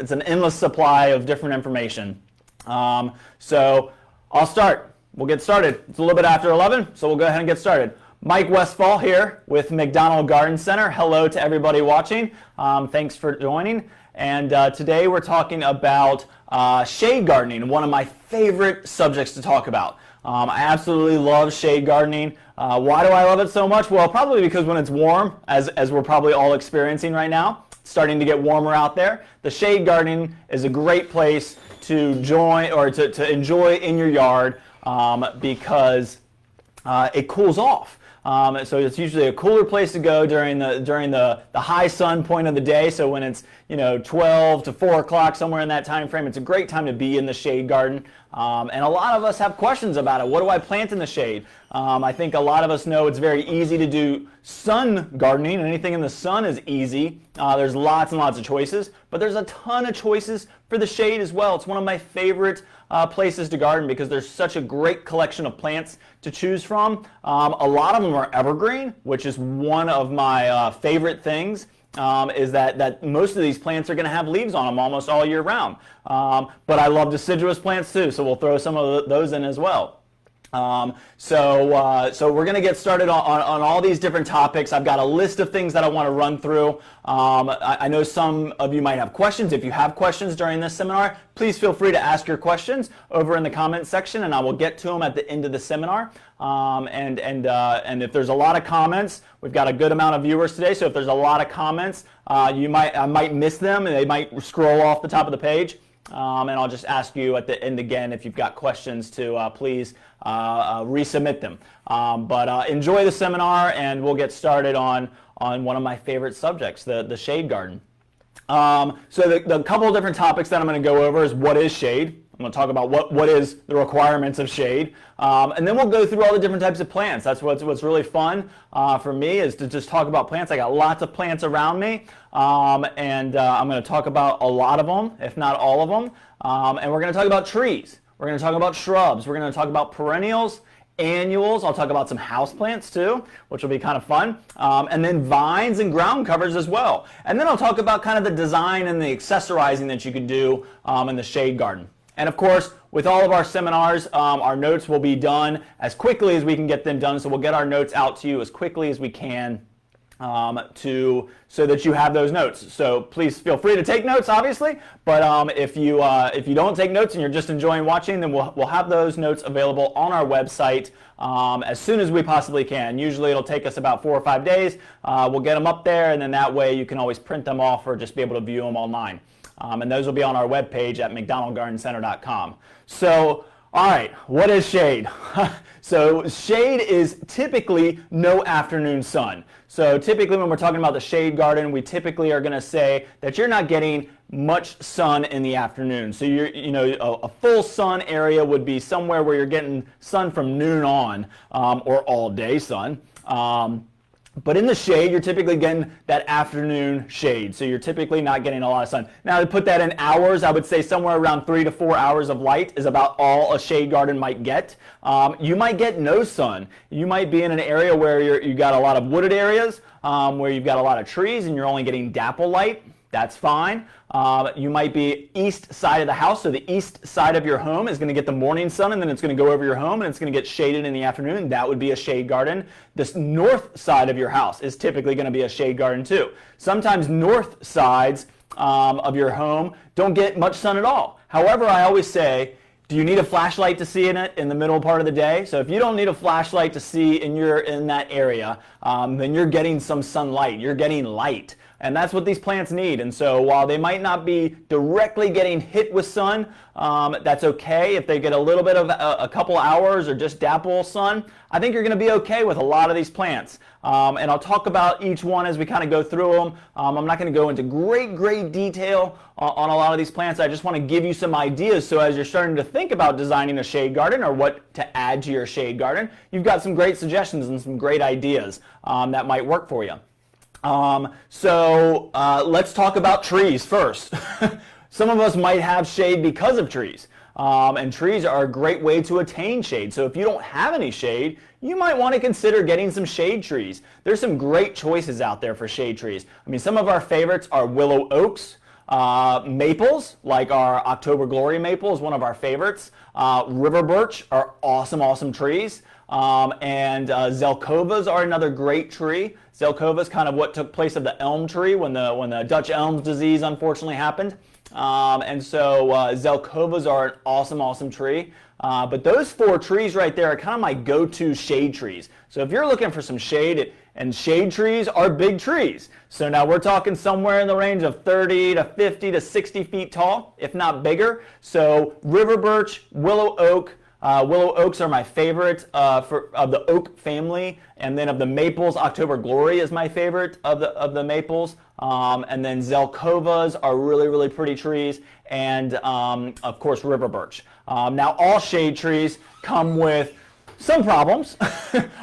it's an endless supply of different information. So I'll start. We'll get started. It's a little bit after 11, so we'll go ahead and get started. Mike Westphal here with McDonald Garden Center. Hello to everybody watching. Thanks for joining. And today we're talking about shade gardening, one of my favorite subjects to talk about. I absolutely love shade gardening. Why do I love it so much? Well, probably because when it's warm, as we're probably all experiencing right now, it's starting to get warmer out there. The shade gardening is a great place to join or to enjoy in your yard because it cools off. So it's usually a cooler place to go during the high sun point of the day. So when it's 12 to 4 o'clock, somewhere in that time frame, it's a great time to be in the shade garden. And a lot of us have questions about it. What do I plant in the shade? I think a lot of us know it's very easy to do sun gardening, and anything in the sun is easy. There's lots and lots of choices, but there's a ton of choices for the shade as well. It's one of my favorite places to garden because there's such a great collection of plants to choose from. A lot of them are evergreen, which is one of my favorite things. Is that most of these plants are going to have leaves on them almost all year round. But I love deciduous plants too, so we'll throw some of those in as well. So we're going to get started on all these different topics. I've got a list of things that I want to run through. I know some of you might have questions. If you have questions during this seminar, please feel free to ask your questions over in the comment section, and I will get to them at the end of the seminar. And if there's a lot of comments, we've got a good amount of viewers today, so if there's a lot of comments, I might miss them, and they might scroll off the top of the page. And I'll just ask you at the end again if you've got questions to please resubmit them. But enjoy the seminar, and we'll get started on one of my favorite subjects, the shade garden. So the couple of different topics that I'm going to go over is what is shade. I'm going to talk about what is the requirements of shade, and then we'll go through all the different types of plants. That's what's really fun for me, is to just talk about plants. I got lots of plants around me, and I'm going to talk about a lot of them, if not all of them, and we're going to talk about trees. We're going to talk about shrubs. We're going to talk about perennials, annuals. I'll talk about some houseplants too, which will be kind of fun, and then vines and ground covers as well. And then I'll talk about kind of the design and the accessorizing that you can do in the shade garden. And of course, with all of our seminars, our notes will be done as quickly as we can get them done. So we'll get our notes out to you as quickly as we can so that you have those notes. So please feel free to take notes, obviously. But if you don't take notes and you're just enjoying watching, then we'll have those notes available on our website as soon as we possibly can. Usually it'll take us about 4 or 5 days. We'll get them up there, and then that way you can always print them off or just be able to view them online. And those will be on our webpage at mcdonaldgardencenter.com. So, all right, what is shade? So shade is typically no afternoon sun. So typically when we're talking about the shade garden, we typically are going to say that you're not getting much sun in the afternoon. So a full sun area would be somewhere where you're getting sun from noon on, or all day sun. But in the shade, you're typically getting that afternoon shade. So you're typically not getting a lot of sun. Now, to put that in hours, I would say somewhere around 3 to 4 hours of light is about all a shade garden might get. You might get no sun. You might be in an area where you got a lot of wooded areas, where you've got a lot of trees and you're only getting dapple light. That's fine. You might be east side of the house, so the east side of your home is going to get the morning sun, and then it's going to go over your home, and it's going to get shaded in the afternoon. That would be a shade garden. This north side of your house is typically going to be a shade garden too. Sometimes north sides of your home don't get much sun at all. However, I always say, do you need a flashlight to see in it in the middle part of the day? So if you don't need a flashlight to see in that area, then you're getting some sunlight. You're getting light. And that's what these plants need. And so while they might not be directly getting hit with sun, that's okay. If they get a little bit of a couple hours or just dapple sun, I think you're going to be okay with a lot of these plants. And I'll talk about each one as we kind of go through them. I'm not going to go into great detail on a lot of these plants. I just want to give you some ideas, so as you're starting to think about designing a shade garden or what to add to your shade garden, you've got some great suggestions and some great ideas that might work for you. Let's talk about trees first. Some of us might have shade because of trees. And trees are a great way to attain shade. So if you don't have any shade, you might want to consider getting some shade trees. There's some great choices out there for shade trees. I mean, some of our favorites are willow oaks. Maples, like our October Glory maple, is one of our favorites. River birch are awesome, awesome trees. And Zelkovas are another great tree. Zelkova is kind of what took place of the elm tree when the Dutch elm disease unfortunately happened. And so Zelkovas are an awesome, awesome tree. But those 4 trees right there are kind of my go-to shade trees. So if you're looking for some shade, and shade trees are big trees. So now we're talking somewhere in the range of 30 to 50 to 60 feet tall, if not bigger. So river birch, willow oak. Willow oaks are my favorite of the oak family, and then of the maples, October Glory is my favorite of the maples, and then Zelkovas are really, really pretty trees, and of course river birch. Now all shade trees come with some problems.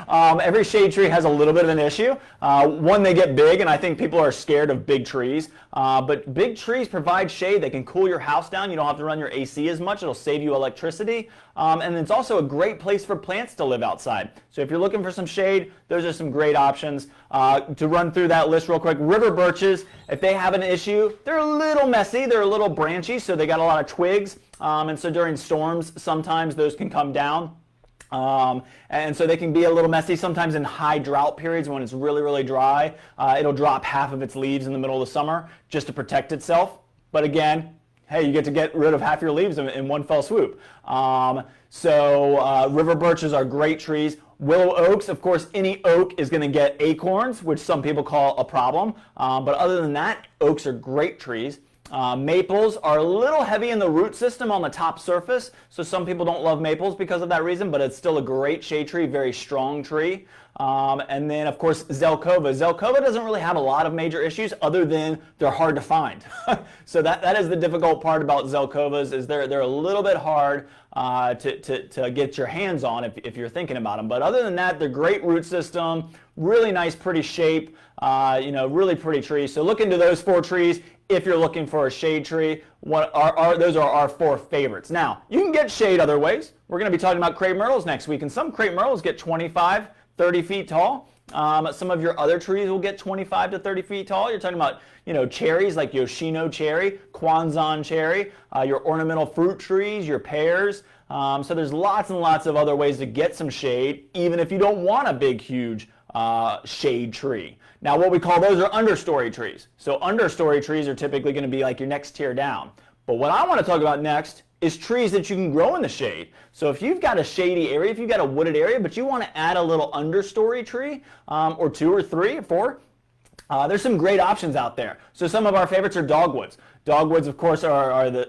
Every shade tree has a little bit of an issue. One, they get big, and I think people are scared of big trees. But big trees provide shade. They can cool your house down. You don't have to run your AC as much. It'll save you electricity. And it's also a great place for plants to live outside. So if you're looking for some shade, those are some great options. To run through that list real quick, river birches, if they have an issue, they're a little messy. They're a little branchy, so they got a lot of twigs. And so during storms, sometimes those can come down. And so they can be a little messy sometimes in high drought periods when it's really, really dry. It'll drop half of its leaves in the middle of the summer just to protect itself. But again, hey, you get to get rid of half your leaves in one fell swoop. River birches are great trees. Willow oaks, of course, any oak is going to get acorns, which some people call a problem. But other than that, oaks are great trees. Maples are a little heavy in the root system on the top surface, so some people don't love maples because of that reason, but it's still a great shade tree, very strong tree. And then, of course, Zelkova. Zelkova doesn't really have a lot of major issues other than they're hard to find. So that is the difficult part about Zelkovas, is they're a little bit hard to get your hands on if you're thinking about them. But other than that, they're great root system, really nice, pretty shape, really pretty trees. So look into those 4 trees. If you're looking for a shade tree, those are our 4 favorites. Now, you can get shade other ways. We're going to be talking about crepe myrtles next week, and some crepe myrtles get 25, 30 feet tall. Some of your other trees will get 25 to 30 feet tall. You're talking about, cherries like Yoshino cherry, Kwanzan cherry, your ornamental fruit trees, your pears. So there's lots and lots of other ways to get some shade, even if you don't want a big, huge shade tree. Now what we call those are understory trees. So understory trees are typically going to be like your next tier down. But what I want to talk about next is trees that you can grow in the shade. So if you've got a shady area, if you've got a wooded area, but you want to add a little understory tree, or 2 or 3 or 4, there's some great options out there. So some of our favorites are dogwoods. Dogwoods, of course,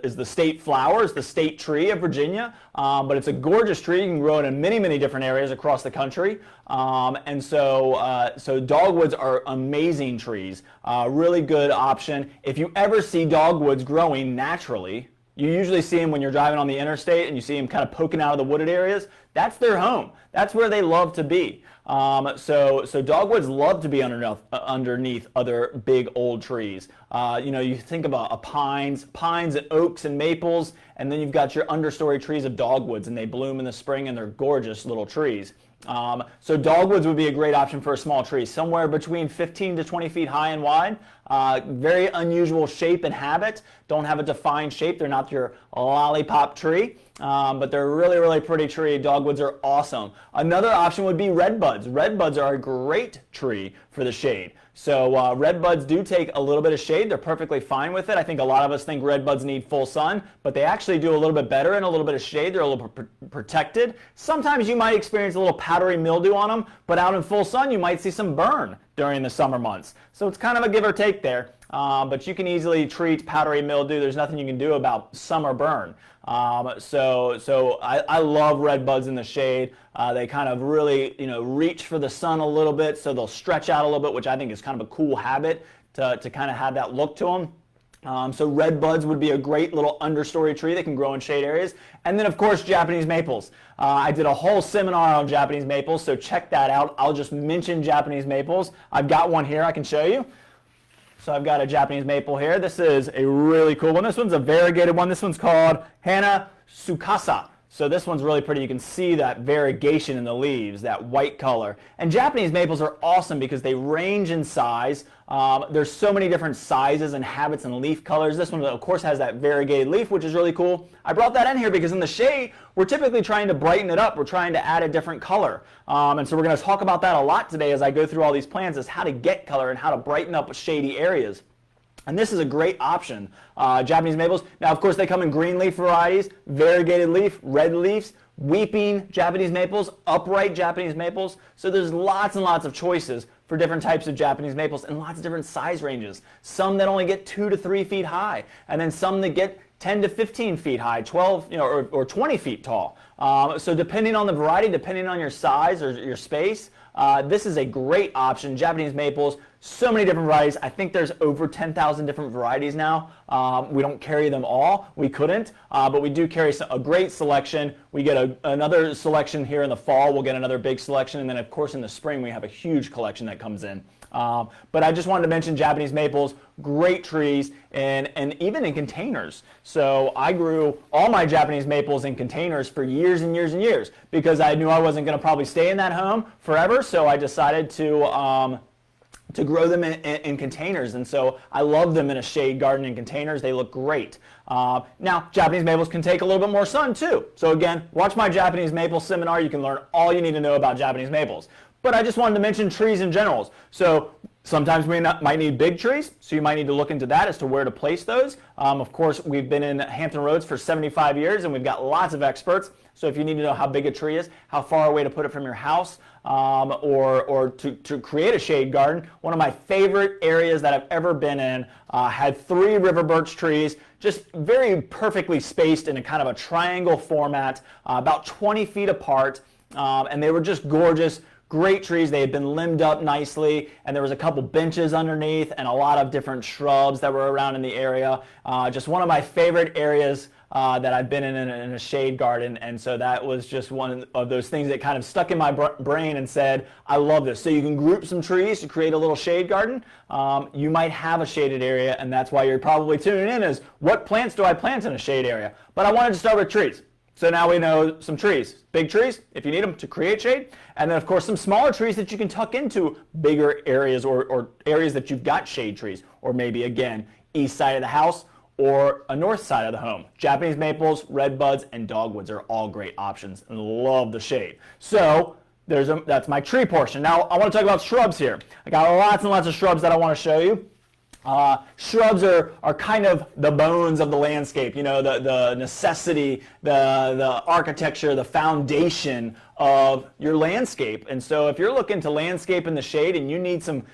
is the state flower, is the state tree of Virginia, but it's a gorgeous tree. You can grow it in many, many different areas across the country. So dogwoods are amazing trees, really good option. If you ever see dogwoods growing naturally, you usually see them when you're driving on the interstate and you see them kind of poking out of the wooded areas. That's their home. That's where they love to be. So dogwoods love to be underneath other big old trees. You think about pines and oaks and maples, and then you've got your understory trees of dogwoods, and they bloom in the spring and they're gorgeous little trees. So dogwoods would be a great option for a small tree, somewhere between 15 to 20 feet high and wide. Very unusual shape and habit. Don't have a defined shape. They're not your lollipop tree, but they're a really, really pretty tree. Dogwoods are awesome. Another option would be redbuds. Redbuds are a great tree for the shade. So redbuds do take a little bit of shade. They're perfectly fine with it. I think a lot of us think redbuds need full sun, but they actually do a little bit better in a little bit of shade. They're a little protected. Sometimes you might experience a little powdery mildew on them, but out in full sun you might see some burn during the summer months. So it's kind of a give or take there. But you can easily treat powdery mildew. There's nothing you can do about summer burn. So I love redbuds in the shade. They kind of really, reach for the sun a little bit, so they'll stretch out a little bit, which I think is kind of a cool habit to kind of have that look to them. So redbuds would be a great little understory tree that can grow in shade areas. And then, of course, Japanese maples. I did a whole seminar on Japanese maples, so check that out. I'll just mention Japanese maples. I've got one here I can show you. So I've got a Japanese maple here. This is a really cool one. This one's a variegated one. This one's called Hana Tsukasa. So this one's really pretty. You can see that variegation in the leaves, that white color. And Japanese maples are awesome because they range in size. There's so many different sizes and habits and leaf colors. This one, of course, has that variegated leaf, which is really cool. I brought that in here because in the shade, we're typically trying to brighten it up. We're trying to add a different color. And so we're going to talk about that a lot today as I go through all these plants, is how to get color and how to brighten up shady areas. And this is a great option. Japanese maples, now of course they come in green leaf varieties, variegated leaf, red leaves, weeping Japanese maples, upright Japanese maples. So there's lots and lots of choices for different types of Japanese maples and lots of different size ranges. Some that only get 2 to 3 feet high, and then some that get 10 to 15 feet high, 12, or 20 feet tall. So depending on the variety, depending on your size or your space, this is a great option. Japanese maples, so many different varieties. I think there's over 10,000 different varieties now. We don't carry them all. We couldn't, but we do carry a great selection. We get another selection here in the fall. We'll get another big selection, and then of course in the spring we have a huge collection that comes in. But I just wanted to mention Japanese maples, great trees, and even in containers. So I grew all my Japanese maples in containers for years and years and years because I knew I wasn't going to probably stay in that home forever. So I decided to grow them in containers, and so I love them in a shade garden in containers. They look great. Now, Japanese maples can take a little bit more sun too. So again, watch my Japanese maple seminar. You can learn all you need to know about Japanese maples. But I just wanted to mention trees in general. So sometimes we might need big trees, so you might need to look into that as to where to place those. Of course, we've been in Hampton Roads for 75 years, and we've got lots of experts. So if you need to know how big a tree is, how far away to put it from your house, or to create a shade garden, one of my favorite areas that I've ever been in had 3 river birch trees, just very perfectly spaced in a kind of a triangle format, about 20 feet apart, and they were just gorgeous. Great trees. They had been limbed up nicely, and there was a couple benches underneath and a lot of different shrubs that were around in the area. Just one of my favorite areas that I've been in a shade garden, and so that was just one of those things that kind of stuck in my brain and said, I love this. So you can group some trees to create a little shade garden. You might have a shaded area, and that's why you're probably tuning in, is what plants do I plant in a shade area? But I wanted to start with trees. So now we know some trees, big trees, if you need them to create shade, and then of course some smaller trees that you can tuck into bigger areas or areas that you've got shade trees, or maybe again, east side of the house or a north side of the home. Japanese maples, red buds, and dogwoods are all great options, and love the shade. So that's my tree portion. Now I want to talk about shrubs here. I got lots and lots of shrubs that I want to show you. Shrubs are kind of the bones of the landscape, the necessity, the architecture, the foundation of your landscape. And so if you're looking to landscape in the shade and you need some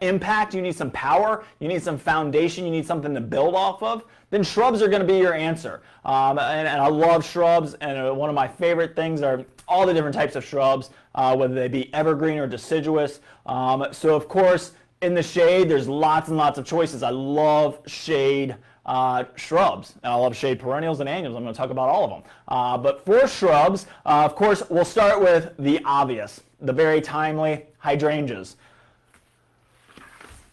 impact, you need some power, you need some foundation, you need something to build off of, then shrubs are going to be your answer. And I love shrubs, and one of my favorite things are all the different types of shrubs, whether they be evergreen or deciduous. So of course, in the shade, there's lots and lots of choices. I love shade shrubs, and I love shade perennials and annuals. I'm going to talk about all of them. But for shrubs, of course, we'll start with the obvious, the very timely hydrangeas.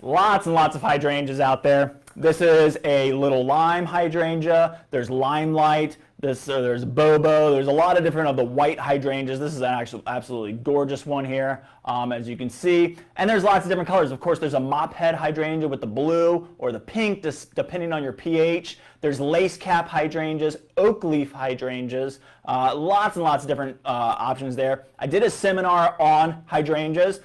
Lots and lots of hydrangeas out there. This is a little lime hydrangea. There's limelight. There's bobo. There's a lot of different of the white hydrangeas. This is an actually absolutely gorgeous one here, as you can see. And there's lots of different colors. Of course, there's a mop head hydrangea with the blue or the pink, depending on your pH. There's lace cap hydrangeas, oak leaf hydrangeas, lots and lots of different options there. I did a seminar on hydrangeas,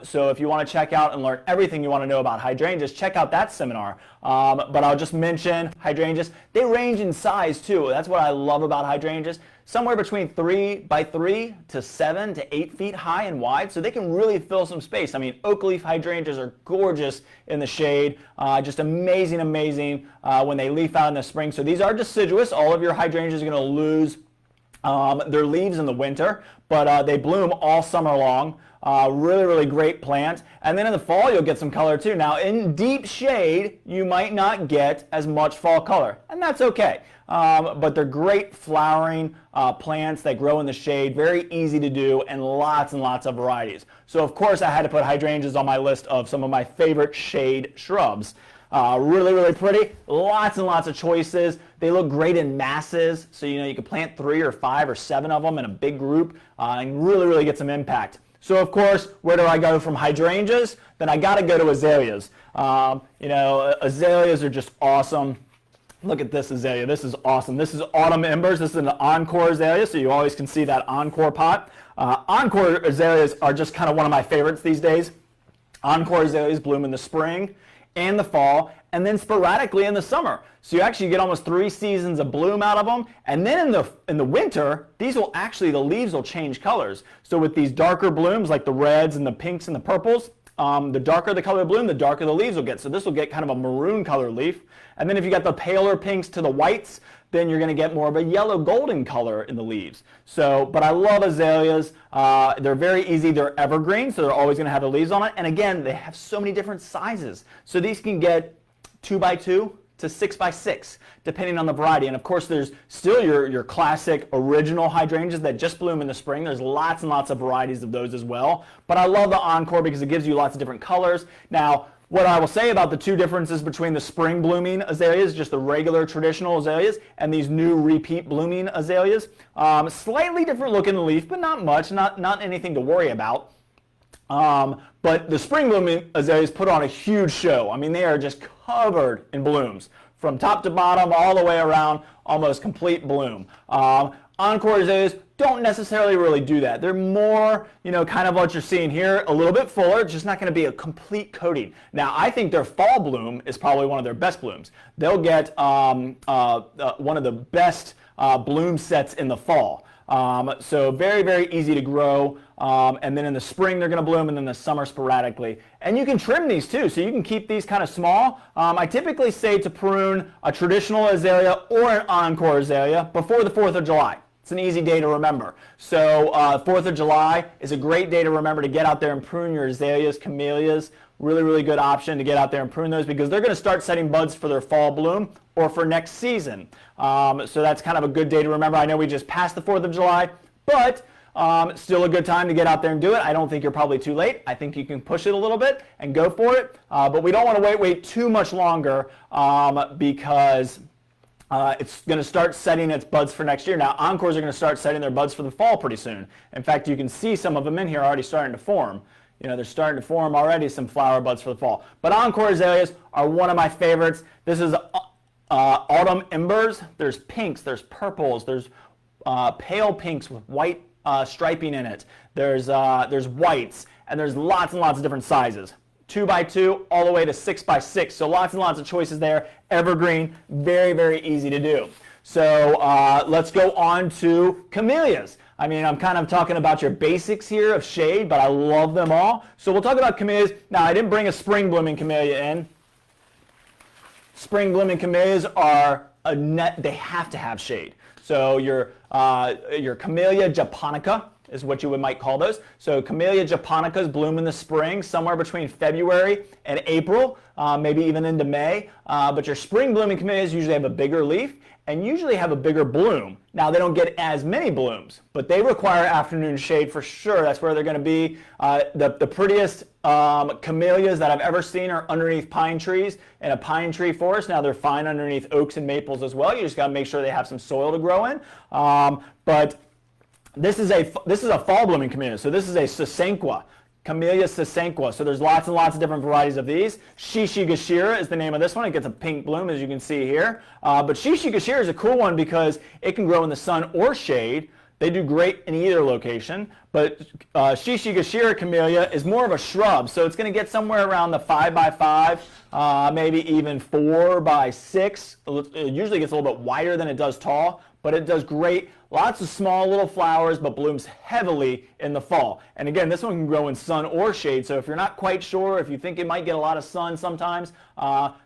so if you want to check out and learn everything you want to know about hydrangeas, check out that seminar. But I'll just mention hydrangeas. They range in size too. That's what I love about hydrangeas. Somewhere between 3 by 3 to 7 to 8 feet high and wide, so they can really fill some space. I mean, oak leaf hydrangeas are gorgeous in the shade, just amazing, amazing when they leaf out in the spring. So these are deciduous. All of your hydrangeas are going to lose their leaves in the winter, but they bloom all summer long. Really, really great plant. And then in the fall, you'll get some color too. Now, in deep shade, you might not get as much fall color, and that's okay. But they're great flowering plants that grow in the shade, very easy to do, and lots of varieties. So, of course, I had to put hydrangeas on my list of some of my favorite shade shrubs. Really, really pretty. Lots and lots of choices. They look great in masses, so you can plant 3 or 5 or 7 of them in a big group and really, really get some impact. So of course, where do I go from hydrangeas? Then I got to go to azaleas. Azaleas are just awesome. Look at this azalea. This is awesome. This is autumn embers. This is an Encore Azalea, so you always can see that Encore pot. Encore Azaleas are just kind of one of my favorites these days. Encore Azaleas bloom in the spring and the fall, and then sporadically in the summer. So you actually get almost 3 seasons of bloom out of them, and then in the winter, the leaves will change colors. So with these darker blooms, like the reds and the pinks and the purples, the darker the color of bloom, the darker the leaves will get. So this will get kind of a maroon color leaf. And then if you got the paler pinks to the whites, then you're going to get more of a yellow golden color in the leaves. But I love azaleas. They're very easy. They're evergreen, so they're always going to have the leaves on it. And again, they have so many different sizes. So these can get 2x2 to 6x6, depending on the variety. And of course, there's still your classic original hydrangeas that just bloom in the spring. There's lots and lots of varieties of those as well. But I love the Encore because it gives you lots of different colors. Now, what I will say about the 2 differences between the spring blooming azaleas, just the regular traditional azaleas, and these new repeat blooming azaleas, slightly different look in the leaf, but not much, not anything to worry about. But the spring blooming azaleas put on a huge show. I mean, they are just covered in blooms from top to bottom, all the way around, almost complete bloom. Encore azaleas don't necessarily really do that. They're more, kind of what you're seeing here, a little bit fuller, just not going to be a complete coating. Now, I think their fall bloom is probably one of their best blooms. They'll get one of the best bloom sets in the fall. So very, very easy to grow. And then in the spring they're going to bloom, and then the summer sporadically. And you can trim these too, so you can keep these kind of small. I typically say to prune a traditional azalea or an Encore Azalea before the 4th of July. It's an easy day to remember. So 4th of July is a great day to remember to get out there and prune your azaleas, camellias. Really, really good option to get out there and prune those because they're going to start setting buds for their fall bloom or for next season. So that's kind of a good day to remember. I know we just passed the 4th of July, but still a good time to get out there and do it. I don't think you're probably too late. I think you can push it a little bit and go for it. But we don't want to wait too much longer because it's going to start setting its buds for next year. Now, Encores are going to start setting their buds for the fall pretty soon. In fact, you can see some of them in here already starting to form. They're starting to form already some flower buds for the fall. But Encore Azaleas are one of my favorites. This is autumn embers. There's pinks, there's purples, there's pale pinks with white striping in it. There's whites, and there's lots and lots of different sizes. 2x2 all the way to 6x6. So lots and lots of choices there. Evergreen, very, very easy to do. So let's go on to camellias. I mean, I'm kind of talking about your basics here of shade, but I love them all. So we'll talk about camellias. Now, I didn't bring a spring blooming camellia in. Spring blooming camellias are they have to have shade. So your Camellia Japonica is what you might call those. So Camellia Japonicas bloom in the spring, somewhere between February and April, maybe even into May. But your spring blooming camellias usually have a bigger leaf and usually have a bigger bloom. Now, they don't get as many blooms, but they require afternoon shade for sure. That's where they're going to be. The prettiest camellias that I've ever seen are underneath pine trees in a pine tree forest. Now, they're fine underneath oaks and maples as well. You just got to make sure they have some soil to grow in. But this is a fall blooming camellia. So this is a Sasanqua. Camellia Sasanqua. So there's lots and lots of different varieties of these. Shishigashira is the name of this one. It gets a pink bloom, as you can see here. But Shishigashira is a cool one because it can grow in the sun or shade. They do great in either location. But Shishigashira camellia is more of a shrub. So it's going to get somewhere around the 5x5, maybe even 4x6. It usually gets a little bit wider than it does tall, but it does great. Lots of small little flowers, but blooms heavily in the fall. And again, this one can grow in sun or shade. So if you're not quite sure, if you think it might get a lot of sun sometimes,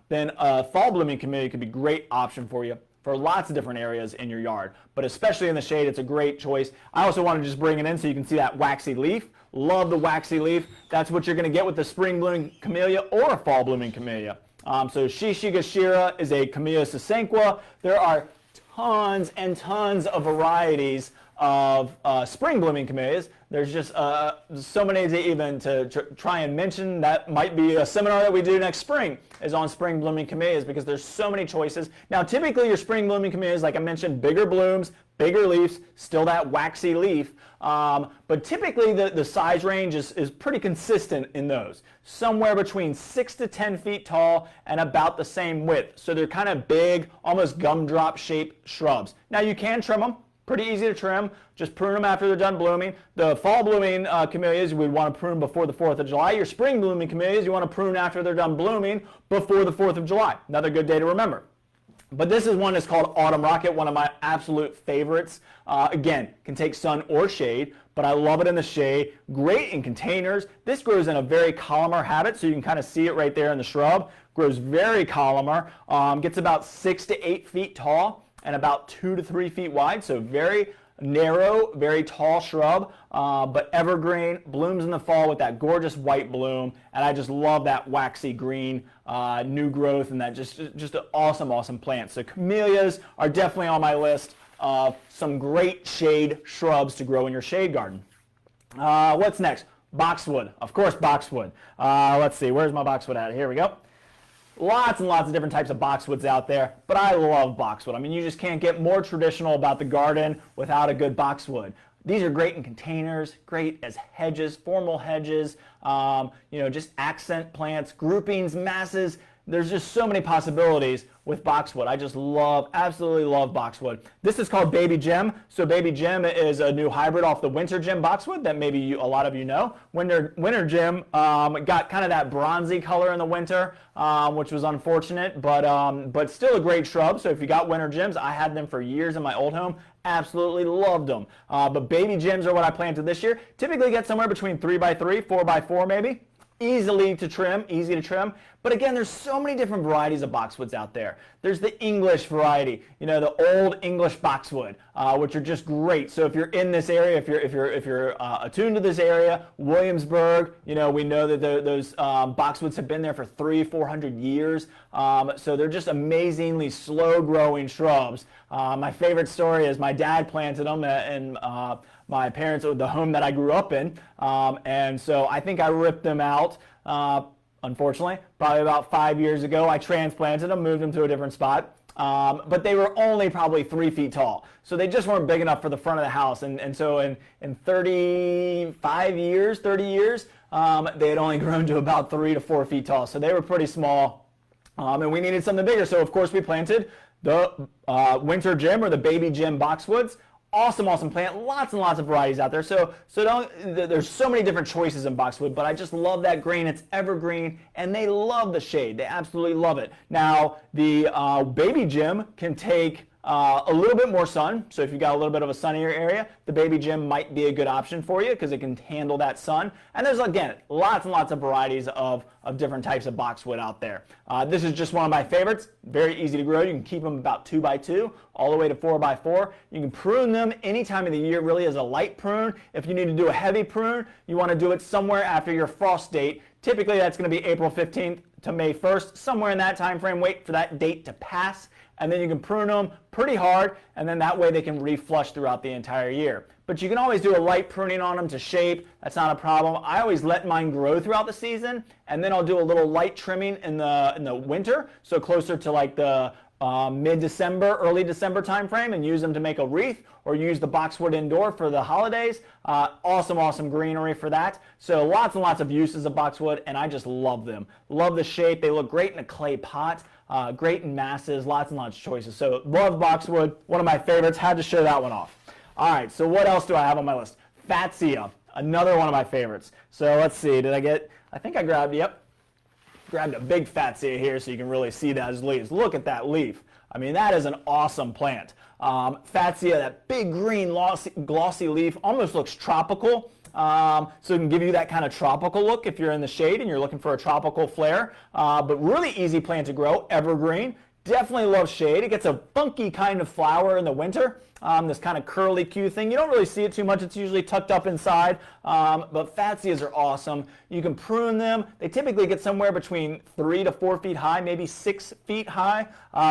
then a fall blooming camellia could be a great option for you for lots of different areas in your yard. But especially in the shade, it's a great choice. I also want to just bring it in so you can see that waxy leaf. Love the waxy leaf. That's what you're going to get with the spring blooming camellia or a fall blooming camellia. So Shishigashira is a Camellia Sasanqua. There are tons and tons of varieties of spring blooming camellias. There's just so many to even try and mention. That might be a seminar that we do next spring, is on spring blooming camellias, because there's so many choices. Now, typically your spring blooming camellias, like I mentioned, bigger blooms, bigger leaves, still that waxy leaf. But typically the size range is pretty consistent in those. Somewhere between 6 to 10 feet tall and about the same width. So they're kind of big, almost gumdrop shaped shrubs. Now you can trim them. Pretty easy to trim. Just prune them after they're done blooming. The fall blooming camellias, we'd want to prune before the 4th of July. Your spring blooming camellias, you want to prune after they're done blooming before the 4th of July. Another good day to remember. But this is one that's called Autumn Rocket, one of my absolute favorites. Again, can take sun or shade, but I love it in the shade. Great in containers. This grows in a very columnar habit, so you can kind of see it right there in the shrub. Grows very columnar. Gets about 6 to 8 feet tall and about 2 to 3 feet wide, so very narrow, very tall shrub, but evergreen, blooms in the fall with that gorgeous white bloom, and I just love that waxy green new growth, and that just an awesome plant. So camellias are definitely on my list of some great shade shrubs to grow in your shade garden. What's next? Boxwood, of course, boxwood. Let's see, where's my boxwood at? Here we go. Lots and lots of different types of boxwoods out there, but I love boxwood. I mean, you just can't get more traditional about the garden without a good boxwood. These are great in containers, great as hedges, formal hedges, just accent plants, groupings, masses. There's just so many possibilities with boxwood. I just absolutely love boxwood. This is called Baby Gem. So Baby Gem is a new hybrid off the Winter Gem boxwood that maybe a lot of you know. Winter Gem got kind of that bronzy color in the winter, which was unfortunate, but still a great shrub. So if you got Winter Gems, I had them for years in my old home. Absolutely loved them. But Baby Gems are what I planted this year. Typically get somewhere between 3x3, 4x4 maybe. Easy to trim. But again, there's so many different varieties of boxwoods out there. There's the English variety, the old English boxwood, which are just great. So if you're in this area, if you're attuned to this area, Williamsburg, we know that those boxwoods have been there for 300-400 years. So they're just amazingly slow-growing shrubs. My favorite story is my dad planted them in my parents, the home that I grew up in, and so I think I ripped them out, unfortunately, probably about 5 years ago. I transplanted them, moved them to a different spot, but they were only probably 3 feet tall, so they just weren't big enough for the front of the house, and so in 30 years, they had only grown to about 3 to 4 feet tall, so they were pretty small, and we needed something bigger, so of course we planted the Winter Gem or the Baby Gem boxwoods. Awesome plant, lots and lots of varieties out there. So there's so many different choices in boxwood, but I just love that green. It's evergreen, and they love the shade. They absolutely love it. Now, the Baby Gem can take a little bit more sun, so if you've got a little bit of a sunnier area, the Baby Gem might be a good option for you because it can handle that sun. And there's, again, lots and lots of varieties of different types of boxwood out there. This is just one of my favorites. Very easy to grow. You can keep them about 2x2 all the way to 4x4. You can prune them any time of the year, really, as a light prune. If you need to do a heavy prune, you want to do it somewhere after your frost date. Typically, that's going to be April 15th to May 1st, somewhere in that time frame. Wait for that date to pass, and then you can prune them pretty hard, and then that way they can reflush throughout the entire year. But you can always do a light pruning on them to shape. That's not a problem. I always let mine grow throughout the season, and then I'll do a little light trimming in the winter, so closer to like the mid-December, early December time frame, and use them to make a wreath, or use the boxwood indoor for the holidays. Awesome greenery for that. So lots and lots of uses of boxwood, and I just love them. Love the shape. They look great in a clay pot. Great in masses. Lots and lots of choices. So love boxwood. One of my favorites. Had to show that one off. All right. So what else do I have on my list? Fatsia. Another one of my favorites. So let's see. I think I grabbed a big Fatsia here so you can really see those leaves. Look at that leaf. I mean, that is an awesome plant. Fatsia, that big green glossy leaf, almost looks tropical. So it can give you that kind of tropical look if you're in the shade and you're looking for a tropical flare. But really easy plant to grow, evergreen. Definitely love shade. It gets a funky kind of flower in the winter, this kind of curly Q thing. You don't really see it too much. It's usually tucked up inside, but Fatsias are awesome. You can prune them. They typically get somewhere between 3 to 4 feet high, maybe 6 feet high,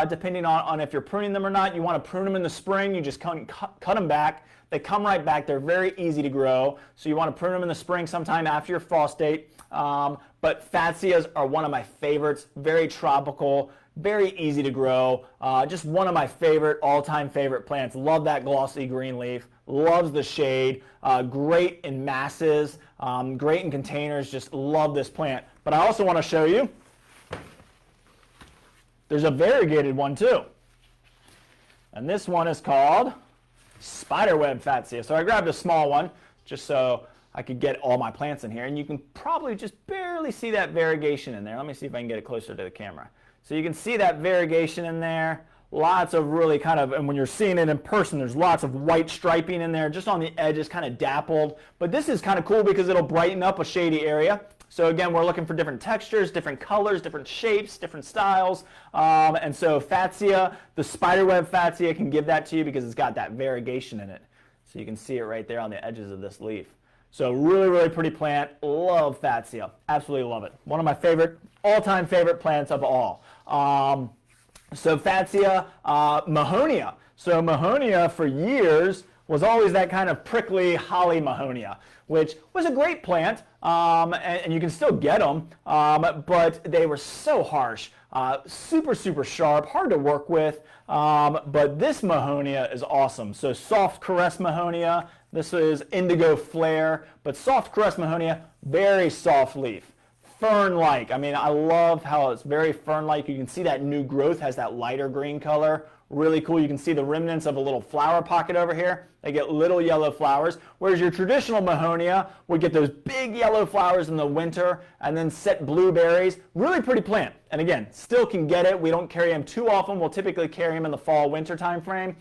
depending on if you're pruning them or not. You want to prune them in the spring. You just cut them back. They come right back. They're very easy to grow. So you want to prune them in the spring sometime after your frost date. But Fatsias are one of my favorites. Very tropical, very easy to grow. Just one of my favorite, all-time favorite plants. Love that glossy green leaf. Loves the shade. Great in masses. Great in containers. Just love this plant. But I also want to show you, there's a variegated one too. And this one is called Spiderweb Fatsia. So I grabbed a small one just so I could get all my plants in here. And you can probably just barely see that variegation in there. Let me see if I can get it closer to the camera. So you can see that variegation in there. Lots of really kind of, and when you're seeing it in person, there's lots of white striping in there, just on the edges, kind of dappled. But this is kind of cool because it'll brighten up a shady area. So again, we're looking for different textures, different colors, different shapes, different styles. And so Fatsia, the Spiderweb Fatsia, can give that to you because it's got that variegation in it. So you can see it right there on the edges of this leaf. So really, really pretty plant. Love Fatsia. Absolutely love it. One of my favorite, all-time favorite plants of all. So Fatsia, Mahonia. So Mahonia for years was always that kind of prickly holly Mahonia, which was a great plant, and you can still get them, but they were so harsh, super, super sharp, hard to work with, but this Mahonia is awesome. So soft caress Mahonia, this is indigo flare, but soft caress Mahonia, very soft leaf. Fern-like. I mean, I love how it's very fern-like. You can see that new growth has that lighter green color. Really cool. You can see the remnants of a little flower pocket over here. They get little yellow flowers, whereas your traditional Mahonia would get those big yellow flowers in the winter and then set blueberries. Really pretty plant. And again, still can get it. We don't carry them too often. We'll typically carry them in the fall, winter time frame.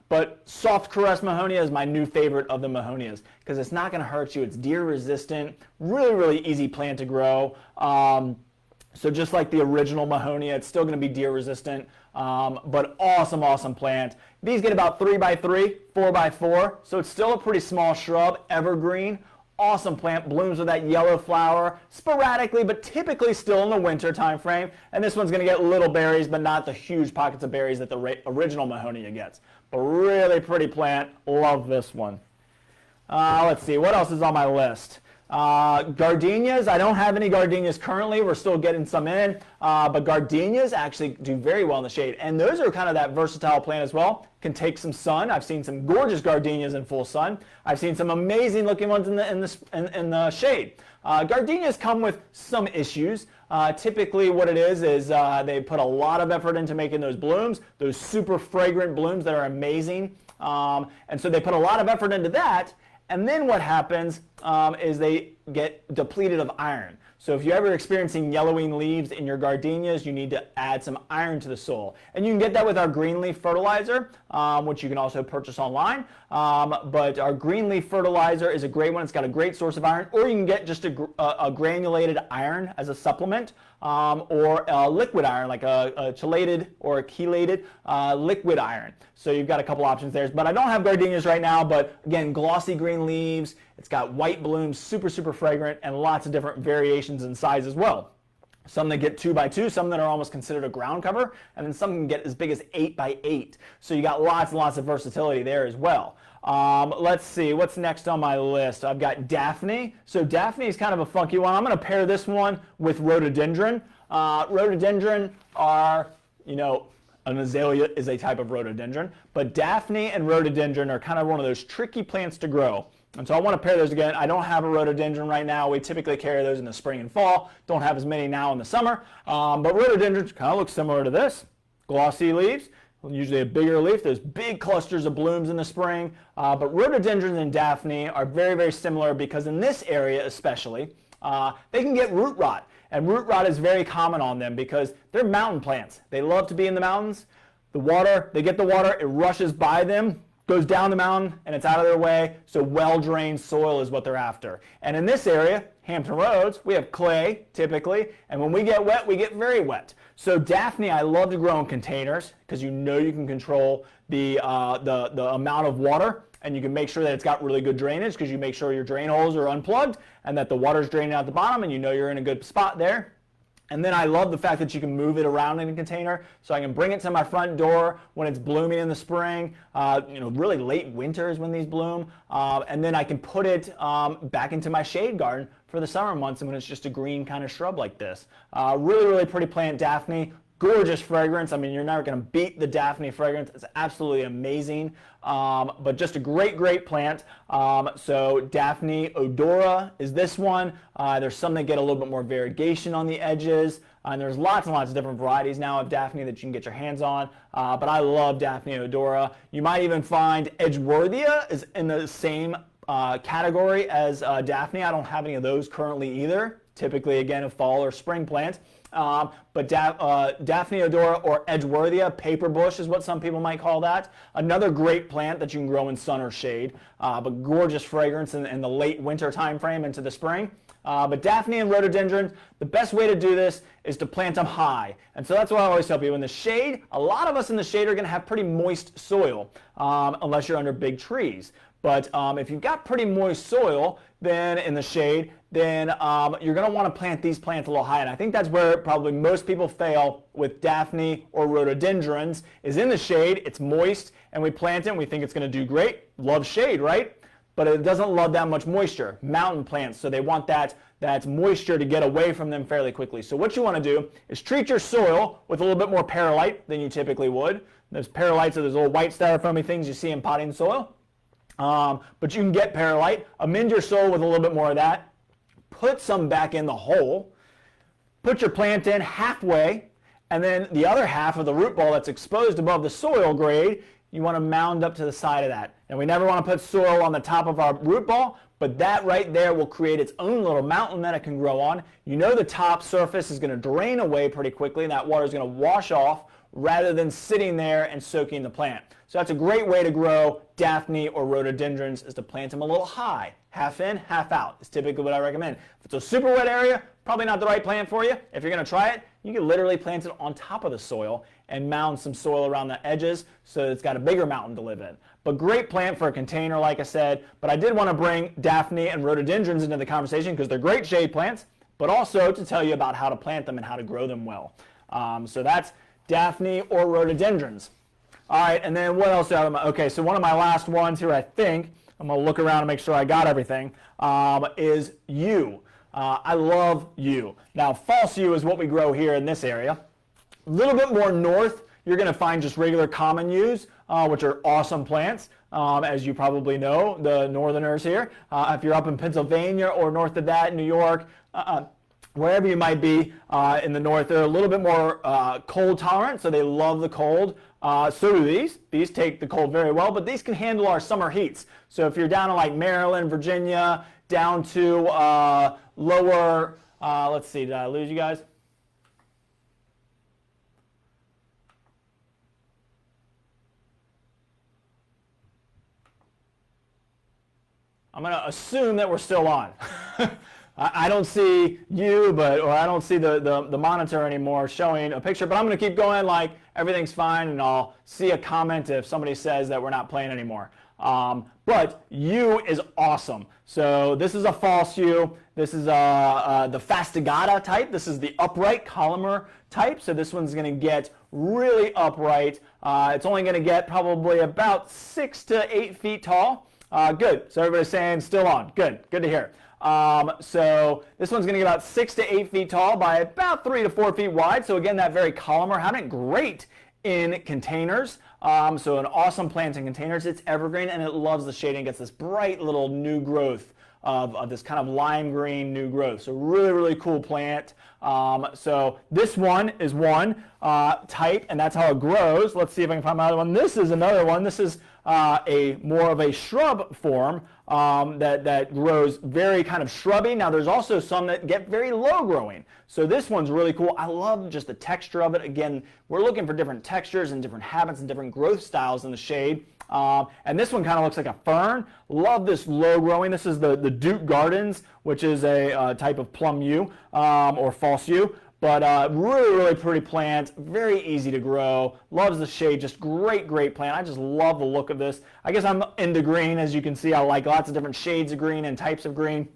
But soft caress Mahonia is my new favorite of the Mahonias because it's not going to hurt you. It's deer resistant. Really, really easy plant to grow. So just like the original Mahonia, it's still going to be deer resistant, but awesome, awesome plant. These get about 3x3, 4x4, so it's still a pretty small shrub, evergreen. Awesome plant, blooms with that yellow flower, sporadically, but typically still in the winter time frame. And this one's going to get little berries, but not the huge pockets of berries that the original Mahonia gets. But really pretty plant, love this one. Let's see, what else is on my list? Gardenias, I don't have any gardenias currently. We're still getting some in, but gardenias actually do very well in the shade. And those are kind of that versatile plant as well. Can take some sun. I've seen some gorgeous gardenias in full sun. I've seen some amazing looking ones in the shade. Gardenias come with some issues. Typically what it is they put a lot of effort into making those blooms, those super fragrant blooms that are amazing. And so they put a lot of effort into that. And then what happens is they get depleted of iron. So if you're ever experiencing yellowing leaves in your gardenias, you need to add some iron to the soil. And you can get that with our green leaf fertilizer, which you can also purchase online. But our green leaf fertilizer is a great one. It's got a great source of iron. Or you can get just a granulated iron as a supplement, or a liquid iron, like a chelated or a chelated liquid iron. So you've got a couple options there. But I don't have gardenias right now, but again, glossy green leaves. It's got white blooms, super, super fragrant, and lots of different variations in size as well. Some that get 2x2, some that are almost considered a ground cover, and then some can get as big as 8x8. So you got lots and lots of versatility there as well. Let's see, what's next on my list? I've got Daphne. So Daphne is kind of a funky one. I'm going to pair this one with rhododendron. Rhododendron are, an azalea is a type of rhododendron, but Daphne and rhododendron are kind of one of those tricky plants to grow. And so I want to pair those again. I don't have a rhododendron right now. We typically carry those in the spring and fall. Don't have as many now in the summer. But rhododendrons kind of look similar to this. Glossy leaves, usually a bigger leaf. There's big clusters of blooms in the spring. But rhododendrons and Daphne are very, very similar because in this area especially, they can get root rot. And root rot is very common on them because they're mountain plants. They love to be in the mountains. The water, they get the water, it rushes by them. goes down the mountain and it's out of their way, so well-drained soil is what they're after. And in this area, Hampton Roads, we have clay typically, and when we get wet, we get very wet. So Daphne, I love to grow in containers because you know you can control the amount of water, and you can make sure that it's got really good drainage because you make sure your drain holes are unplugged and that the water's draining out the bottom, and you know you're in a good spot there. And then I love the fact that you can move it around in a container, so I can bring it to my front door when it's blooming in the spring, really late winter is when these bloom, and then I can put it back into my shade garden for the summer months and when it's just a green kind of shrub like this. Really, really pretty plant, Daphne. Gorgeous fragrance. I mean, you're never going to beat the Daphne fragrance. It's absolutely amazing, but just a great, great plant. So Daphne odora is this one. There's some that get a little bit more variegation on the edges, and there's lots and lots of different varieties now of Daphne that you can get your hands on, but I love Daphne odora. You might even find Edgeworthia is in the same category as Daphne. I don't have any of those currently either. Typically, again, a fall or spring plant. But Daphne odora or Edgeworthia, paper bush is what some people might call that. Another great plant that you can grow in sun or shade, but gorgeous fragrance in the late winter time frame into the spring. But Daphne and rhododendrons, the best way to do this is to plant them high. And so that's what I always tell people. In the shade, a lot of us in the shade are going to have pretty moist soil, unless you're under big trees. But if you've got pretty moist soil, then in the shade, then you're going to want to plant these plants a little high. And I think that's where probably most people fail with Daphne or rhododendrons, is in the shade, it's moist, and we plant it and we think it's going to do great. Love shade, right? But it doesn't love that much moisture. Mountain plants, so they want that moisture to get away from them fairly quickly. So what you want to do is treat your soil with a little bit more perlite than you typically would. Those perlites are those little white styrofoamy things you see in potting soil. But you can get perlite, amend your soil with a little bit more of that, put some back in the hole, put your plant in halfway, and then the other half of the root ball that's exposed above the soil grade, you want to mound up to the side of that. And we never want to put soil on the top of our root ball, but that right there will create its own little mountain that it can grow on. You know the top surface is going to drain away pretty quickly, and that water is going to wash off rather than sitting there and soaking the plant. So that's a great way to grow Daphne or rhododendrons, is to plant them a little high. Half in, half out is typically what I recommend. If it's a super wet area, probably not the right plant for you. If you're going to try it, you can literally plant it on top of the soil and mound some soil around the edges so it's got a bigger mountain to live in. But great plant for a container, like I said. But I did want to bring Daphne and rhododendrons into the conversation because they're great shade plants, but also to tell you about how to plant them and how to grow them well. So that's Daphne or rhododendrons. All right, and then what else do I have? Okay, so one of my last ones here, I think, I'm going to look around and make sure I got everything, is yew. I love yew. Now, false yew is what we grow here in this area. A little bit more north, you're going to find just regular common yews, which are awesome plants, as you probably know, the northerners here. If you're up in Pennsylvania or north of that, New York, wherever you might be in the north, they're a little bit more cold tolerant, so they love the cold. So do these. These take the cold very well, but these can handle our summer heats. So if you're down in like Maryland, Virginia, down to lower, let's see, did I lose you guys? I'm going to assume that we're still on. I don't see you, or I don't see the monitor anymore showing a picture, but I'm going to keep going like everything's fine, and I'll see a comment if somebody says that we're not playing anymore. But yew is awesome. So this is a false yew. This is the fastigata type. This is the upright columnar type. So this one's going to get really upright. It's only going to get probably about 6 to 8 feet tall. Good. So everybody's saying still on. Good. Good to hear. So this one's going to get about 6 to 8 feet tall by about 3 to 4 feet wide. So again, that very columnar habit, great in containers. So an awesome plant in containers. It's evergreen and it loves the shade and gets this bright little new growth of this kind of lime green new growth. So really, really cool plant. So this one is one type, and that's how it grows. Let's see if I can find another one. This is another one. This is a more of a shrub form that grows very kind of shrubby. Now there's also some that get very low growing. So this one's really cool. I love just the texture of it. Again, we're looking for different textures and different habits and different growth styles in the shade. And this one kind of looks like a fern. Love this low growing. This is the Duke Gardens, which is a type of plum yew or false yew. But really, really pretty plant, very easy to grow, loves the shade, just great, great plant. I just love the look of this. I guess I'm into green, as you can see. I like lots of different shades of green and types of green.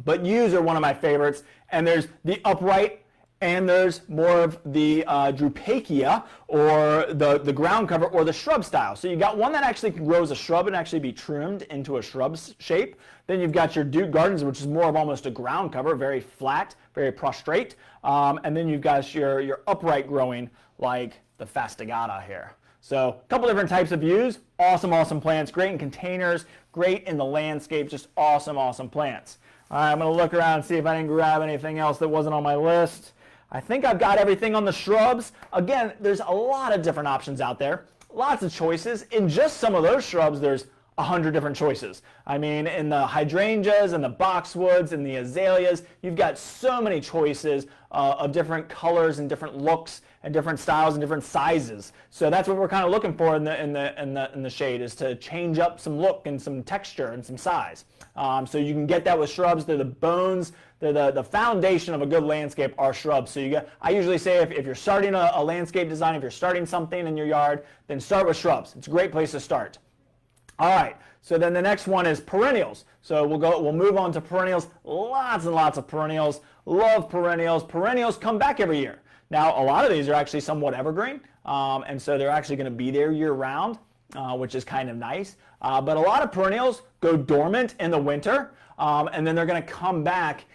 But yews are one of my favorites. And there's the upright, and there's more of the Drupacia, or the ground cover, or the shrub style. So you got one that actually grows a shrub and actually be trimmed into a shrub shape. Then you've got your Duke Gardens, which is more of almost a ground cover, very flat, very prostrate. And then you've got your upright growing, like the Fastigata here. So a couple different types of yews. Awesome, awesome plants. Great in containers, great in the landscape, just awesome, awesome plants. All right, I'm going to look around and see if I didn't grab anything else that wasn't on my list. I think I've got everything on the shrubs. Again, there's a lot of different options out there. Lots of choices. In just some of those shrubs, there's 100 different choices. I mean, in the hydrangeas and the boxwoods and the azaleas, you've got so many choices of different colors and different looks and different styles and different sizes. So that's what we're kind of looking for in the shade, is to change up some look and some texture and some size. So you can get that with shrubs. They're the bones. They're the foundation of a good landscape are shrubs. So I usually say if you're starting a landscape design, if you're starting something in your yard, then start with shrubs. It's a great place to start. All right, so then the next one is perennials. So we'll move on to perennials. Lots and lots of perennials. Love perennials. Perennials come back every year. Now, a lot of these are actually somewhat evergreen, and so they're actually going to be there year round, which is kind of nice. But a lot of perennials go dormant in the winter, and then they're going to come back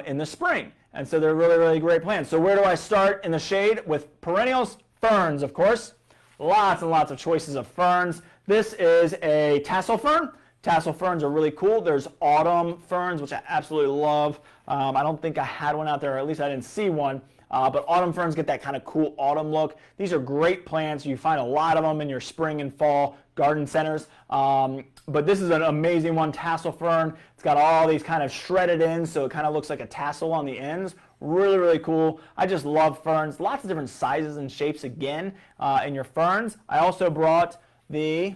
in the spring. And so they're really, really great plants. So where do I start in the shade with perennials? Ferns, of course. Lots and lots of choices of ferns. This is a tassel fern. Tassel ferns are really cool. There's autumn ferns, which I absolutely love. I don't think I had one out there, or at least I didn't see one. But autumn ferns get that kind of cool autumn look. These are great plants. You find a lot of them in your spring and fall garden centers. But this is an amazing one, tassel fern. It's got all these kind of shredded ends, so it kind of looks like a tassel on the ends. Really, really cool. I just love ferns. Lots of different sizes and shapes again in your ferns. I also brought the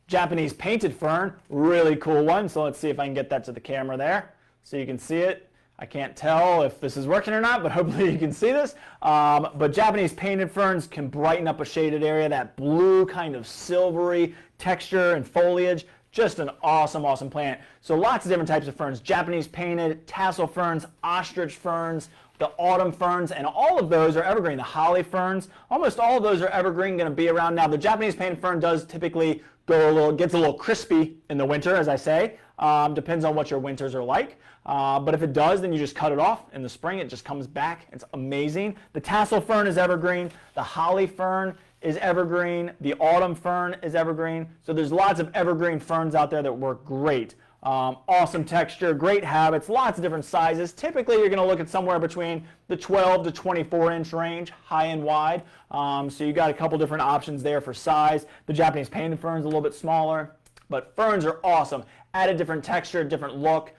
Japanese painted fern, really cool one. So let's see if I can get that to the camera there so you can see it. I can't tell if this is working or not, but hopefully you can see this. But Japanese painted ferns can brighten up a shaded area, that blue kind of silvery texture and foliage. Just an awesome, awesome plant. So lots of different types of ferns. Japanese painted, tassel ferns, ostrich ferns, the autumn ferns, and all of those are evergreen. The holly ferns, almost all of those are evergreen, going to be around. Now, the Japanese painted fern does typically gets a little crispy in the winter, as I say. Depends on what your winters are like. But if it does, then you just cut it off. In the spring, it just comes back. It's amazing. The tassel fern is evergreen. The holly fern is evergreen. The autumn fern is evergreen. So there's lots of evergreen ferns out there that work great. Awesome texture, great habits, lots of different sizes. Typically, you're going to look at somewhere between the 12 to 24 inch range, high and wide. So you got a couple different options there for size. The Japanese painted fern is a little bit smaller, but ferns are awesome. Add a different texture, different look.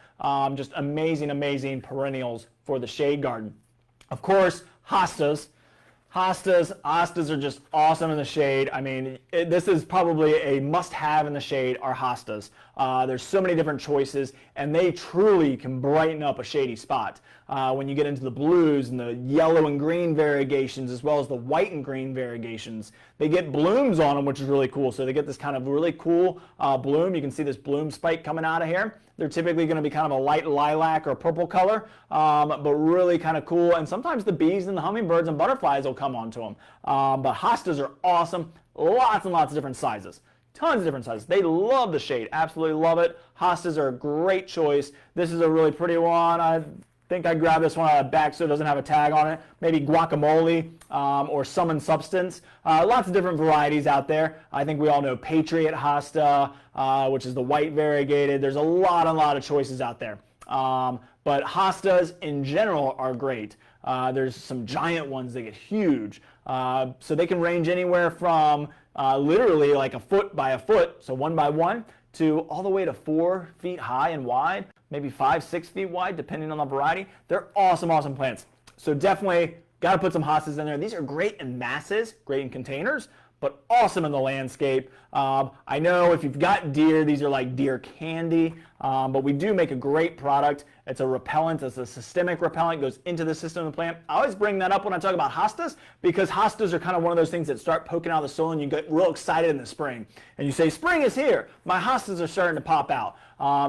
Just amazing, amazing perennials for the shade garden. Of course, hostas. Hostas are just awesome in the shade. I mean, this is probably a must-have in the shade, are hostas. There's so many different choices, and they truly can brighten up a shady spot. When you get into the blues and the yellow and green variegations, as well as the white and green variegations, they get blooms on them, which is really cool. So they get this kind of really cool bloom. You can see this bloom spike coming out of here. They're typically going to be kind of a light lilac or purple color, but really kind of cool. And sometimes the bees and the hummingbirds and butterflies will come onto them. But hostas are awesome. Lots and lots of different sizes. Tons of different sizes. They love the shade. Absolutely love it. Hostas are a great choice. This is a really pretty one. I think I grabbed this one out of the back so it doesn't have a tag on it. Maybe guacamole or Summon Substance. Lots of different varieties out there. I think we all know Patriot Hosta, which is the white variegated. There's a lot of choices out there. But hostas in general are great. There's some giant ones that get huge. So they can range anywhere from literally like a foot by a foot, so 1 by 1, to all the way to 4 feet high and wide, maybe 5, 6 feet wide, depending on the variety. They're awesome, awesome plants. So definitely got to put some hostas in there. These are great in masses, great in containers, but awesome in the landscape. I know if you've got deer, these are like deer candy, but we do make a great product. It's a repellent, it's a systemic repellent, goes into the system of the plant. I always bring that up when I talk about hostas, because hostas are kind of one of those things that start poking out of the soil and you get real excited in the spring. And you say, spring is here, my hostas are starting to pop out.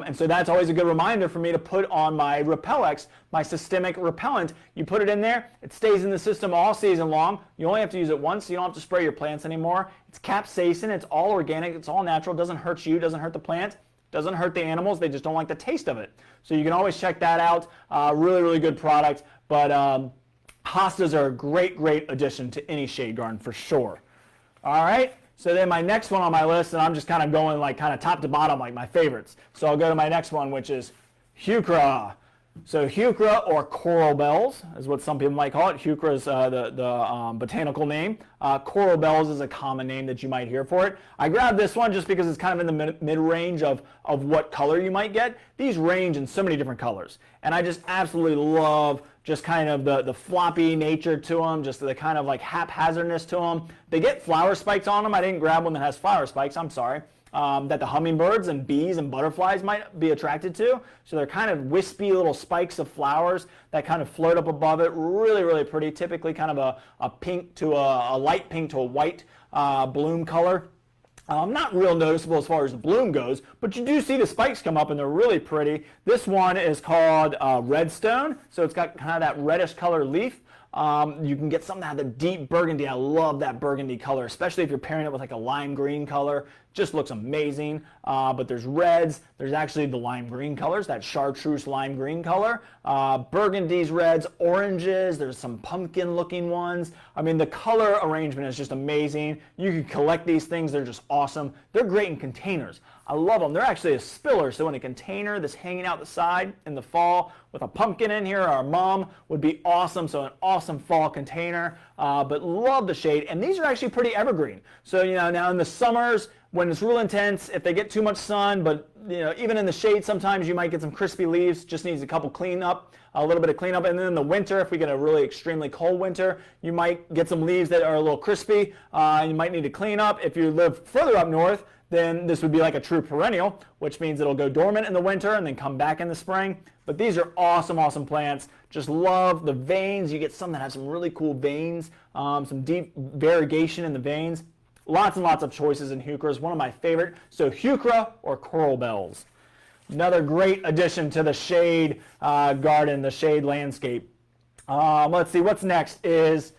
And so that's always a good reminder for me to put on my Repellex, my systemic repellent. You put it in there, it stays in the system all season long. You only have to use it once, so you don't have to spray your plants anymore. It's capsaicin, it's all organic, it's all natural, doesn't hurt you, doesn't hurt the plant, doesn't hurt the animals, they just don't like the taste of it. So you can always check that out. Really, really good product. But hostas are a great, great addition to any shade garden for sure. All right. So then my next one on my list, and I'm just kind of going like kind of top to bottom, like my favorites. So I'll go to my next one, which is Heuchera. So Heuchera, or coral bells, is what some people might call it. Heuchera is the botanical name. Coral bells is a common name that you might hear for it. I grabbed this one just because it's kind of in the mid-range of what color you might get. These range in so many different colors. And I just absolutely love just kind of the floppy nature to them, just the kind of like haphazardness to them. They get flower spikes on them. I didn't grab one that has flower spikes, I'm sorry. That the hummingbirds and bees and butterflies might be attracted to. So they're kind of wispy little spikes of flowers that kind of float up above it. Really, really pretty. Typically kind of a pink to a light pink to a white bloom color. Not real noticeable as far as the bloom goes, but you do see the spikes come up and they're really pretty. This one is called Redstone, so it's got kind of that reddish color leaf. You can get something that has a deep burgundy. I love that burgundy color, especially if you're pairing it with like a lime green color. Just looks amazing. But there's reds. There's actually the lime green colors, that chartreuse lime green color. Burgundies, reds, oranges. There's some pumpkin looking ones. I mean, the color arrangement is just amazing. You can collect these things. They're just awesome. They're great in containers. I love them. They're actually a spiller, so in a container that's hanging out the side in the fall with a pumpkin in here or a mum would be awesome. So an awesome fall container, but love the shade. And these are actually pretty evergreen. So, you know, now in the summers when it's real intense, if they get too much sun, but you know, even in the shade sometimes you might get some crispy leaves, just needs a couple cleanup, a little bit of cleanup. And then in the winter, if we get a really extremely cold winter, you might get some leaves that are a little crispy. You might need to clean up. If you live further up north, then this would be like a true perennial, which means it'll go dormant in the winter and then come back in the spring. But these are awesome, awesome plants. Just love the veins. You get some that have some really cool veins, some deep variegation in the veins. Lots and lots of choices in Heuchera is one of my favorite. So Heuchera or coral bells. Another great addition to the shade garden, the shade landscape. Let's see, what's next is,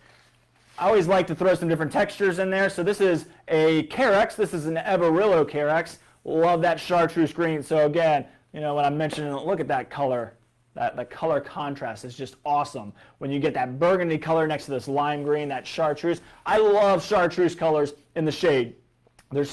I always like to throw some different textures in there. So this is a Carex. This is an Everillo Carex. Love that chartreuse green. So again, you know, when I'm mentioning, look at that color. That color contrast is just awesome. When you get that burgundy color next to this lime green, that chartreuse. I love chartreuse colors in the shade. They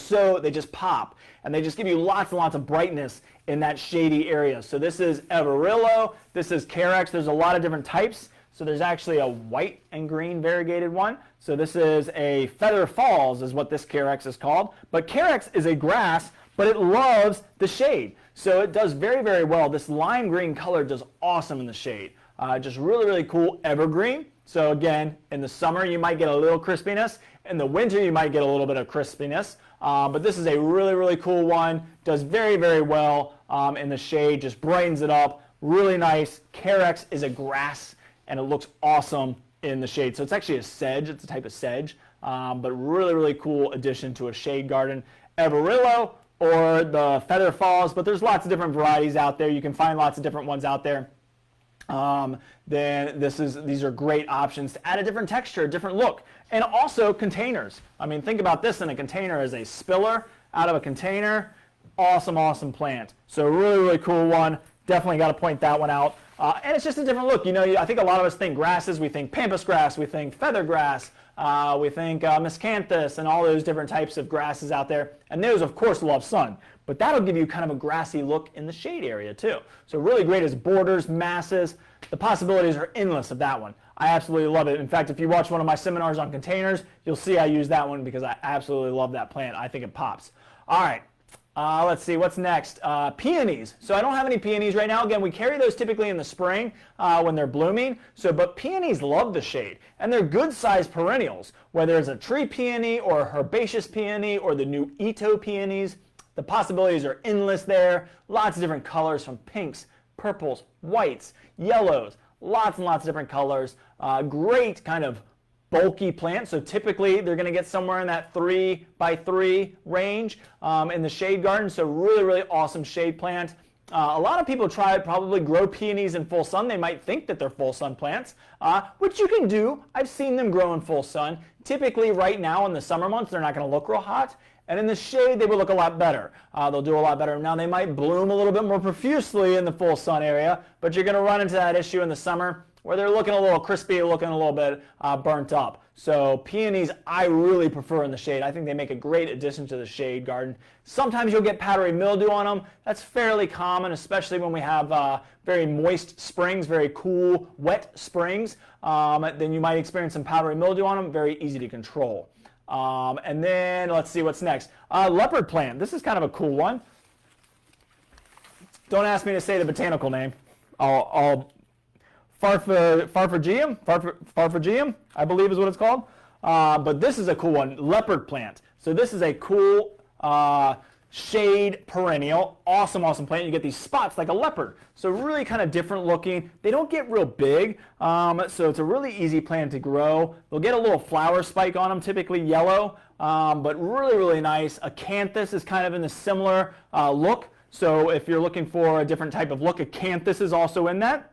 just pop. And they just give you lots and lots of brightness in that shady area. So this is Everillo. This is Carex. There's a lot of different types. So there's actually a white and green variegated one. So this is a Feather Falls is what this Carex is called. But Carex is a grass, but it loves the shade. So it does very, very well. This lime green color does awesome in the shade. Just really, really cool evergreen. So again, in the summer you might get a little crispiness. In the winter you might get a little bit of crispiness. But this is a really, really cool one. Does very, very well in the shade. Just brightens it up. Really nice. Carex is a grass, and it looks awesome in the shade. So it's actually a sedge. It's a type of sedge, but really, really cool addition to a shade garden. Everillo or the Feather Falls, but there's lots of different varieties out there. You can find lots of different ones out there. Then these are great options to add a different texture, a different look, and also containers. I mean, think about this in a container as a spiller out of a container. Awesome, awesome plant. So really, really cool one. Definitely got to point that one out. And it's just a different look. You know, I think a lot of us think grasses. We think pampas grass. We think feather grass. We think miscanthus and all those different types of grasses out there. And those, of course, love sun. But that'll give you kind of a grassy look in the shade area, too. So really great as borders, masses. The possibilities are endless of that one. I absolutely love it. In fact, if you watch one of my seminars on containers, you'll see I use that one because I absolutely love that plant. I think it pops. All right. Let's see, what's next? Peonies. So I don't have any peonies right now. Again, we carry those typically in the spring when they're blooming. But peonies love the shade, and they're good-sized perennials. Whether it's a tree peony or a herbaceous peony or the new Ito peonies, the possibilities are endless there. Lots of different colors from pinks, purples, whites, yellows, lots and lots of different colors. Great kind of bulky plant, so typically they're going to get somewhere in that 3 by 3 range in the shade garden, so really, really awesome shade plant. A lot of people probably grow peonies in full sun. They might think that they're full sun plants, which you can do. I've seen them grow in full sun. Typically right now in the summer months, they're not going to look real hot, and in the shade they will look a lot better. They'll do a lot better. Now they might bloom a little bit more profusely in the full sun area, but you're going to run into that issue in the summer where they're looking a little crispy, looking a little bit burnt up. So peonies I really prefer in the shade. I think they make a great addition to the shade garden. Sometimes you'll get powdery mildew on them. That's fairly common, especially when we have very moist springs, very cool, wet springs. Then you might experience some powdery mildew on them. Very easy to control. And then let's see what's next. Leopard plant. This is kind of a cool one. Don't ask me to say the botanical name. Farfagium, I believe is what it's called. But this is a cool one, leopard plant. So this is a cool shade perennial, awesome plant. You get these spots like a leopard. So really kind of different looking. They don't get real big, so it's a really easy plant to grow. They'll get a little flower spike on them, typically yellow, but really, really nice. Acanthus is kind of in the similar look. So if you're looking for a different type of look, acanthus is also in that.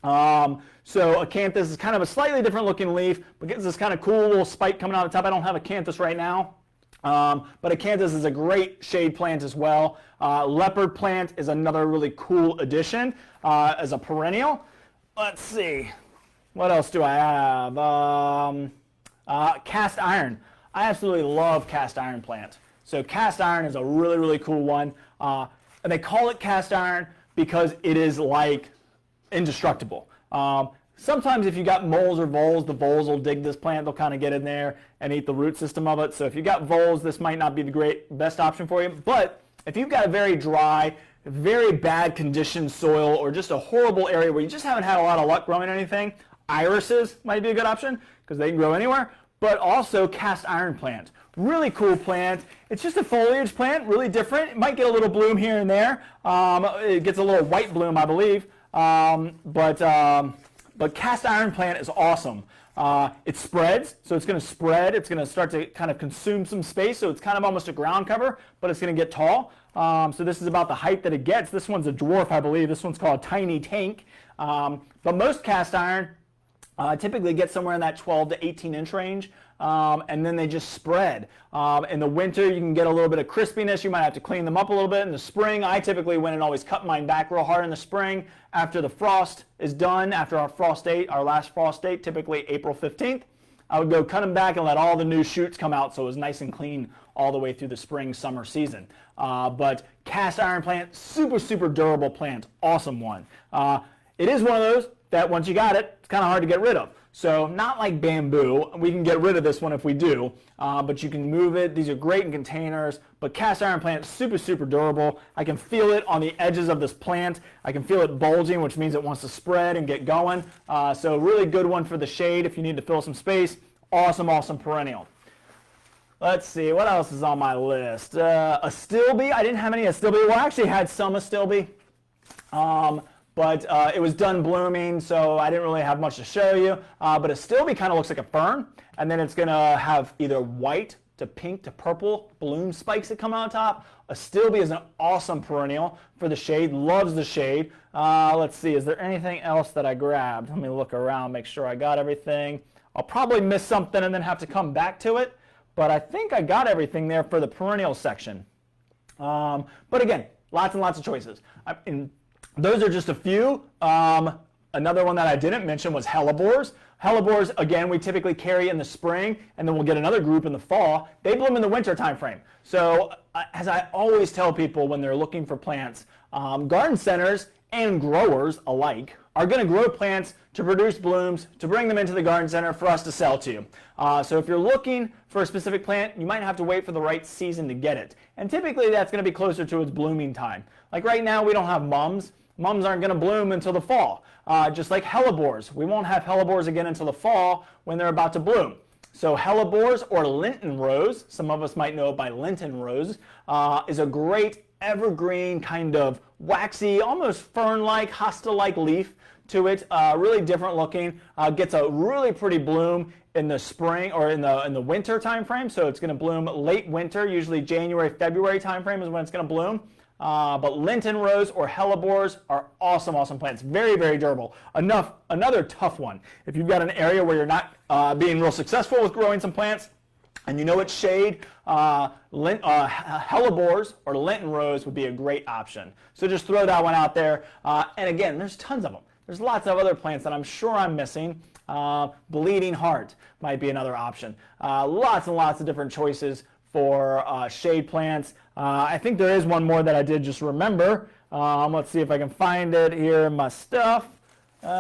So acanthus is kind of a slightly different looking leaf, but gets this kind of cool little spike coming out of the top. I don't have acanthus right now, but acanthus is a great shade plant as well. Leopard plant is another really cool addition as a perennial. Let's see, what else do I have? Cast iron. I absolutely love cast iron plant. So cast iron is a really, really cool one. And they call it cast iron because it is like indestructible. Sometimes if you got moles or voles, the voles will dig this plant. They'll kind of get in there and eat the root system of it. So if you got voles, this might not be the best option for you. But if you've got a very dry, very bad conditioned soil or just a horrible area where you just haven't had a lot of luck growing anything, irises might be a good option because they can grow anywhere. But also cast iron plant. Really cool plant. It's just a foliage plant, really different. It might get a little bloom here and there. It gets a little white bloom, I believe. But cast iron plant is awesome. It spreads, so it's going to spread. It's going to start to kind of consume some space, so it's kind of almost a ground cover, but it's going to get tall. So this is about the height that it gets. This one's a dwarf, I believe. This one's called a tiny tank. But most cast iron typically get somewhere in that 12 to 18 inch range. And then they just spread. In the winter, you can get a little bit of crispiness. You might have to clean them up a little bit. In the spring, I typically went and always cut mine back real hard in the spring after the frost is done, after our frost date, our last frost date, typically April 15th. I would go cut them back and let all the new shoots come out so it was nice and clean all the way through the spring, summer season. But cast iron plant, super, super durable plant, awesome one. It is one of those that once you got it, it's kind of hard to get rid of. So not like bamboo. We can get rid of this one if we do, but you can move it. These are great in containers, but cast iron plant, super, super durable. I can feel it on the edges of this plant. I can feel it bulging, which means it wants to spread and get going. So really good one for the shade if you need to fill some space. Awesome, awesome perennial. Let's see, what else is on my list? Astilbe, I didn't have any Astilbe. Well, I actually had some Astilbe. But it was done blooming, so I didn't really have much to show you. But Astilbe kind of looks like a fern, and then it's going to have either white to pink to purple bloom spikes that come on top. Astilbe is an awesome perennial for the shade, loves the shade. Let's see, is there anything else that I grabbed? Let me look around, make sure I got everything. I'll probably miss something and then have to come back to it, but I think I got everything there for the perennial section. But again, lots and lots of choices. Those are just a few. Another one that I didn't mention was Hellebores. Hellebores, again, we typically carry in the spring, and then we'll get another group in the fall. They bloom in the winter time frame. So as I always tell people when they're looking for plants, garden centers and growers alike, are going to grow plants to produce blooms, to bring them into the garden center for us to sell to you. So if you're looking for a specific plant, you might have to wait for the right season to get it. And typically that's going to be closer to its blooming time. Like right now we don't have mums. Mums aren't going to bloom until the fall. Just like hellebores. We won't have hellebores again until the fall when they're about to bloom. So hellebores or Lenten rose, some of us might know it by Lenten rose, is a great evergreen kind of waxy, almost fern-like, hosta-like leaf to it. Really different looking. Gets a really pretty bloom in the spring or in the winter time frame. So it's going to bloom late winter, usually January, February time frame is when it's going to bloom. But Lenten rose or hellebores are awesome, awesome plants. Very, very durable. Another tough one. If you've got an area where you're not being real successful with growing some plants, and you know it's shade, hellebores or Lenten rose would be a great option. So just throw that one out there. And again, there's tons of them. There's lots of other plants that I'm sure I'm missing. Bleeding heart might be another option. Lots and lots of different choices for shade plants. I think there is one more that I did just remember. Let's see if I can find it here in my stuff. Maybe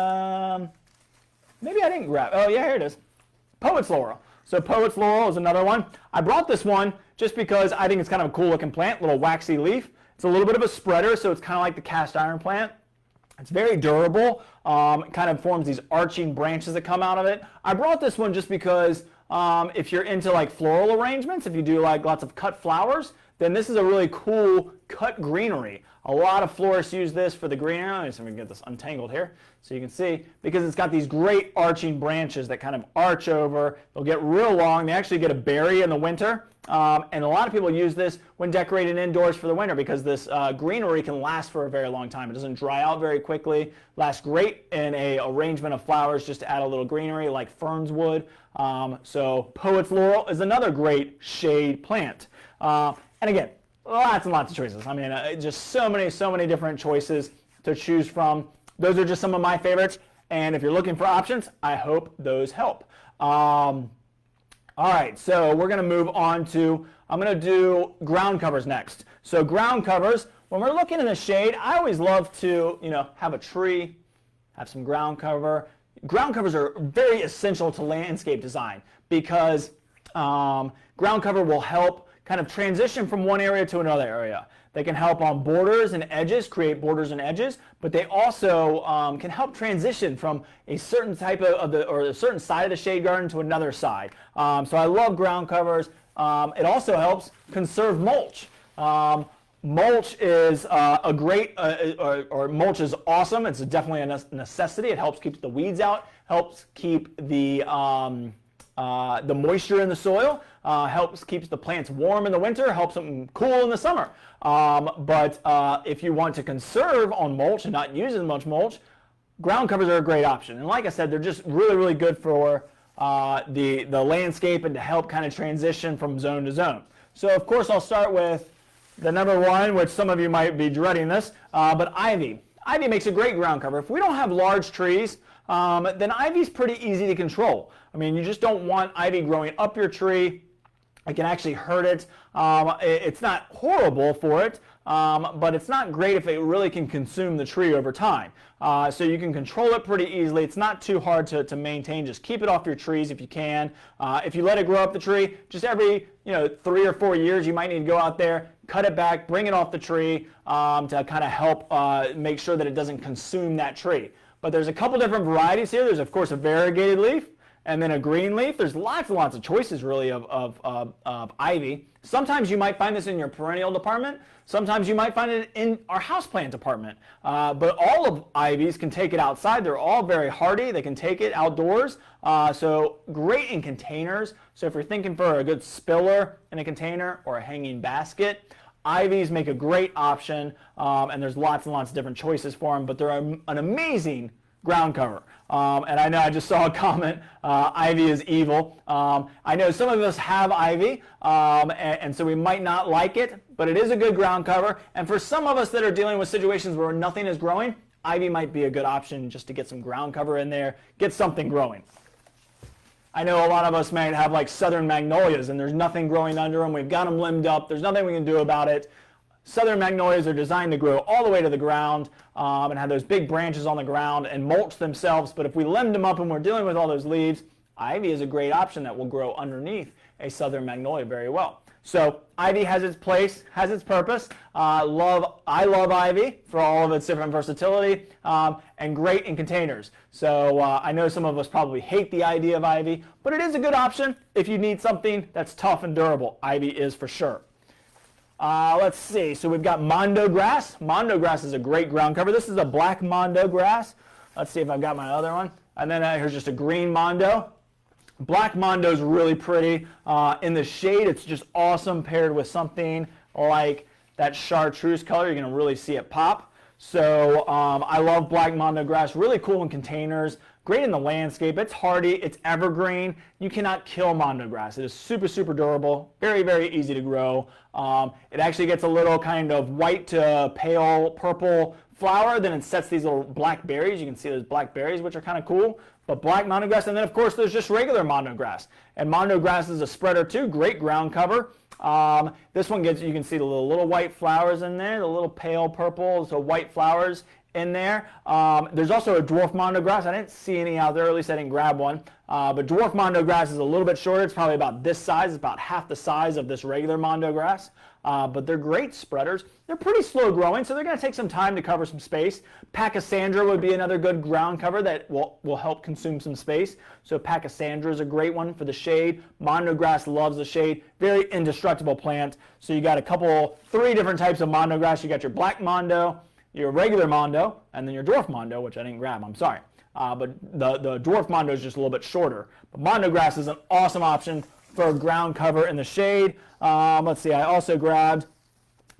I didn't grab. Oh yeah, here it is. Poet's Laurel. So Poet's Laurel is another one. I brought this one just because I think it's kind of a cool looking plant, little waxy leaf. It's a little bit of a spreader, so it's kind of like the cast iron plant. It's very durable. It kind of forms these arching branches that come out of it. I brought this one just because if you're into like floral arrangements, if you do like lots of cut flowers, then this is a really cool cut greenery. A lot of florists use this for the greenery. Let me see if we can get this untangled here so you can see, because it's got these great arching branches that kind of arch over. They'll get real long. They actually get a berry in the winter. And a lot of people use this when decorating indoors for the winter because this greenery can last for a very long time. It doesn't dry out very quickly. Lasts great in a arrangement of flowers just to add a little greenery like ferns would. So Poet's Laurel is another great shade plant. And again, lots and lots of choices. I mean, just so many different choices to choose from. Those are just some of my favorites. And if you're looking for options, I hope those help. All right, so we're going to move on to, I'm going to do ground covers next. So ground covers, when we're looking in the shade, I always love to, have a tree, have some ground cover. Ground covers are very essential to landscape design because ground cover will help kind of transition from one area to another area. They can help on borders and edges, create borders and edges, but they also can help transition from a certain type of or a certain side of the shade garden to another side. So I love ground covers. It also helps conserve mulch. Mulch is a great, or mulch is awesome. It's definitely a necessity. It helps keep the weeds out, helps keep the moisture in the soil, helps keeps the plants warm in the winter, helps them cool in the summer. But if you want to conserve on mulch and not use as much mulch, ground covers are a great option. And like I said, they're just really good for the landscape and to help kind of transition from zone to zone. So of course I'll start with the number one, which some of you might be dreading this, but ivy. Ivy makes a great ground cover. If we don't have large trees, then ivy's pretty easy to control. I mean, you just don't want ivy growing up your tree. It can actually hurt it. It's not horrible for it, but it's not great if it really can consume the tree over time. So you can control it pretty easily. It's not too hard to maintain. Just keep it off your trees if you can. If you let it grow up the tree, just every 3 or 4 years, you might need to go out there, cut it back, bring it off the tree to kind of help make sure that it doesn't consume that tree. But there's a couple different varieties here. There's of course a variegated leaf and then a green leaf. There's lots and lots of choices really of ivy. Sometimes you might find this in your perennial department. Sometimes you might find it in our houseplant department. But all of ivies can take it outside. They're all very hardy. They can take it outdoors. So great in containers. So if you're thinking for a good spiller in a container or a hanging basket, ivies make a great option, and there's lots and lots of different choices for them, but they're an amazing ground cover. And I know I just saw a comment, ivy is evil. I know some of us have ivy, and so we might not like it, but it is a good ground cover. And for some of us that are dealing with situations where nothing is growing, ivy might be a good option just to get some ground cover in there, get something growing. I know a lot of us might have like southern magnolias and there's nothing growing under them. We've got them limbed up. There's nothing we can do about it. Southern magnolias are designed to grow all the way to the ground and have those big branches on the ground and mulch themselves. But if we limb them up and we're dealing with all those leaves, ivy is a great option that will grow underneath a southern magnolia very well. So ivy has its place, has its purpose. I love ivy for all of its different versatility and great in containers. So I know some of us probably hate the idea of ivy, but it is a good option if you need something that's tough and durable. Ivy is for sure. Let's see. So we've got Mondo Grass. Mondo Grass is a great ground cover. This is a black Mondo Grass. Let's see if I've got my other one. And then here's just a green Mondo. Black Mondo is really pretty. In the shade, it's just awesome paired with something like that chartreuse color. You're going to really see it pop. So I love black Mondo Grass. Really cool in containers. Great in the landscape. It's hardy. It's evergreen. You cannot kill Mondo Grass. It is super, super durable. Very, very easy to grow. It actually gets a little kind of white to pale purple flower. Then it sets these little black berries. You can see those black berries, which are kind of cool. But black Mondo Grass, and then of course there's just regular Mondo Grass. And Mondo Grass is a spreader too, great ground cover. This one gets, you can see the little white flowers in there, the little pale purple, so white flowers in there. There's also a dwarf Mondo Grass. I didn't see any out there, at least I didn't grab one. But dwarf Mondo Grass is a little bit shorter. It's probably about this size. It's about half the size of this regular Mondo Grass. But they're great spreaders. They're pretty slow growing, so they're going to take some time to cover some space. Pachysandra would be another good ground cover that will help consume some space. So Pachysandra is a great one for the shade. Mondo Grass loves the shade. Very indestructible plant. So you got three different types of Mondo Grass. You got your black Mondo, your regular Mondo, and then your dwarf Mondo, which I didn't grab, I'm sorry. But the dwarf Mondo is just a little bit shorter. But Mondo Grass is an awesome option for ground cover in the shade. Let's see, I also grabbed,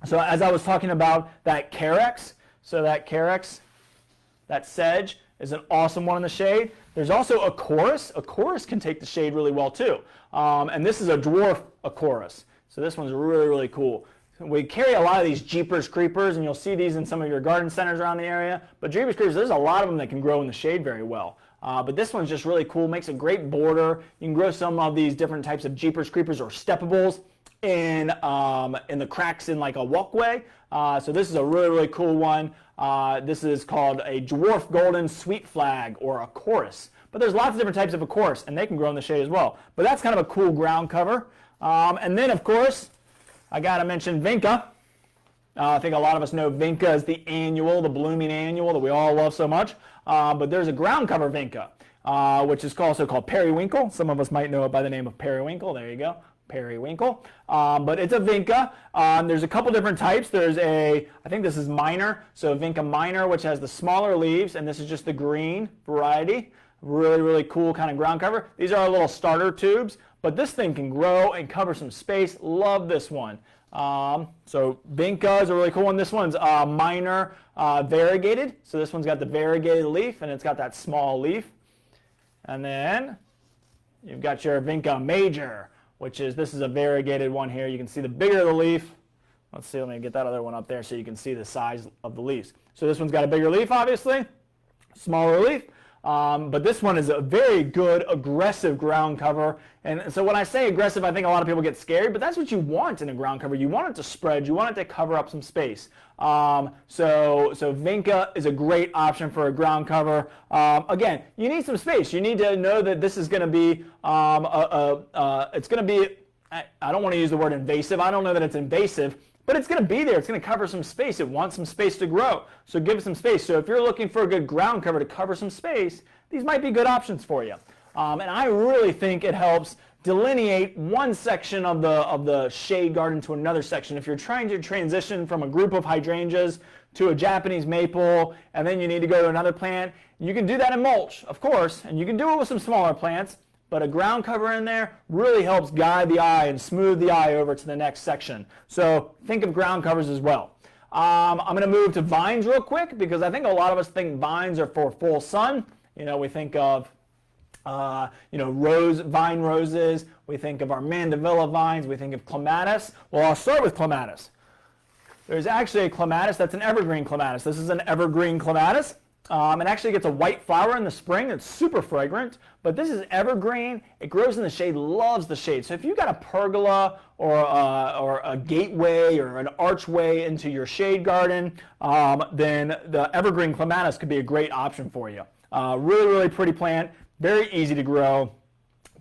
so as I was talking about that Carex, so that Carex, that sedge is an awesome one in the shade. There's also a chorus. A chorus can take the shade really well too. And this is a dwarf chorus. So this one's really, really cool. We carry a lot of these Jeepers creepers, and you'll see these in some of your garden centers around the area. But Jeepers creepers, there's a lot of them that can grow in the shade very well. But this one's just really cool, makes a great border. You can grow some of these different types of Jeepers creepers or steppables in the cracks in like a walkway. So this is a really, really cool one. This is called a dwarf golden sweet flag or a chorus. But there's lots of different types of a chorus, and they can grow in the shade as well. But that's kind of a cool ground cover. And then, of course, I got to mention Vinca. I think a lot of us know Vinca as the annual, the blooming annual that we all love so much. But there's a ground cover Vinca, which is also called periwinkle. Some of us might know it by the name of periwinkle. There you go, periwinkle. But it's a Vinca. There's a couple different types. There's I think this is minor, so Vinca minor, which has the smaller leaves, and this is just the green variety. Really, really cool kind of ground cover. These are our little starter tubes, but this thing can grow and cover some space. Love this one. So Vinca is a really cool one. This one's minor variegated. So this one's got the variegated leaf, and it's got that small leaf. And then you've got your Vinca Major, this is a variegated one here. You can see the bigger the leaf. Let's see, let me get that other one up there so you can see the size of the leaves. So this one's got a bigger leaf, obviously, smaller leaf. But this one is a very good, aggressive ground cover. And so when I say aggressive, I think a lot of people get scared, but that's what you want in a ground cover. You want it to spread. You want it to cover up some space. So Vinca is a great option for a ground cover. Again, you need some space. You need to know that this is going to be, it's going to be, I don't want to use the word invasive. I don't know that it's invasive. But it's going to be there. It's going to cover some space. It wants some space to grow. So give it some space. So if you're looking for a good ground cover to cover some space, these might be good options for you. And I really think it helps delineate one section of the shade garden to another section. If you're trying to transition from a group of hydrangeas to a Japanese maple, and then you need to go to another plant, you can do that in mulch, of course, and you can do it with some smaller plants. But a ground cover in there really helps guide the eye and smooth the eye over to the next section. So think of ground covers as well. I'm going to move to vines real quick because I think a lot of us think vines are for full sun. You know, we think of vine roses. We think of our mandevilla vines. We think of clematis. Well, I'll start with clematis. There's actually a clematis that's an evergreen clematis. This is an evergreen clematis. It actually gets a white flower in the spring. It's super fragrant, but this is evergreen. It grows in the shade, loves the shade. So if you've got a pergola or a gateway or an archway into your shade garden, then the Evergreen Clematis could be a great option for you. Really, really pretty plant, very easy to grow,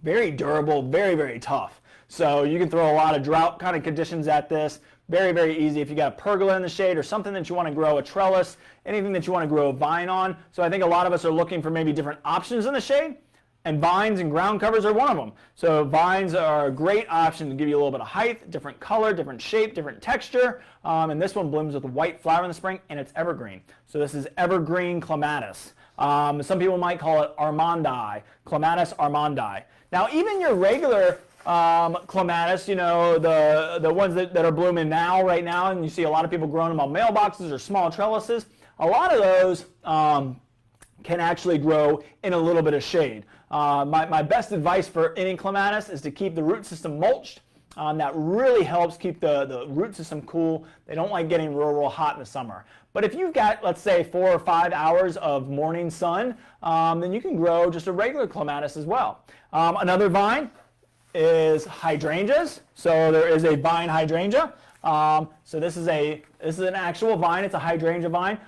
very durable, very, very tough. So you can throw a lot of drought kind of conditions at this. Very, very easy if you got a pergola in the shade or something that you want to grow a trellis, anything that you want to grow a vine on. So I think a lot of us are looking for maybe different options in the shade, and vines and ground covers are one of them. So vines are a great option to give you a little bit of height, different color, different shape, different texture. And this one blooms with a white flower in the spring, and it's evergreen. So this is Evergreen Clematis. Some people might call it Armandi, Clematis Armandi. Now even your regular clematis, you know, the ones that are blooming now, right now, and you see a lot of people growing them on mailboxes or small trellises, a lot of those can actually grow in a little bit of shade. My best advice for any clematis is to keep the root system mulched. That really helps keep the root system cool. They don't like getting real hot in the summer. But if you've got, let's say, 4 or 5 hours of morning sun, then you can grow just a regular clematis as well. Another vine is hydrangeas. So there is a vine hydrangea. So this is an actual vine. It's a hydrangea vine.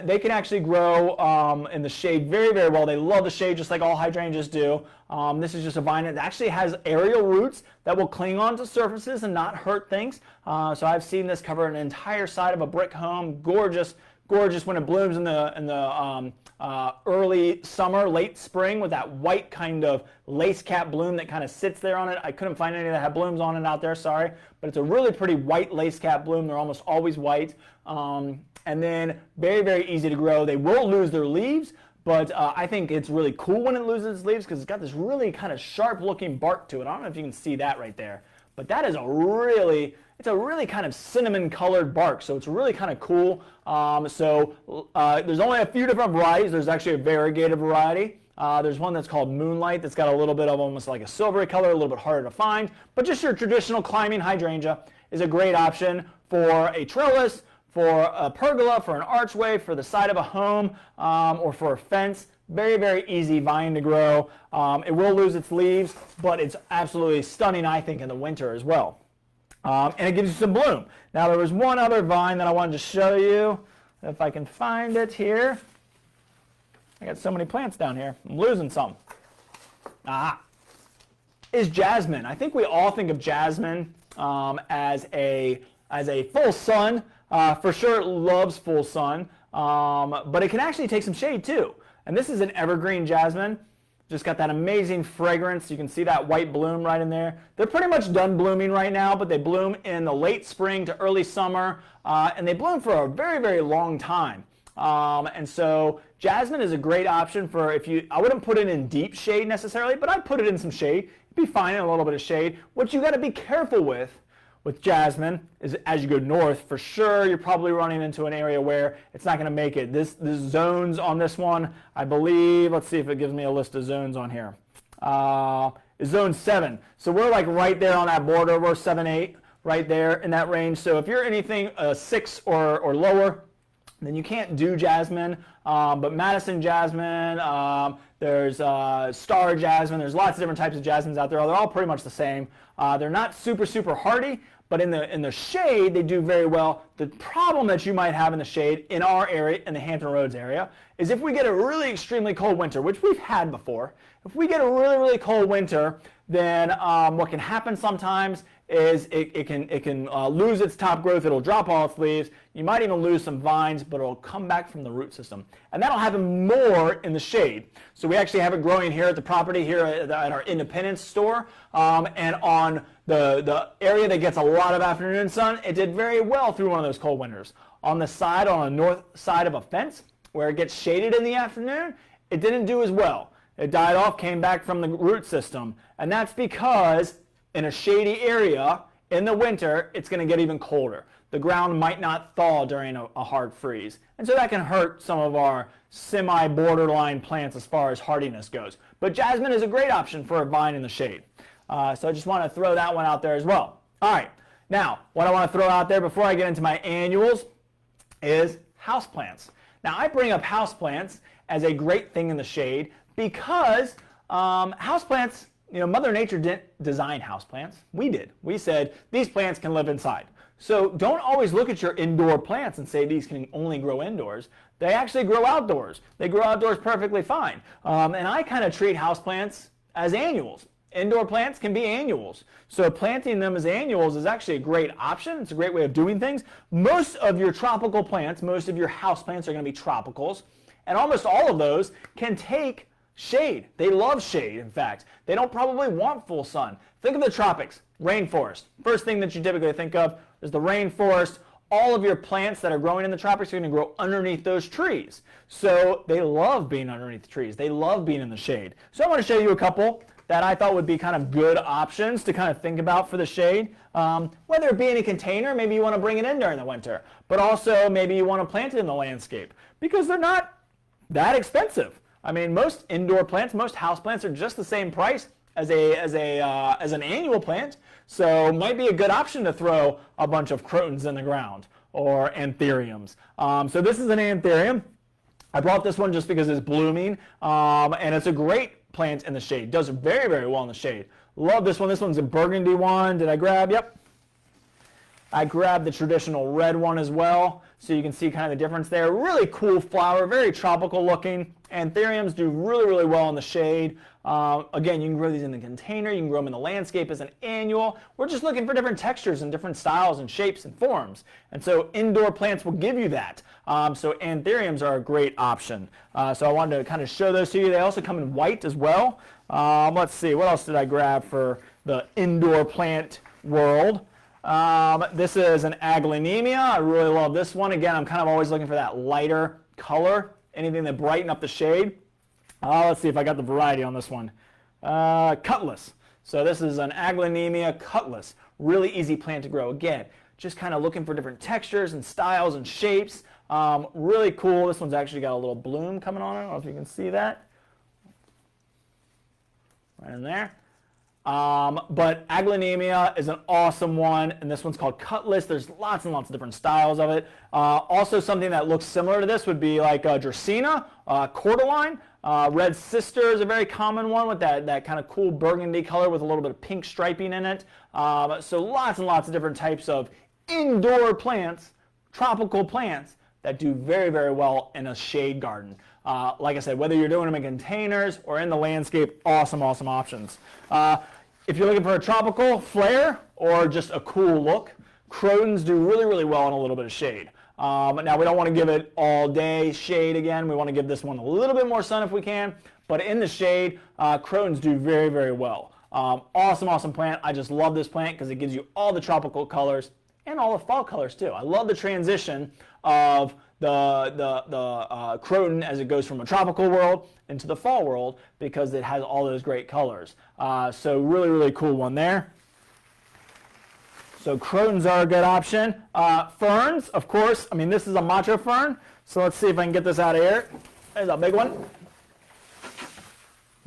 They can actually grow in the shade very, very well. They love the shade just like all hydrangeas do. This is just a vine that actually has aerial roots that will cling onto surfaces and not hurt things. So I've seen this cover an entire side of a brick home. Gorgeous, gorgeous when it blooms in the early summer, late spring, with that white kind of lace cap bloom that kind of sits there on it. I couldn't find any that had blooms on it out there, sorry, but it's a really pretty white lace cap bloom. They're almost always white, and then very, very easy to grow. They will lose their leaves, but I think it's really cool when it loses its leaves because it's got this really kind of sharp looking bark to it. I don't know if you can see that right there, but that is it's a really kind of cinnamon colored bark, so it's really kind of cool. There's only a few different varieties. There's actually a variegated variety. There's one that's called Moonlight that's got a little bit of almost like a silvery color, a little bit harder to find. But just your traditional climbing hydrangea is a great option for a trellis, for a pergola, for an archway, for the side of a home, or for a fence. Very, very easy vine to grow. It will lose its leaves, but it's absolutely stunning, I think, in the winter as well. And it gives you some bloom. Now there was one other vine that I wanted to show you, if I can find it here. I got so many plants down here. I'm losing some. Is Jasmine. I think we all think of Jasmine as a full sun. For sure it loves full sun, but it can actually take some shade too. And this is an evergreen jasmine. Just got that amazing fragrance. You can see that white bloom right in there. They're pretty much done blooming right now, but they bloom in the late spring to early summer, and they bloom for a very, very long time. And so jasmine is a great option for I wouldn't put it in deep shade necessarily, but I'd put it in some shade. It'd be fine in a little bit of shade. What you got to be careful with jasmine is as you go north, for sure you're probably running into an area where it's not going to make it. This zones on this one, I believe, let's see if it gives me a list of zones on here. Is zone 7. So we're like right there on that border. We're 7, 8, right there in that range. So if you're anything 6 or lower, then you can't do jasmine. But Madison jasmine, there's star jasmine. There's lots of different types of jasmines out there. They're all pretty much the same. They're not super, super hardy, but in the shade, they do very well. The problem that you might have in the shade in our area, in the Hampton Roads area, is if we get a really extremely cold winter, which we've had before. If we get a really, really cold winter, then what can happen sometimes is it can lose its top growth. It'll drop all its leaves. You might even lose some vines, but it'll come back from the root system. And that'll happen more in the shade. So we actually have it growing here at the property here at our Independence store. And on the area that gets a lot of afternoon sun, it did very well through one of those cold winters. On the side, on the north side of a fence, where it gets shaded in the afternoon, it didn't do as well. It died off, came back from the root system. And that's because in a shady area in the winter, it's going to get even colder. The ground might not thaw during a hard freeze. And so that can hurt some of our semi-borderline plants as far as hardiness goes. But jasmine is a great option for a vine in the shade. So I just want to throw that one out there as well. All right. Now, what I want to throw out there before I get into my annuals is houseplants. Now, I bring up houseplants as a great thing in the shade because houseplants, Mother Nature didn't design houseplants. We did. We said these plants can live inside. So don't always look at your indoor plants and say these can only grow indoors. They actually grow outdoors. They grow outdoors perfectly fine. And I kind of treat houseplants as annuals. Indoor plants can be annuals. So planting them as annuals is actually a great option. It's a great way of doing things. Most of your tropical plants, most of your house plants are going to be tropicals. And almost all of those can take shade. They love shade, in fact. They don't probably want full sun. Think of the tropics, rainforest. First thing that you typically think of is the rainforest. All of your plants that are growing in the tropics are going to grow underneath those trees. So they love being underneath the trees. They love being in the shade. So I want to show you a couple that I thought would be kind of good options to kind of think about for the shade. Whether it be in a container, maybe you want to bring it in during the winter, but also maybe you want to plant it in the landscape because they're not that expensive. I mean, most indoor plants, most house plants are just the same price as an annual plant. So it might be a good option to throw a bunch of crotons in the ground or anthuriums. So this is an anthurium. I brought this one just because it's blooming, and it's a great plant in the shade. Does very, very well in the shade. Love this one. This one's a burgundy one. Did I grab? Yep. I grabbed the traditional red one as well, so you can see kind of the difference there. Really cool flower, very tropical looking. Anthuriums do really, really well in the shade. Again, you can grow these in the container. You can grow them in the landscape as an annual. We're just looking for different textures and different styles and shapes and forms. And so indoor plants will give you that. So anthuriums are a great option. So I wanted to kind of show those to you. They also come in white as well. Let's see, what else did I grab for the indoor plant world? This is an Aglaonemia. I really love this one. Again, I'm kind of always looking for that lighter color, anything that brighten up the shade. Let's see if I got the variety on this one. Cutlass. So this is an Aglaonemia cutlass. Really easy plant to grow. Again, just kind of looking for different textures and styles and shapes. Really cool. This one's actually got a little bloom coming on it. I don't know if you can see that. Right in there. But Aglaonemia is an awesome one, and this one's called Cutlass. There's lots and lots of different styles of it. Also something that looks similar to this would be like Dracaena, Cordyline. Red Sister is a very common one with that kind of cool burgundy color with a little bit of pink striping in it. So lots and lots of different types of indoor plants, tropical plants that do very, very well in a shade garden. Like I said, whether you're doing them in containers or in the landscape, awesome, awesome options. If you're looking for a tropical flair or just a cool look, crotons do really, really well in a little bit of shade. Now, we don't want to give it all day shade again. We want to give this one a little bit more sun if we can. But in the shade, crotons do very, very well. Awesome, awesome plant. I just love this plant because it gives you all the tropical colors and all the fall colors too. I love the transition of the croton as it goes from a tropical world into the fall world because it has all those great colors. So really, really cool one there. So crotons are a good option. Ferns, of course. I mean, this is a macho fern. So let's see if I can get this out of here. There's a big one.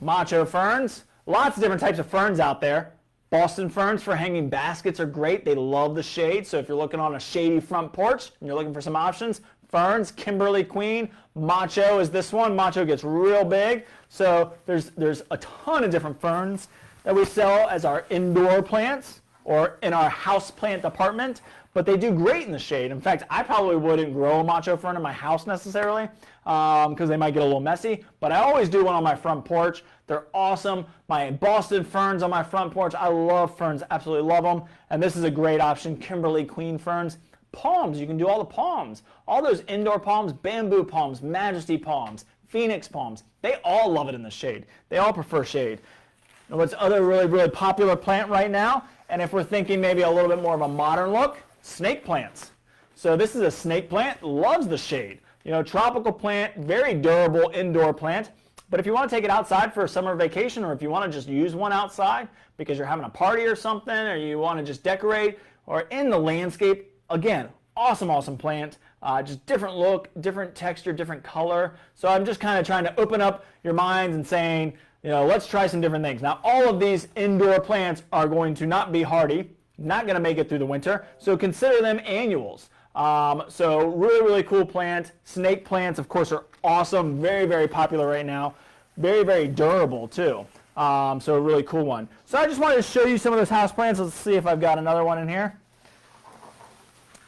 Macho ferns. Lots of different types of ferns out there. Boston ferns for hanging baskets are great. They love the shade. So if you're looking on a shady front porch and you're looking for some options, ferns, Kimberly Queen, Macho is this one. Macho gets real big. So there's a ton of different ferns that we sell as our indoor plants or in our house plant department, but they do great in the shade. In fact, I probably wouldn't grow a macho fern in my house necessarily because they might get a little messy, but I always do one on my front porch. They're awesome. My Boston ferns on my front porch, I love ferns, absolutely love them. And this is a great option, Kimberly Queen ferns. Palms, you can do all the palms. All those indoor palms, bamboo palms, majesty palms, phoenix palms, they all love it in the shade. They all prefer shade. And what's other really, really popular plant right now, and if we're thinking maybe a little bit more of a modern look, snake plants. So this is a snake plant, loves the shade. You know, tropical plant, very durable indoor plant. But if you want to take it outside for a summer vacation, or if you want to just use one outside because you're having a party or something, or you want to just decorate, or in the landscape, again, awesome, awesome plant. Just different look, different texture, different color. So I'm just kind of trying to open up your minds and saying, you know, let's try some different things. Now, all of these indoor plants are going to not be hardy, not going to make it through the winter, so consider them annuals. So really, really cool plant. Snake plants, of course, are awesome. Very, very popular right now. Very, very durable too. So a really cool one. So I just wanted to show you some of those house plants. Let's see if I've got another one in here.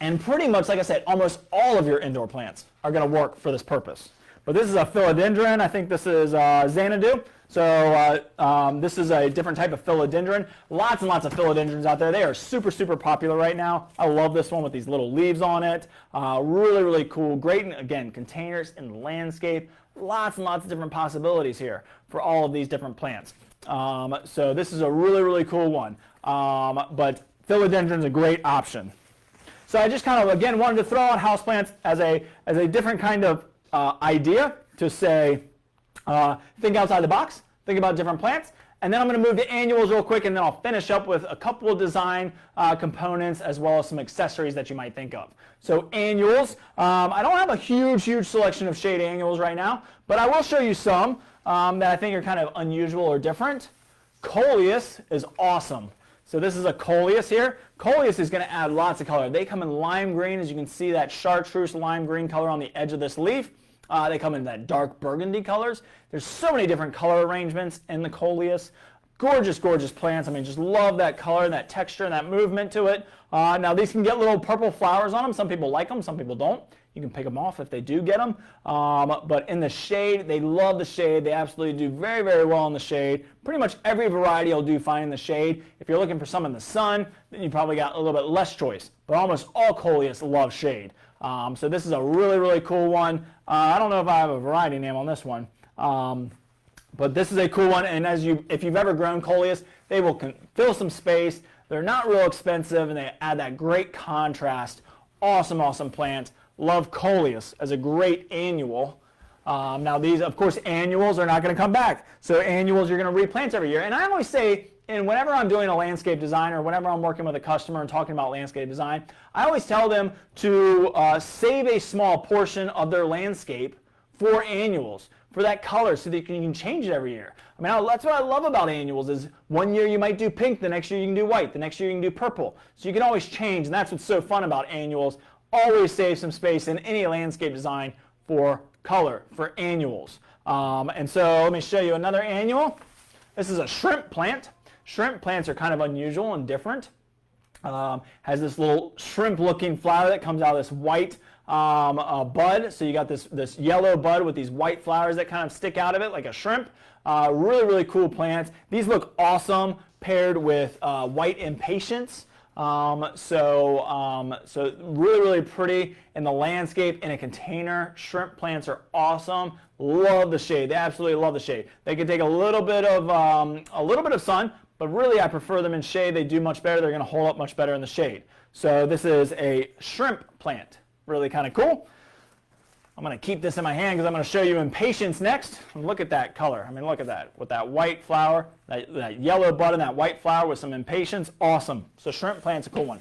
And pretty much, like I said, almost all of your indoor plants are going to work for this purpose. But this is a philodendron. I think this is Xanadu. So this is a different type of philodendron. Lots and lots of philodendrons out there. They are super, super popular right now. I love this one with these little leaves on it. Really, really cool. Great, again, containers in the landscape. Lots and lots of different possibilities here for all of these different plants. So this is a really, really cool one. But philodendron is a great option. So I just kind of, again, wanted to throw out houseplants as a different kind of idea to say, think outside the box, think about different plants. And then I'm going to move to annuals real quick, and then I'll finish up with a couple of design components as well as some accessories that you might think of. So annuals, I don't have a huge, huge selection of shade annuals right now, but I will show you some that I think are kind of unusual or different. Coleus is awesome. So this is a coleus here. Coleus is going to add lots of color. They come in lime green, as you can see that chartreuse lime green color on the edge of this leaf. They come in that dark burgundy colors. There's so many different color arrangements in the coleus. Gorgeous, gorgeous plants. I mean, just love that color, that texture, and that movement to it. Now these can get little purple flowers on them. Some people like them, some people don't. You can pick them off if they do get them. But in the shade, they love the shade. They absolutely do very, very well in the shade. Pretty much every variety will do fine in the shade. If you're looking for some in the sun, then you probably got a little bit less choice. But almost all coleus love shade. So this is a really, really cool one. I don't know if I have a variety name on this one. But this is a cool one. And if you've ever grown coleus, they will fill some space. They're not real expensive, and they add that great contrast. Awesome, awesome plant. Love coleus as a great annual. Now these, of course, annuals are not going to come back. So annuals you're going to replant every year. And I always say, and whenever I'm doing a landscape design or whenever I'm working with a customer and talking about landscape design, I always tell them to save a small portion of their landscape for annuals, for that color, so that you can change it every year. I mean, that's what I love about annuals is one year you might do pink, the next year you can do white, the next year you can do purple. So you can always change, and that's what's so fun about annuals. Always save some space in any landscape design for color, for annuals. And so let me show you another annual. This is a shrimp plant. Shrimp plants are kind of unusual and different. Has this little shrimp-looking flower that comes out of this white bud. So you got this yellow bud with these white flowers that kind of stick out of it like a shrimp. Really, really cool plants. These look awesome paired with white impatiens. So really, really pretty in the landscape in a container. Shrimp plants are awesome. Love the shade. They absolutely love the shade. They can take a little bit of sun, but really I prefer them in shade. They do much better. They're going to hold up much better in the shade. So this is a shrimp plant. Really kind of cool. I'm going to keep this in my hand because I'm going to show you impatiens next. And look at that color. I mean, look at that. With that white flower, that yellow bud and that white flower with some impatiens. Awesome. So shrimp plant's a cool one.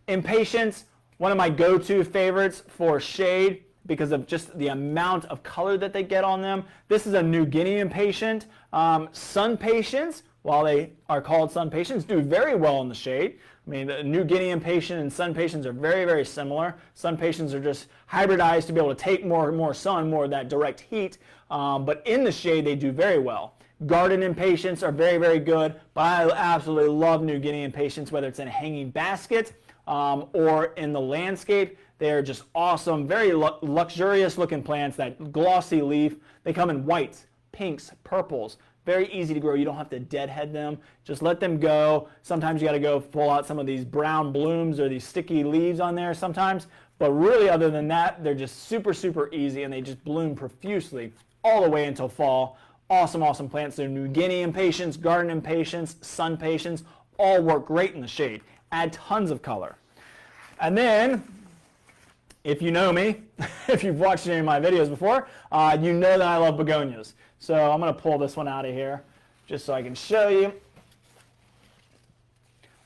Impatiens, one of my go-to favorites for shade because of just the amount of color that they get on them. This is a New Guinea impatient. Sun patiens, while they are called sun patiens, do very well in the shade. I mean, the New Guinea impatient and sun patiens are very, very similar. Sun patiens are just hybridized to be able to take more sun, more of that direct heat. But in the shade, they do very well. Garden impatiens are very, very good, but I absolutely love New Guinea impatiens, whether it's in a hanging basket or in the landscape. They are just awesome, very luxurious looking plants, that glossy leaf. They come in whites, pinks, purples. Very easy to grow. You don't have to deadhead them. Just let them go. Sometimes you got to go pull out some of these brown blooms or these sticky leaves on there sometimes. But really, other than that, they're just super, super easy, and they just bloom profusely all the way until fall. Awesome, awesome plants. They're New Guinea impatiens, garden impatiens, sun patiens, all work great in the shade. Add tons of color. And then, if you know me, if you've watched any of my videos before, you know that I love begonias. So I'm going to pull this one out of here just so I can show you.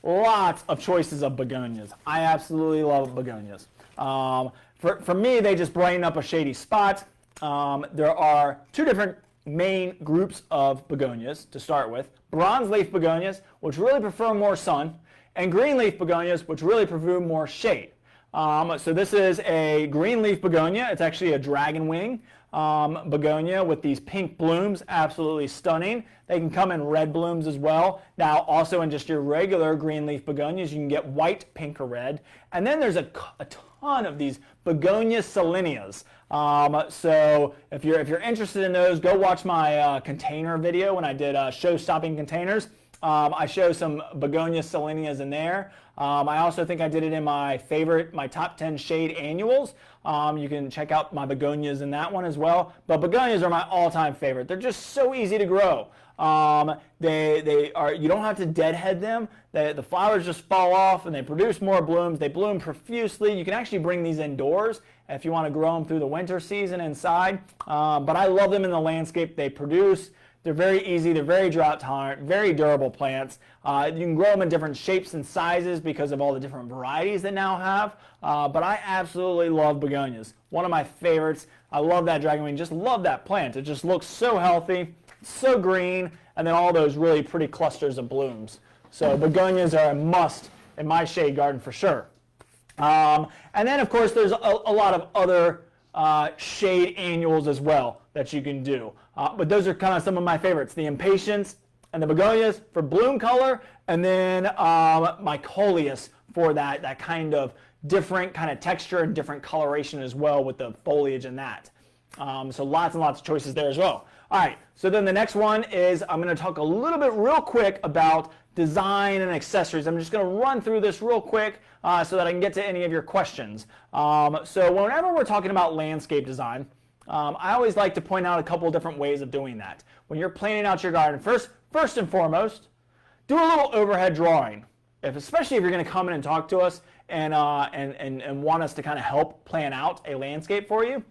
Lots of choices of begonias. I absolutely love begonias. For me, they just brighten up a shady spot. There are two different main groups of begonias to start with. Bronze leaf begonias, which really prefer more sun, and green leaf begonias, which really prefer more shade. So this is a green leaf begonia. It's actually a dragon wing begonia with these pink blooms, absolutely stunning. They can come in red blooms as well. Now also in just your regular green leaf begonias, you can get white, pink, or red. And then there's a ton of these begonia solenias. So if you're interested in those, go watch my container video when I did show-stopping containers. I show some begonia solenias in there. I also think I did it in my top 10 shade annuals. You can check out my begonias in that one as well. But begonias are my all-time favorite. They're just so easy to grow. You don't have to deadhead them. The flowers just fall off and they produce more blooms. They bloom profusely. You can actually bring these indoors if you want to grow them through the winter season inside. But I love them in the landscape. They produce. They're very easy, they're very drought tolerant, very durable plants. You can grow them in different shapes and sizes because of all the different varieties they now have. But I absolutely love begonias. One of my favorites. I love that dragonwing, just love that plant. It just looks so healthy, so green, and then all those really pretty clusters of blooms. So begonias are a must in my shade garden for sure. And then of course there's a lot of other shade annuals as well that you can do. But those are kind of some of my favorites. The impatiens and the begonias for bloom color, and then my coleus for that kind of different kind of texture and different coloration as well with the foliage and that. So lots and lots of choices there as well. All right, so then the next one is I'm going to talk a little bit real quick about design and accessories. I'm just going to run through this real quick so that I can get to any of your questions. So whenever we're talking about landscape design, I always like to point out a couple different ways of doing that. When you're planning out your garden, first and foremost, do a little overhead drawing. Especially if you're going to come in and talk to us and want us to kind of help plan out a landscape for you,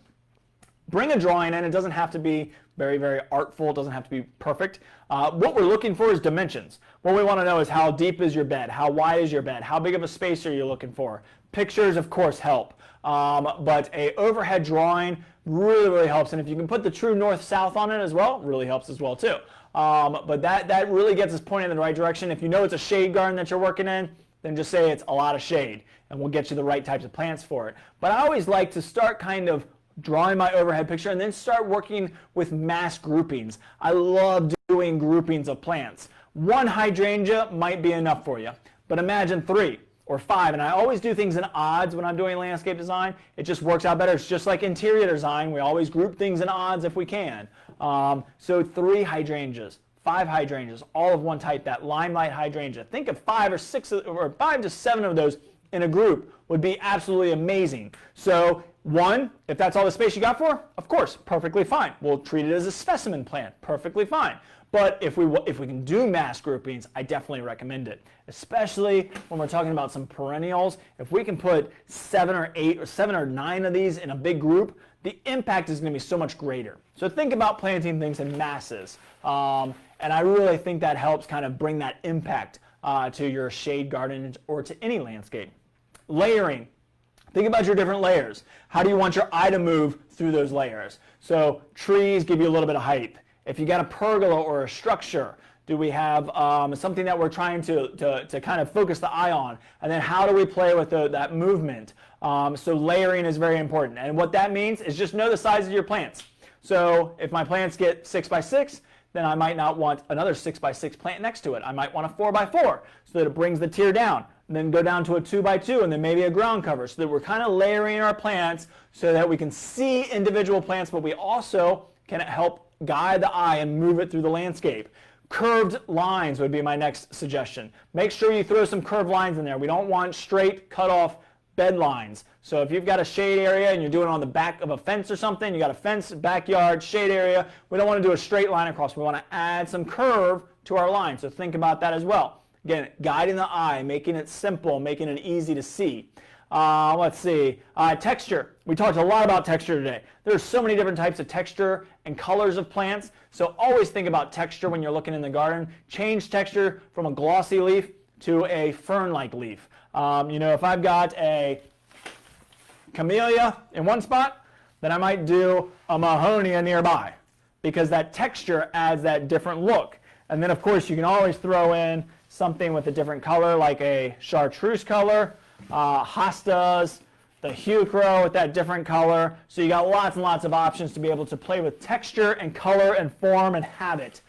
bring a drawing in. It doesn't have to be very, very artful. It doesn't have to be perfect. What we're looking for is dimensions. What we want to know is how deep is your bed? How wide is your bed? How big of a space are you looking for? Pictures, of course, help. But a overhead drawing really, really helps. And if you can put the true north-south on it as well, really helps as well too. But that really gets us pointing in the right direction. If you know it's a shade garden that you're working in, then just say it's a lot of shade, and we'll get you the right types of plants for it. But I always like to start kind of drawing my overhead picture and then start working with mass groupings. I love doing groupings of plants. One hydrangea might be enough for you, but imagine 3 or 5, and I always do things in odds when I'm doing landscape design. It just works out better. It's just like interior design. We always group things in odds if we can. So 3 hydrangeas, 5 hydrangeas, all of one type, that limelight hydrangea. Think of 5 or 6 or 5 to 7 of those in a group would be absolutely amazing. So 1, if that's all the space you got for, of course, perfectly fine. We'll treat it as a specimen plant, perfectly fine. But if we can do mass groupings, I definitely recommend it, especially when we're talking about some perennials. If we can put 7 or 8 or 7 or 9 of these in a big group, the impact is going to be so much greater. So think about planting things in masses. And I really think that helps kind of bring that impact to your shade garden or to any landscape. Layering. Think about your different layers. How do you want your eye to move through those layers? So trees give you a little bit of height. If you got a pergola or a structure, do we have something that we're trying to kind of focus the eye on? And then how do we play with that movement? So layering is very important. And what that means is just know the size of your plants. So if my plants get 6 by 6, then I might not want another 6 by 6 plant next to it. I might want a 4 by 4 so that it brings the tier down. And then go down to a 2 by 2 and then maybe a ground cover so that we're kind of layering our plants so that we can see individual plants, but we also can help guide the eye and move it through the landscape. Curved lines would be my next suggestion. Make sure you throw some curved lines in there. We don't want straight cut off bed lines. So if you've got a shade area and you're doing it on the back of a fence or something, you got a fence, backyard, shade area, we don't want to do a straight line across. We want to add some curve to our line. So think about that as well. Again, guiding the eye, making it simple, making it easy to see. Let's see, texture. We talked a lot about texture today. There's so many different types of texture and colors of plants, so always think about texture when you're looking in the garden. Change texture from a glossy leaf to a fern-like leaf. If I've got a camellia in one spot, then I might do a mahonia nearby because that texture adds that different look. And then of course you can always throw in something with a different color like a chartreuse color, hostas, the Heuchera with that different color. So you got lots and lots of options to be able to play with texture and color and form and habit.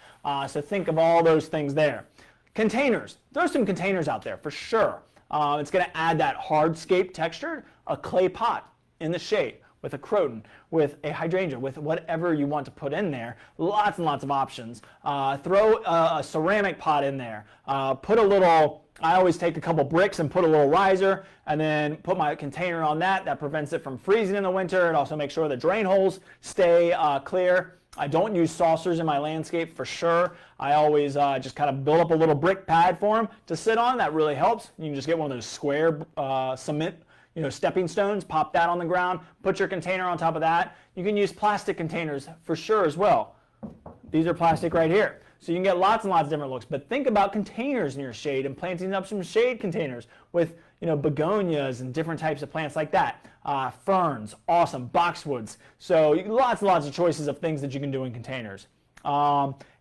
So think of all those things there. Containers. Throw some containers out there for sure. It's going to add that hardscape texture, a clay pot in the shade with a croton, with a hydrangea, with whatever you want to put in there. Lots and lots of options. Throw a ceramic pot in there. Put a little, I always take a couple bricks and put a little riser and then put my container on that. That prevents it from freezing in the winter. It also makes sure the drain holes stay clear. I don't use saucers in my landscape for sure. I always just kind of build up a little brick pad for them to sit on. That really helps. You can just get one of those square cement stepping stones, pop that on the ground, put your container on top of that. You can use plastic containers for sure as well. These are plastic right here. So you can get lots and lots of different looks, but think about containers in your shade and planting up some shade containers with begonias and different types of plants like that. Ferns, awesome, boxwoods. So lots and lots of choices of things that you can do in containers.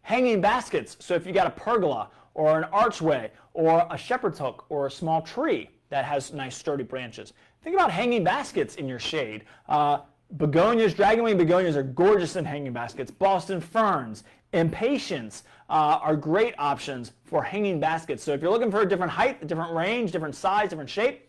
Hanging baskets, so if you got a pergola or an archway or a shepherd's hook or a small tree that has nice sturdy branches. Think about hanging baskets in your shade. Begonias, dragonwing begonias are gorgeous in hanging baskets. Boston ferns, impatiens are great options for hanging baskets. So if you're looking for a different height, a different range, different size, different shape,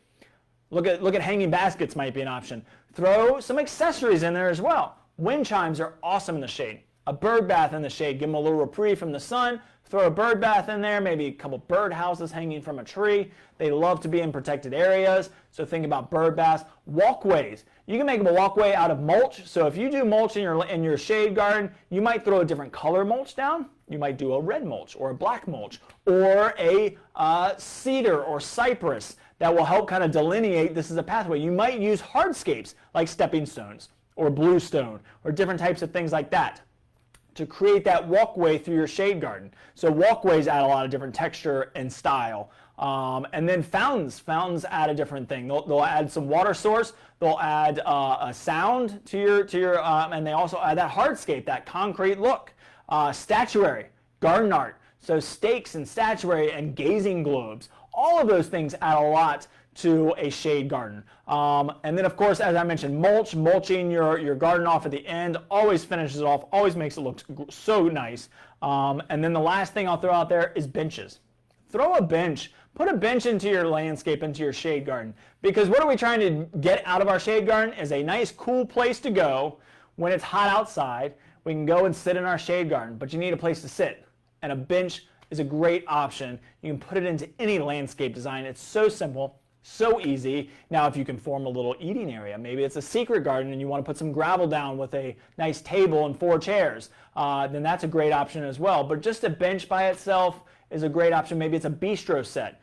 look at hanging baskets might be an option. Throw some accessories in there as well. Wind chimes are awesome in the shade. A bird bath in the shade, give them a little reprieve from the sun. Throw a bird bath in there, maybe a couple bird houses hanging from a tree. They love to be in protected areas, so think about bird baths. Walkways. You can make a walkway out of mulch, so if you do mulch in your shade garden, you might throw a different color mulch down. You might do a red mulch or a black mulch or a cedar or cypress that will help kind of delineate this is a pathway. You might use hardscapes like stepping stones or bluestone or different types of things like that to create that walkway through your shade garden. So walkways add a lot of different texture and style. And then fountains. Fountains add a different thing. They'll add some water source. They'll add a sound to your and they also add that hardscape, that concrete look. Statuary, garden art. So stakes and statuary and gazing globes. All of those things add a lot to a shade garden. And then of course, as I mentioned, mulching your garden off at the end always finishes it off, always makes it look so nice. And then the last thing I'll throw out there is benches. Throw a bench, put a bench into your landscape, into your shade garden. Because what are we trying to get out of our shade garden is a nice cool place to go when it's hot outside. We can go and sit in our shade garden, but you need a place to sit. And a bench is a great option. You can put it into any landscape design. It's so simple. So easy. Now if you can form a little eating area, maybe it's a secret garden and you want to put some gravel down with a nice table and 4 chairs, then that's a great option as well. But just a bench by itself is a great option. Maybe it's a bistro set.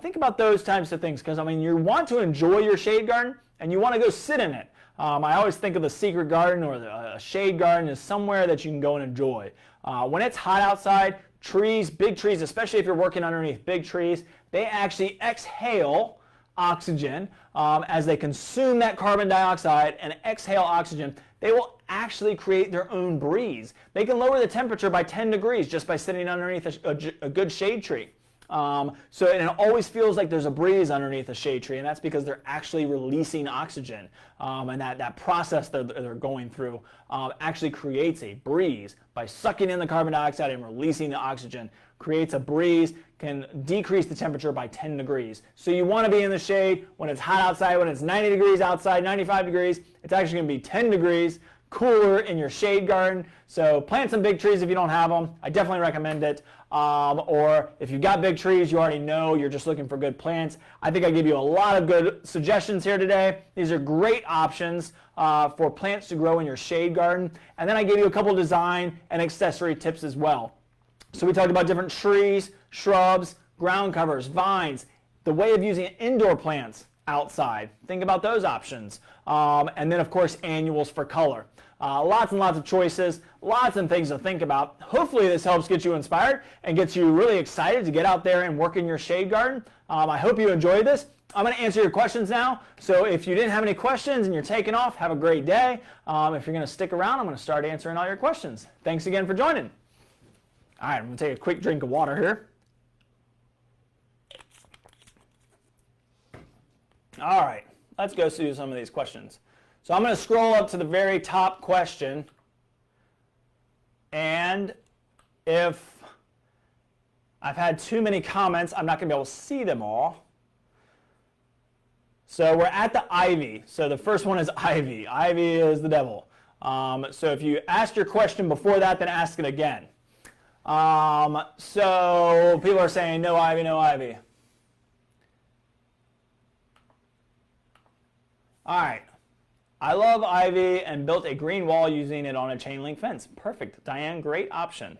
Think about those types of things because you want to enjoy your shade garden and you want to go sit in it. I always think of the secret garden or a shade garden as somewhere that you can go and enjoy. When it's hot outside, trees, big trees, especially if you're working underneath big trees, they actually exhale oxygen. As they consume that carbon dioxide and exhale oxygen, they will actually create their own breeze. They can lower the temperature by 10 degrees just by sitting underneath a good shade tree. And it always feels like there's a breeze underneath a shade tree, and that's because they're actually releasing oxygen. And that process that they're going through actually creates a breeze by sucking in the carbon dioxide and releasing the oxygen. Creates a breeze, can decrease the temperature by 10 degrees. So you want to be in the shade when it's hot outside, when it's 90 degrees outside, 95 degrees. It's actually going to be 10 degrees cooler in your shade garden. So plant some big trees if you don't have them. I definitely recommend it. Or if you've got big trees, you already know you're just looking for good plants. I think I gave you a lot of good suggestions here today. These are great options for plants to grow in your shade garden. And then I gave you a couple design and accessory tips as well. So we talked about different trees, shrubs, ground covers, vines, the way of using indoor plants outside. Think about those options. And then of course annuals for color. Lots and lots of choices, lots of things to think about. Hopefully this helps get you inspired and gets you really excited to get out there and work in your shade garden. I hope you enjoyed this. I'm going to answer your questions now. So if you didn't have any questions and you're taking off, have a great day. If you're going to stick around, I'm going to start answering all your questions. Thanks again for joining. All right, I'm going to take a quick drink of water here. All right, let's go through some of these questions. So I'm going to scroll up to the very top question, and if I've had too many comments, I'm not going to be able to see them all. So we're at the ivy. So the first one is ivy. Ivy is the devil. So if you asked your question before that, then ask it again. So people are saying no ivy, no ivy. All right. I love ivy and built a green wall using it on a chain link fence. Perfect. Diane, great option.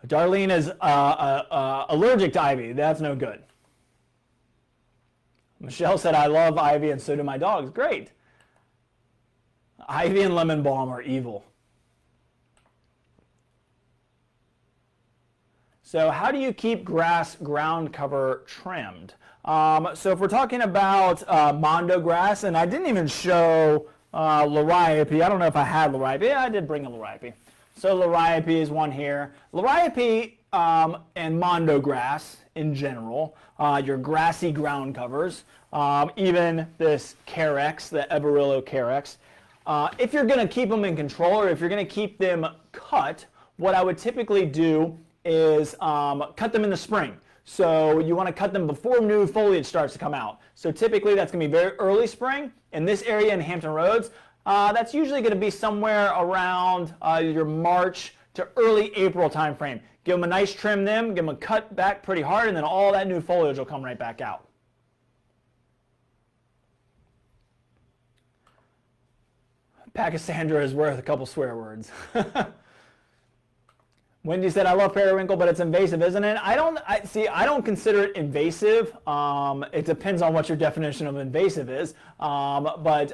Darlene is allergic to ivy. That's no good. Michelle said, I love ivy and so do my dogs. Great. Ivy and lemon balm are evil. So how do you keep grass ground cover trimmed? So if we're talking about Mondo Grass, and I didn't even show Liriope. I don't know if I had Liriope. Yeah, I did bring a Liriope. So Liriope is one here. Liriope and Mondo Grass in general, your grassy ground covers, even this Carex, the Everillo Carex. If you're going to keep them in control, or if you're going to keep them cut, what I would typically do is cut them in the spring. So you want to cut them before new foliage starts to come out. So typically that's going to be very early spring. In this area in Hampton Roads, that's usually going to be somewhere around your March to early April time frame. Give them a nice trim them, give them a cut back pretty hard, and then all that new foliage will come right back out. Pachysandra is worth a couple swear words. Wendy said, I love periwinkle, but it's invasive, isn't it? I don't consider it invasive. It depends on what your definition of invasive is. But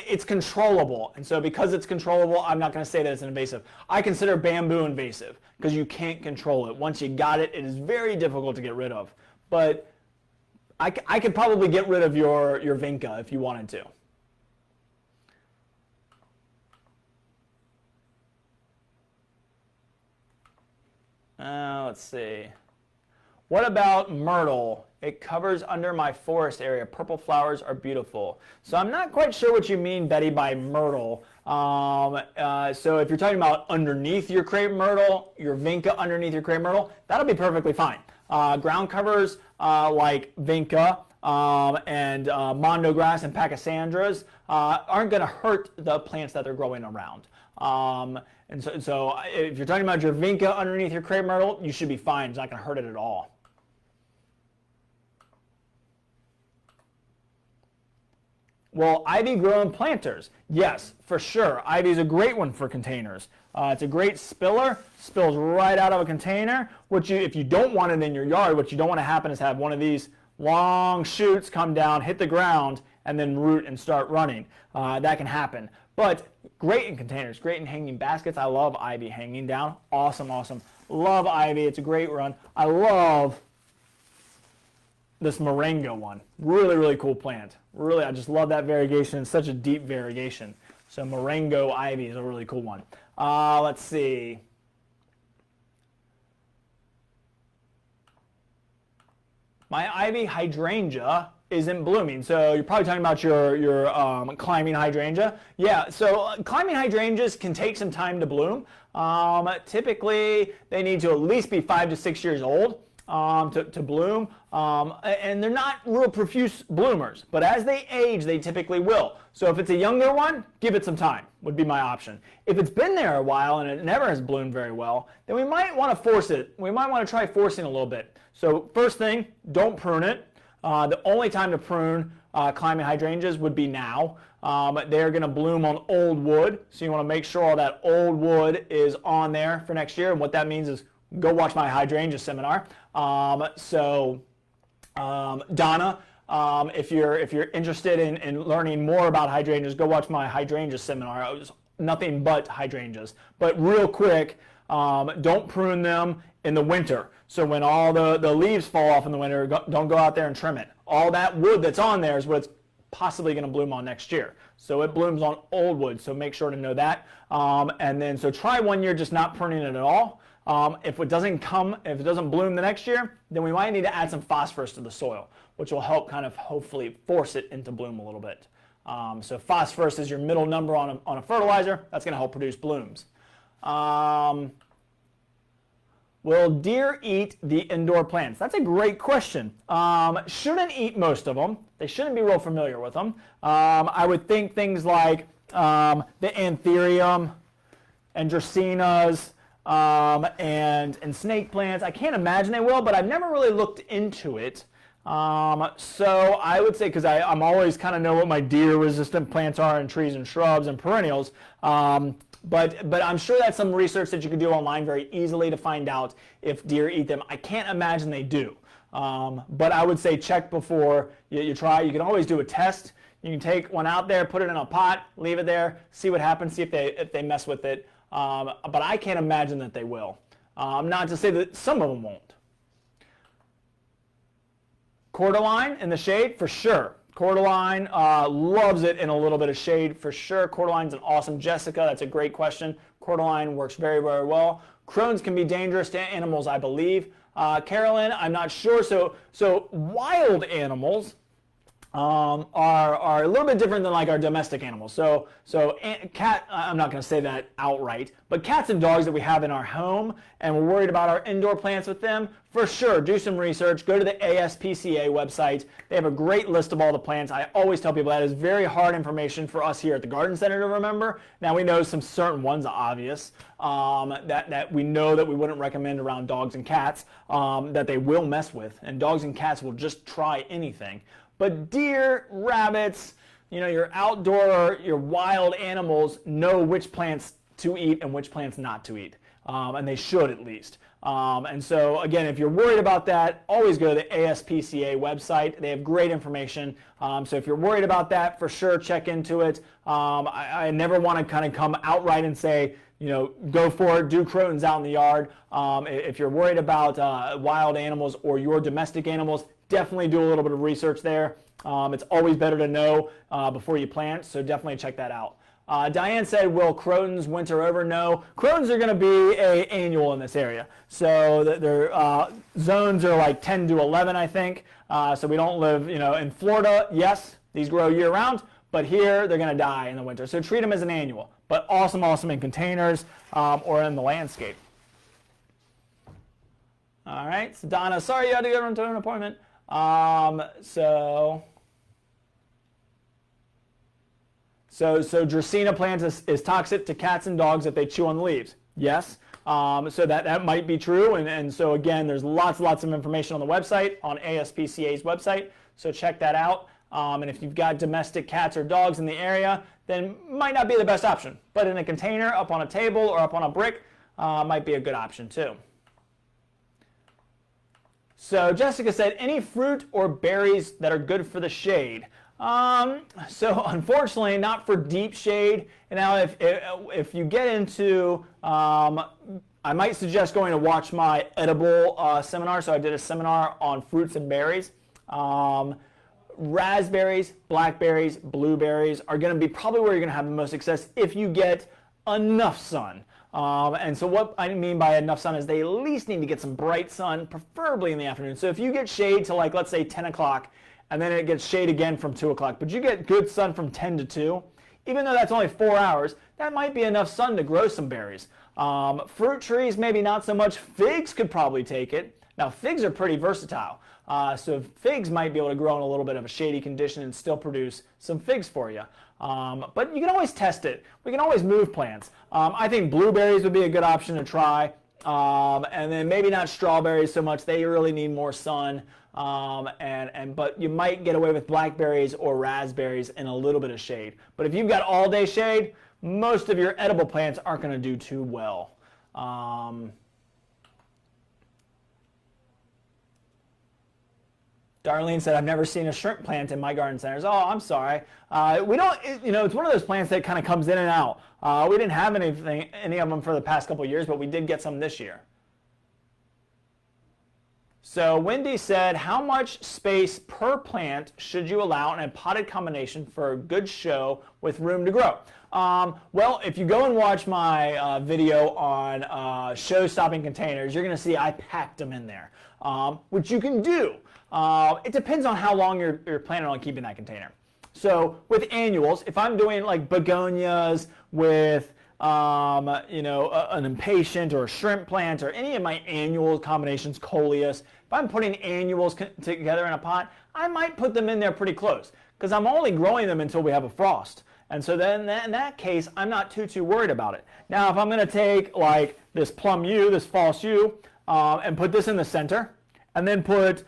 it's controllable. And so because it's controllable, I'm not going to say that it's invasive. I consider bamboo invasive because you can't control it. Once you got it, it is very difficult to get rid of. But I could probably get rid of your Vinca if you wanted to. Let's see. What about myrtle? It covers under my forest area. Purple flowers are beautiful. So I'm not quite sure what you mean, Betty, by myrtle. So if you're talking about underneath your crepe myrtle, your Vinca underneath your crepe myrtle, that'll be perfectly fine. Ground covers like Vinca and Mondo Grass and Pachysandras aren't going to hurt the plants that they're growing around. And so if you're talking about your Vinca underneath your crepe myrtle, you should be fine. It's not going to hurt it at all. Well, ivy grow in planters. Yes, for sure. Ivy is a great one for containers. It's a great spiller. Spills right out of a container. If you don't want it in your yard, what you don't want to happen is have one of these long shoots come down, hit the ground, and then root and start running. That can happen. But great in containers, great in hanging baskets. I love ivy hanging down. Awesome, awesome. Love ivy. It's a great run. I love this Moringa one. Really, really cool plant. Really, I just love that variegation. It's such a deep variegation. So Moringa ivy is a really cool one. Let's see. My ivy hydrangea isn't blooming. So you're probably talking about your climbing hydrangea. Yeah, so climbing hydrangeas can take some time to bloom. Typically, they need to at least be 5 to 6 years old to bloom. And they're not real profuse bloomers, but as they age, they typically will. So if it's a younger one, give it some time, would be my option. If it's been there a while and it never has bloomed very well, then we might want to force it. We might want to try forcing a little bit. So first thing, don't prune it. The only time to prune climbing hydrangeas would be now. They're going to bloom on old wood, so you want to make sure all that old wood is on there for next year. And what that means is go watch my hydrangea seminar. Donna, if you're interested in learning more about hydrangeas, go watch my hydrangea seminar. It was nothing but hydrangeas. But real quick, don't prune them in the winter. So when all the leaves fall off in the winter, don't go out there and trim it. All that wood that's on there is what it's possibly going to bloom on next year. So it blooms on old wood, so make sure to know that. And then so try 1 year just not pruning it at all. If it doesn't bloom the next year, then we might need to add some phosphorus to the soil. which will help kind of hopefully force it into bloom a little bit. So phosphorus is your middle number on a fertilizer. That's going to help produce blooms. Will deer eat the indoor plants? That's a great question. Shouldn't eat most of them. They shouldn't be real familiar with them. I would think things like the anthurium and dracaenas and snake plants. I can't imagine they will, but I've never really looked into it. So I would say, because I'm always kind of know what my deer resistant plants are in trees and shrubs and perennials, but I'm sure that's some research that you can do online very easily to find out if deer eat them. I can't imagine they do, but I would say check before you try. You can always do a test. You can take one out there, put it in a pot, leave it there, see what happens, see if they mess with it, but I can't imagine that they will. Not to say that some of them won't. Cordyline in the shade, for sure. Cordyline loves it in a little bit of shade, for sure. Cordylines an awesome. Jessica, that's a great question. Cordyline works very, very well. Crones can be dangerous to animals, I believe. Carolyn, I'm not sure. So wild animals are a little bit different than like our domestic animals. So cat, I'm not going to say that outright, but cats and dogs that we have in our home and we're worried about our indoor plants with them, for sure, do some research. Go to the ASPCA website. They have a great list of all the plants. I always tell people that is very hard information for us here at the Garden Center to remember. Now we know some certain ones are obvious that we know that we wouldn't recommend around dogs and cats that they will mess with, and dogs and cats will just try anything. But deer, rabbits, your outdoor, your wild animals know which plants to eat and which plants not to eat, and they should at least. And so again, if you're worried about that, always go to the ASPCA website. They have great information. So if you're worried about that, for sure, check into it. I never want to kind of come outright and say, go for it, do crotons out in the yard. If you're worried about wild animals or your domestic animals, definitely do a little bit of research there. It's always better to know before you plant, so definitely check that out. Diane said, will crotons winter over? No. Crotons are going to be annual in this area. So their zones are like 10 to 11, I think. So we don't live, in Florida. Yes, these grow year round, but here they're going to die in the winter. So treat them as an annual, but awesome in containers or in the landscape. All right, so Donna, sorry you had to go to an appointment. So Dracaena plant is toxic to cats and dogs if they chew on the leaves. Yes, so that might be true, and so again, there's lots of information on the website, on ASPCA's website, so check that out. And if you've got domestic cats or dogs in the area, then might not be the best option, but in a container, up on a table, or up on a brick, might be a good option too. So Jessica said, any fruit or berries that are good for the shade? So unfortunately, not for deep shade. And now if you get into, I might suggest going to watch my edible seminar. So I did a seminar on fruits and berries. Raspberries, blackberries, blueberries are going to be probably where you're going to have the most success if you get enough sun. And so what I mean by enough sun is they at least need to get some bright sun, preferably in the afternoon. So if you get shade to like, let's say 10 o'clock, and then it gets shade again from 2 o'clock, but you get good sun from 10 to 2, even though that's only 4 hours, that might be enough sun to grow some berries. Fruit trees, maybe not so much. Figs could probably take it. Now, figs are pretty versatile. So figs might be able to grow in a little bit of a shady condition and still produce some figs for you. But you can always test it. We can always move plants. I think blueberries would be a good option to try. And then maybe not strawberries so much. They really need more sun. But you might get away with blackberries or raspberries in a little bit of shade. But if you've got all day shade, most of your edible plants aren't going to do too well. Darlene said, I've never seen a shrimp plant in my garden centers. Oh, I'm sorry. We don't, it's one of those plants that kind of comes in and out. We didn't have any of them for the past couple of years, but we did get some this year. So Wendy said, how much space per plant should you allow in a potted combination for a good show with room to grow? Well, if you go and watch my video on show-stopping containers, you're going to see I packed them in there, which you can do. It depends on how long you're planning on keeping that container. So with annuals, if I'm doing like begonias with an impatient or a shrimp plant or any of my annual combinations, coleus, if I'm putting annuals together in a pot, I might put them in there pretty close because I'm only growing them until we have a frost. And so then in that case, I'm not too worried about it. Now, if I'm going to take like this plum yew, this false yew, and put this in the center, and then put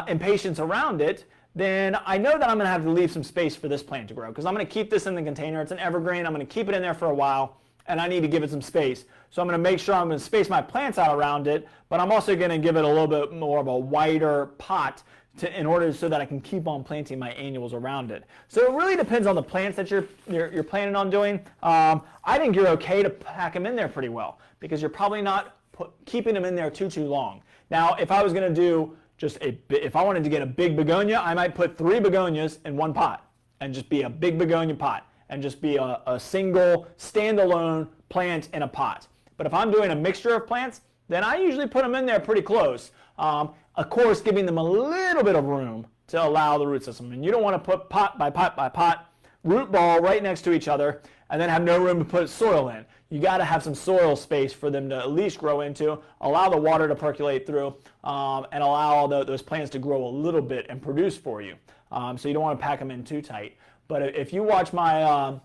impatiens around it, then I know that I'm going to have to leave some space for this plant to grow because I'm going to keep this in the container. It's an evergreen. I'm going to keep it in there for a while, and I need to give it some space. So I'm going to make sure I'm going to space my plants out around it, but I'm also going to give it a little bit more of a wider pot in order so that I can keep on planting my annuals around it. So it really depends on the plants that you're planning on doing. I think you're okay to pack them in there pretty well because you're probably not keeping them in there too long. Now, if I was going to do if I wanted to get a big begonia, I might put 3 begonias in one pot and just be a big begonia pot and just be a single standalone plant in a pot. But if I'm doing a mixture of plants, then I usually put them in there pretty close. Of course, giving them a little bit of room to allow the root system. And you don't want to put pot by pot by pot, root ball right next to each other, and then have no room to put soil in. You got to have some soil space for them to at least grow into, allow the water to percolate through, and allow those plants to grow a little bit and produce for you. So you don't want to pack them in too tight. But if you watch my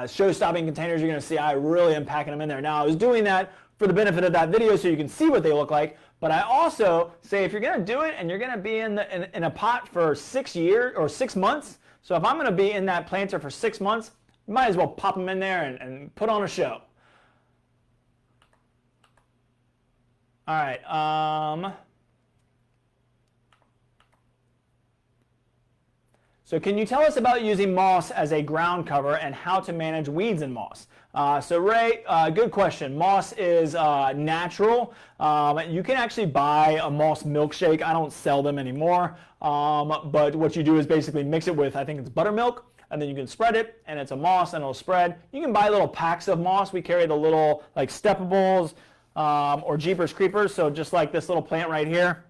show-stopping containers, you're going to see I really am packing them in there. Now, I was doing that for the benefit of that video so you can see what they look like, but I also say if you're going to do it and you're going to be in a pot for 6 years or 6 months, so if I'm going to be in that planter for 6 months, you might as well pop them in there and put on a show. All right. So can you tell us about using moss as a ground cover and how to manage weeds in moss? So Ray, good question. Moss is natural. You can actually buy a moss milkshake. I don't sell them anymore. But what you do is basically mix it with, I think it's buttermilk, and then you can spread it, and it's a moss, and it'll spread. You can buy little packs of moss. We carry the little like Steppables or Jeepers Creepers. So just like this little plant right here,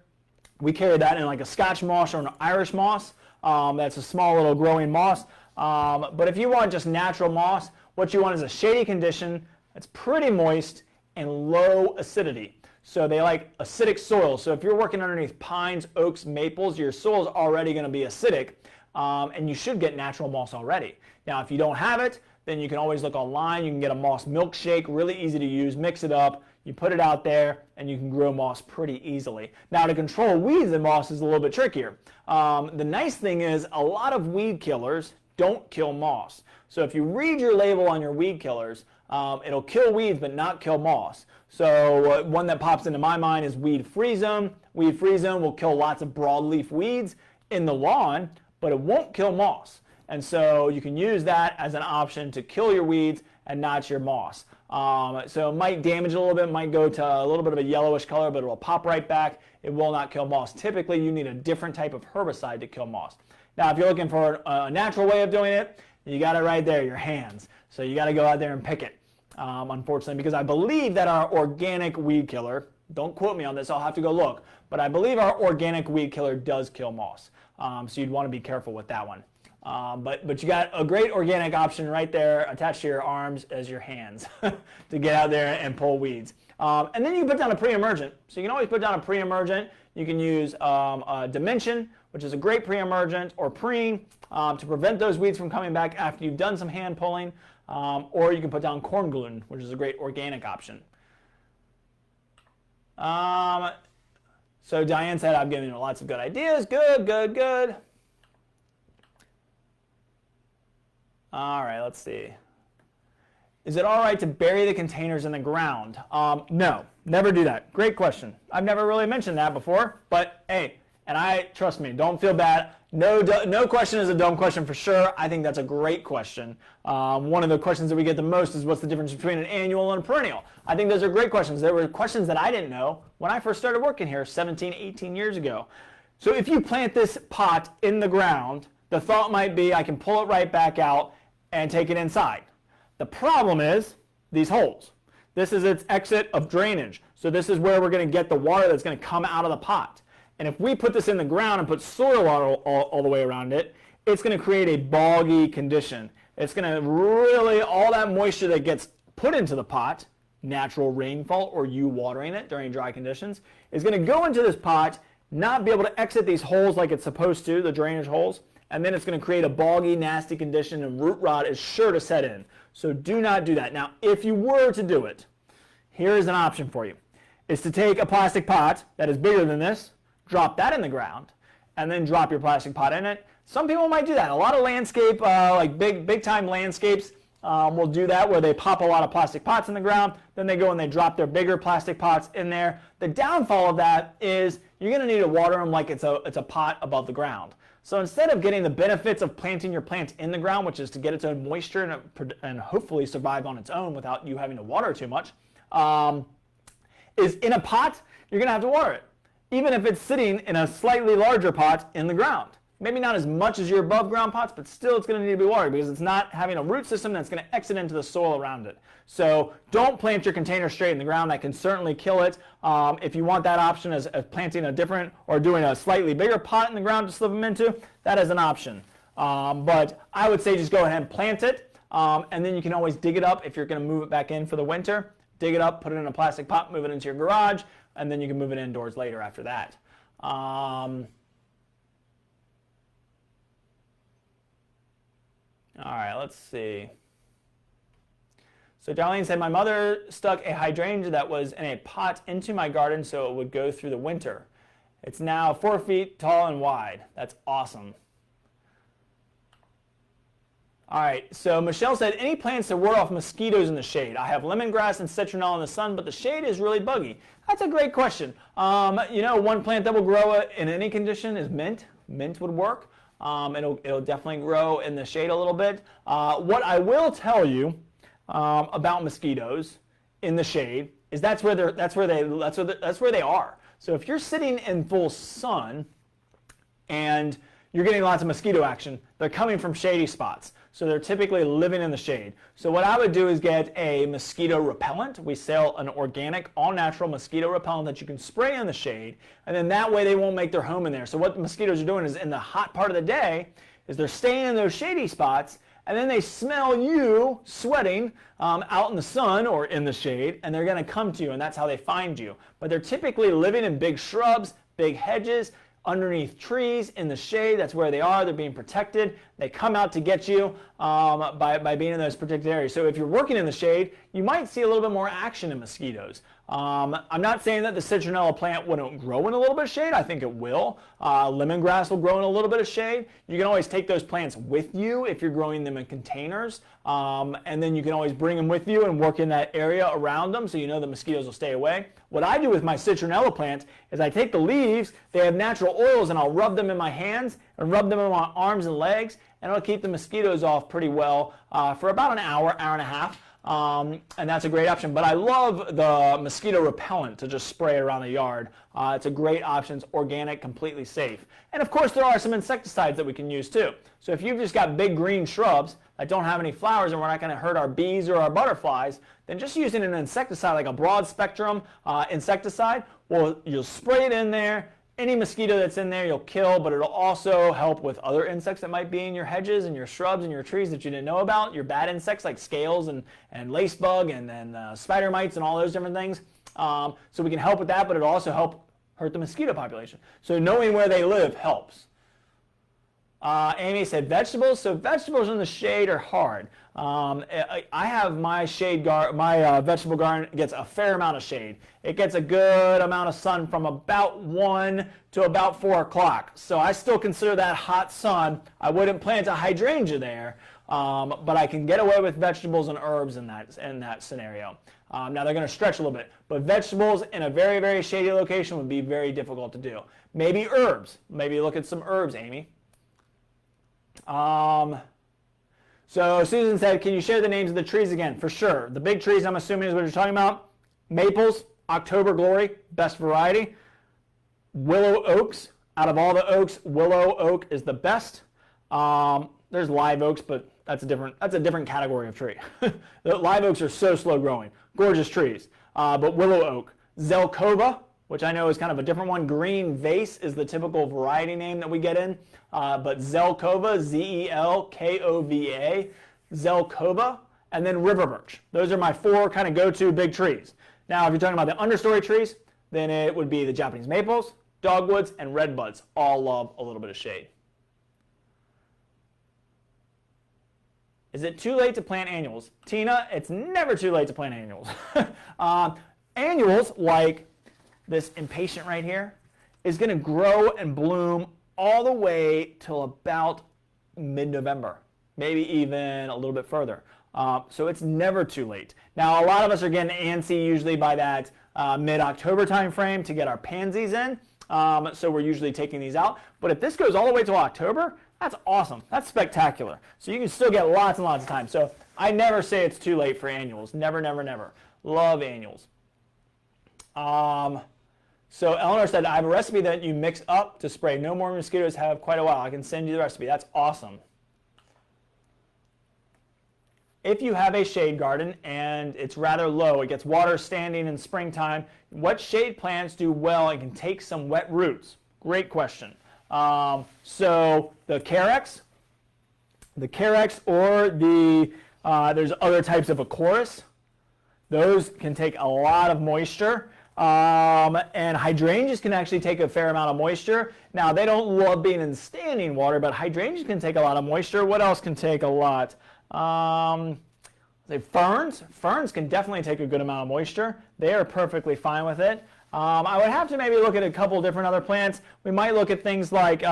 we carry that in like a Scotch moss or an Irish moss. That's a small little growing moss. But if you want just natural moss, what you want is a shady condition that's pretty moist and low acidity. So they like acidic soil. So if you're working underneath pines, oaks, maples, your soil is already going to be acidic. And you should get natural moss already. Now, if you don't have it, then you can always look online. You can get a moss milkshake, really easy to use. Mix it up, you put it out there, and you can grow moss pretty easily. Now, to control weeds in moss is a little bit trickier. The nice thing is a lot of weed killers don't kill moss. So if you read your label on your weed killers, it'll kill weeds but not kill moss. So one that pops into my mind is Weed Free Zone. Weed Free Zone will kill lots of broadleaf weeds in the lawn, but it won't kill moss. And so you can use that as an option to kill your weeds and not your moss. So it might damage a little bit, might go to a little bit of a yellowish color, but it will pop right back. It will not kill moss. Typically, you need a different type of herbicide to kill moss. Now, if you're looking for a natural way of doing it, you got it right there, your hands. So you got to go out there and pick it, unfortunately, because I believe that our organic weed killer, don't quote me on this, I'll have to go look, but I believe our organic weed killer does kill moss. So you'd want to be careful with that one. But you got a great organic option right there attached to your arms as your hands to get out there and pull weeds. And then you can put down a pre-emergent. So you can always put down a pre-emergent. You can use Dimension, which is a great pre-emergent, or preen to prevent those weeds from coming back after you've done some hand pulling. Or you can put down corn gluten, which is a great organic option. So Diane said, I've given you lots of good ideas. Good, good, good. All right, let's see. Is it all right to bury the containers in the ground? No, never do that. Great question. I've never really mentioned that before, but hey, and trust me, don't feel bad. No question is a dumb question for sure. I think that's a great question. One of the questions that we get the most is what's the difference between an annual and a perennial? I think those are great questions. There were questions that I didn't know when I first started working here 17, 18 years ago. So if you plant this pot in the ground, the thought might be I can pull it right back out and take it inside. The problem is these holes. This is its exit of drainage. So this is where we're going to get the water that's going to come out of the pot. And if we put this in the ground and put soil all the way around it, it's going to create a boggy condition. It's going to really, all that moisture that gets put into the pot, natural rainfall or you watering it during dry conditions, is going to go into this pot, not be able to exit these holes like it's supposed to, the drainage holes, and then it's going to create a boggy, nasty condition, and root rot is sure to set in. So do not do that. Now, if you were to do it, here is an option for you. Is to take a plastic pot that is bigger than this, drop that in the ground, and then drop your plastic pot in it. Some people might do that. A lot of landscape, like big time landscapes, will do that where they pop a lot of plastic pots in the ground, then they go and they drop their bigger plastic pots in there. The downfall of that is you're going to need to water them like it's a pot above the ground. So instead of getting the benefits of planting your plant in the ground, which is to get its own moisture and hopefully survive on its own without you having to water too much, is in a pot, you're going to have to water it. Even if it's sitting in a slightly larger pot in the ground. Maybe not as much as your above ground pots, but still it's going to need to be watered because it's not having a root system that's going to exit into the soil around it. So don't plant your container straight in the ground. That can certainly kill it. If you want that option as planting a different or doing a slightly bigger pot in the ground to slip them into, that is an option. But I would say just go ahead and plant it, and then you can always dig it up if you're going to move it back in for the winter. Dig it up, put it in a plastic pot, move it into your garage, and then you can move it indoors later after that. All right, let's see. So Darlene said, my mother stuck a hydrangea that was in a pot into my garden so it would go through the winter. It's now 4 feet tall and wide. That's awesome. All right, so Michelle said, any plants to ward off mosquitoes in the shade? I have lemongrass and citronelle in the sun, but the shade is really buggy. That's a great question. You know, one plant that will grow in any condition is mint. Mint would work. It'll definitely grow in the shade a little bit. What I will tell you about mosquitoes in the shade is that's where they are. So if you're sitting in full sun and you're getting lots of mosquito action, they're coming from shady spots. So they're typically living in the shade. So what I would do is get a mosquito repellent. We sell an organic, all-natural mosquito repellent that you can spray in the shade, and then that way they won't make their home in there. So what the mosquitoes are doing is in the hot part of the day is they're staying in those shady spots, and then they smell you sweating out in the sun or in the shade, and they're going to come to you, and that's how they find you. But they're typically living in big shrubs, big hedges, underneath trees, in the shade. That's where they are. They're being protected. They come out to get you by being in those protected areas. So if you're working in the shade, you might see a little bit more action in mosquitoes. I'm not saying that the citronella plant wouldn't grow in a little bit of shade. I think it will. Lemongrass will grow in a little bit of shade. You can always take those plants with you if you're growing them in containers. And then you can always bring them with you and work in that area around them so you know the mosquitoes will stay away. What I do with my citronella plant is I take the leaves, they have natural oils, and I'll rub them in my hands and rub them in my arms and legs, and it'll keep the mosquitoes off pretty well for about an hour, hour and a half. And that's a great option. But I love the mosquito repellent to just spray around the yard. It's a great option. It's organic, completely safe. And of course, there are some insecticides that we can use too. So if you've just got big green shrubs that don't have any flowers and we're not going to hurt our bees or our butterflies, then just using an insecticide like a broad spectrum insecticide, well, you'll spray it in there. Any mosquito that's in there you'll kill, but it'll also help with other insects that might be in your hedges and your shrubs and your trees that you didn't know about. Your bad insects like scales and lacebug and spider mites and all those different things. So we can help with that, but it'll also help hurt the mosquito population. So knowing where they live helps. Amy said vegetables. So vegetables in the shade are hard. I have my vegetable garden gets a fair amount of shade. It gets a good amount of sun from about 1 to about 4 o'clock. So I still consider that hot sun. I wouldn't plant a hydrangea there, but I can get away with vegetables and herbs in that scenario. Now they're going to stretch a little bit, but vegetables in a very, very shady location would be very difficult to do. Maybe herbs. Maybe look at some herbs, Amy. So Susan said, can you share the names of the trees again? For sure. The big trees, I'm assuming, is what you're talking about. Maples, October Glory, best variety. Willow oaks. Out of all the oaks, willow oak is the best. There's live oaks, but that's a different category of tree. The live oaks are so slow growing. Gorgeous trees. But willow oak. Zelkova, which I know is kind of a different one. Green vase is the typical variety name that we get in, but Zelkova, Z-E-L-K-O-V-A, Zelkova, and then river birch. Those are my 4 kind of go-to big trees. Now, if you're talking about the understory trees, then it would be the Japanese maples, dogwoods, and redbuds. All love a little bit of shade. Is it too late to plant annuals? Tina, it's never too late to plant annuals. Annuals, like this impatient right here, is going to grow and bloom all the way till about mid-November, maybe even a little bit further. So it's never too late. Now, a lot of us are getting antsy usually by that mid-October time frame to get our pansies in. So we're usually taking these out. But if this goes all the way till October, that's awesome. That's spectacular. So you can still get lots and lots of time. So I never say it's too late for annuals. Never, never, never. Love annuals. So Eleanor said, I have a recipe that you mix up to spray. No more mosquitoes have quite a while. I can send you the recipe. That's awesome. If you have a shade garden and it's rather low, it gets water standing in springtime, what shade plants do well and can take some wet roots? Great question. So the Carex or there's other types of Acorus. Those can take a lot of moisture. And hydrangeas can actually take a fair amount of moisture. Now, they don't love being in standing water, but hydrangeas can take a lot of moisture. What else can take a lot? Ferns. Ferns can definitely take a good amount of moisture. They are perfectly fine with it. I would have to maybe look at a couple different other plants. We might look at things like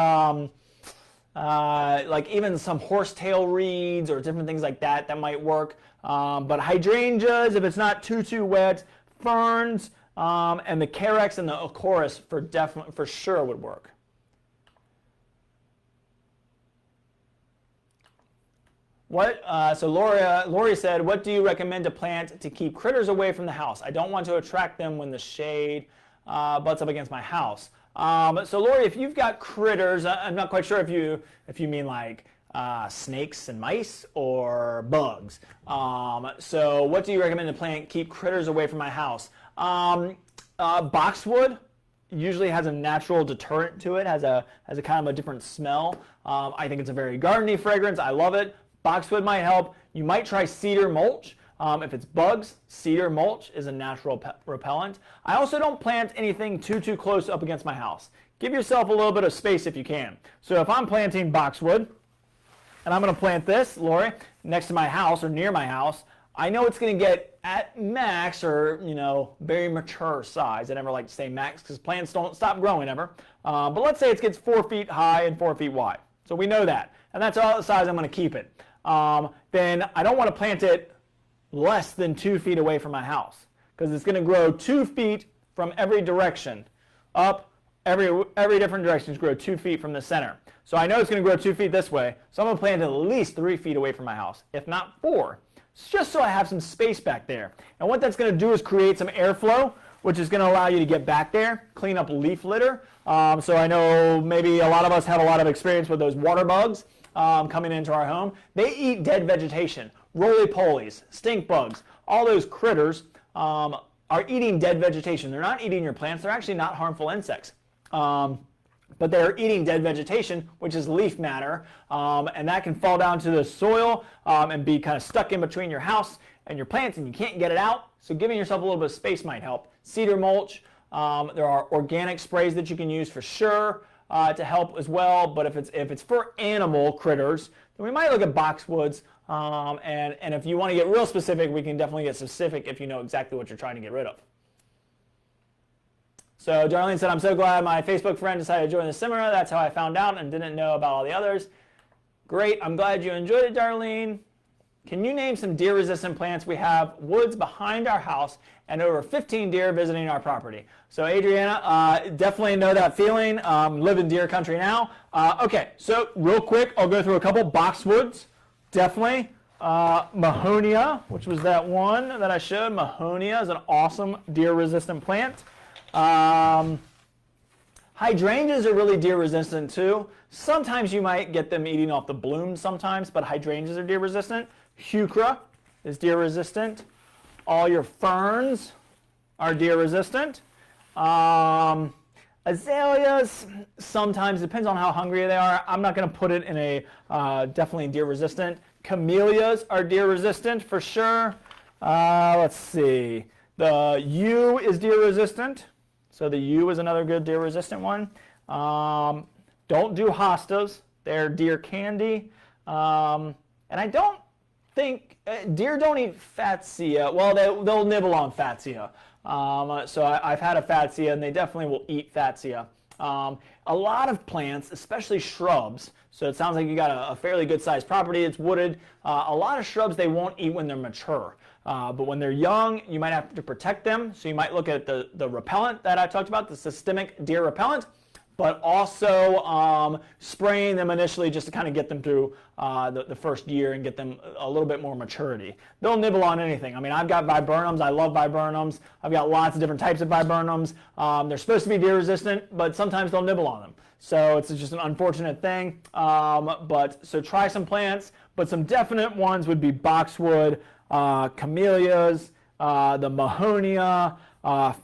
even some horsetail reeds or different things like that. That might work. But hydrangeas, if it's not too wet, ferns, and the Carex and the Acorus for sure would work. So Lori said, what do you recommend to plant to keep critters away from the house? I don't want to attract them when the shade butts up against my house. So Lori, if you've got critters, I'm not quite sure if you mean like snakes and mice or bugs. So what do you recommend to plant keep critters away from my house? Boxwood usually has a natural deterrent to it, has a kind of a different smell. I think it's a very gardeny fragrance. I love it. Boxwood might help. You might try cedar mulch. If it's bugs, cedar mulch is a natural repellent. I also don't plant anything too close up against my house. Give yourself a little bit of space if you can. So if I'm planting boxwood, and I'm going to plant this, Lori, next to my house or near my house, I know it's going to get at max or, very mature size. I never like to say max because plants don't stop growing ever. But let's say it gets 4 feet high and 4 feet wide. So we know that. And that's all the size I'm going to keep it. Then I don't want to plant it less than 2 feet away from my house because it's going to grow 2 feet from every direction up. Every different direction is grow 2 feet from the center. So I know it's going to grow 2 feet this way. So I'm going to plant it at least 3 feet away from my house, if not 4. It's just so I have some space back there. And what that's going to do is create some airflow, which is going to allow you to get back there, clean up leaf litter. So I know maybe a lot of us have a lot of experience with those water bugs coming into our home. They eat dead vegetation, roly-polies, stink bugs, all those critters are eating dead vegetation. They're not eating your plants. They're actually not harmful insects. But they're eating dead vegetation, which is leaf matter, and that can fall down to the soil and be kind of stuck in between your house and your plants, and you can't get it out. So giving yourself a little bit of space might help. Cedar mulch, there are organic sprays that you can use for sure to help as well. But if it's for animal critters, then we might look at boxwoods. And if you want to get real specific, we can definitely get specific if you know exactly what you're trying to get rid of. So Darlene said, I'm so glad my Facebook friend decided to join the seminar. That's how I found out and didn't know about all the others. Great. I'm glad you enjoyed it, Darlene. Can you name some deer-resistant plants? We have woods behind our house and over 15 deer visiting our property. So Adriana, definitely know that feeling. Live in deer country now. Okay, so real quick, I'll go through a couple. Boxwoods, definitely. Mahonia, which was that one that I showed. Mahonia is an awesome deer-resistant plant. Hydrangeas are really deer resistant too. Sometimes you might get them eating off the blooms sometimes, but hydrangeas are deer resistant. Heuchera is deer resistant. All your ferns are deer resistant. Azaleas, sometimes, depends on how hungry they are. I'm not going to put it in a definitely deer resistant. Camellias are deer resistant for sure. Let's see. The yew is deer resistant. So the yew is another good deer resistant one. Don't do hostas. They're deer candy. And I don't think, deer don't eat Fatsia. Well, they'll nibble on Fatsia. So I've had a Fatsia, and they definitely will eat Fatsia. A lot of plants, especially shrubs, so it sounds like you got a fairly good sized property, it's wooded. A lot of shrubs they won't eat when they're mature. But when they're young, you might have to protect them. So you might look at the repellent that I talked about, the systemic deer repellent, but also spraying them initially just to kind of get them through the first year and get them a little bit more maturity. They'll nibble on anything. I mean, I've got viburnums. I love viburnums. I've got lots of different types of viburnums. They're supposed to be deer resistant, but sometimes they'll nibble on them. So it's just an unfortunate thing. So try some plants, but some definite ones would be boxwood, camellias, the mahonia,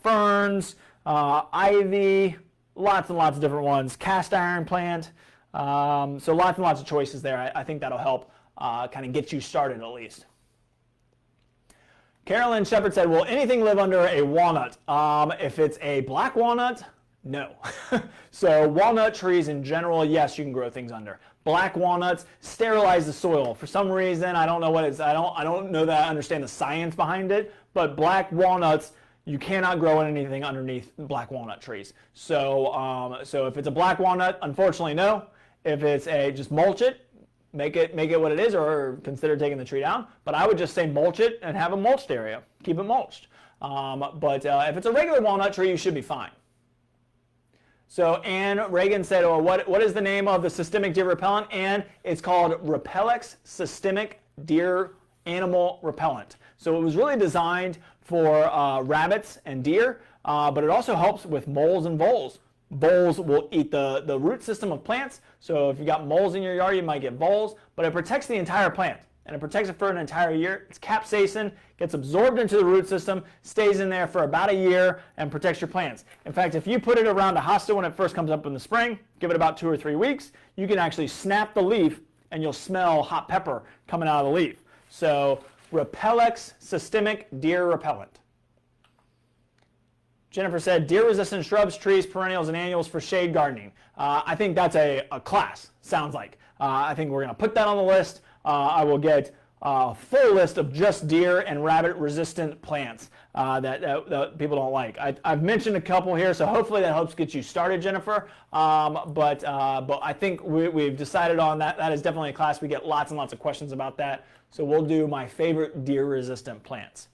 ferns, ivy, lots and lots of different ones. Cast iron plant. So lots and lots of choices there. I think that'll help kind of get you started at least. Carolyn Shepard said, will anything live under a walnut? If it's a black walnut, no. So walnut trees in general, yes, you can grow things under. Black walnuts sterilize the soil. For some reason, I don't know what it's, I don't know that I understand the science behind it, but black walnuts, you cannot grow anything underneath black walnut trees. So if it's a black walnut, unfortunately, no. If it's just mulch it, make it what it is, or consider taking the tree down. But I would just say mulch it and have a mulched area. Keep it mulched. But if it's a regular walnut tree, you should be fine. So Ann Reagan said, oh, what is the name of the systemic deer repellent? And it's called Repellex Systemic Deer Animal Repellent. So it was really designed for rabbits and deer, but it also helps with moles and voles. Voles will eat the root system of plants, so if you got moles in your yard, you might get voles, but it protects the entire plant, and it protects it for an entire year. It's capsaicin, gets absorbed into the root system, stays in there for about a year, and protects your plants. In fact, if you put it around a hosta when it first comes up in the spring, give it about 2 or 3 weeks, you can actually snap the leaf, and you'll smell hot pepper coming out of the leaf. So Repellex Systemic Deer Repellent. Jennifer said, deer-resistant shrubs, trees, perennials, and annuals for shade gardening. I think that's a class, sounds like. I think we're going to put that on the list. I will get a full list of just deer and rabbit-resistant plants that people don't like. I've mentioned a couple here, so hopefully that helps get you started, Jennifer. But I think we've decided on that. That is definitely a class. We get lots and lots of questions about that. So we'll do my favorite deer-resistant plants.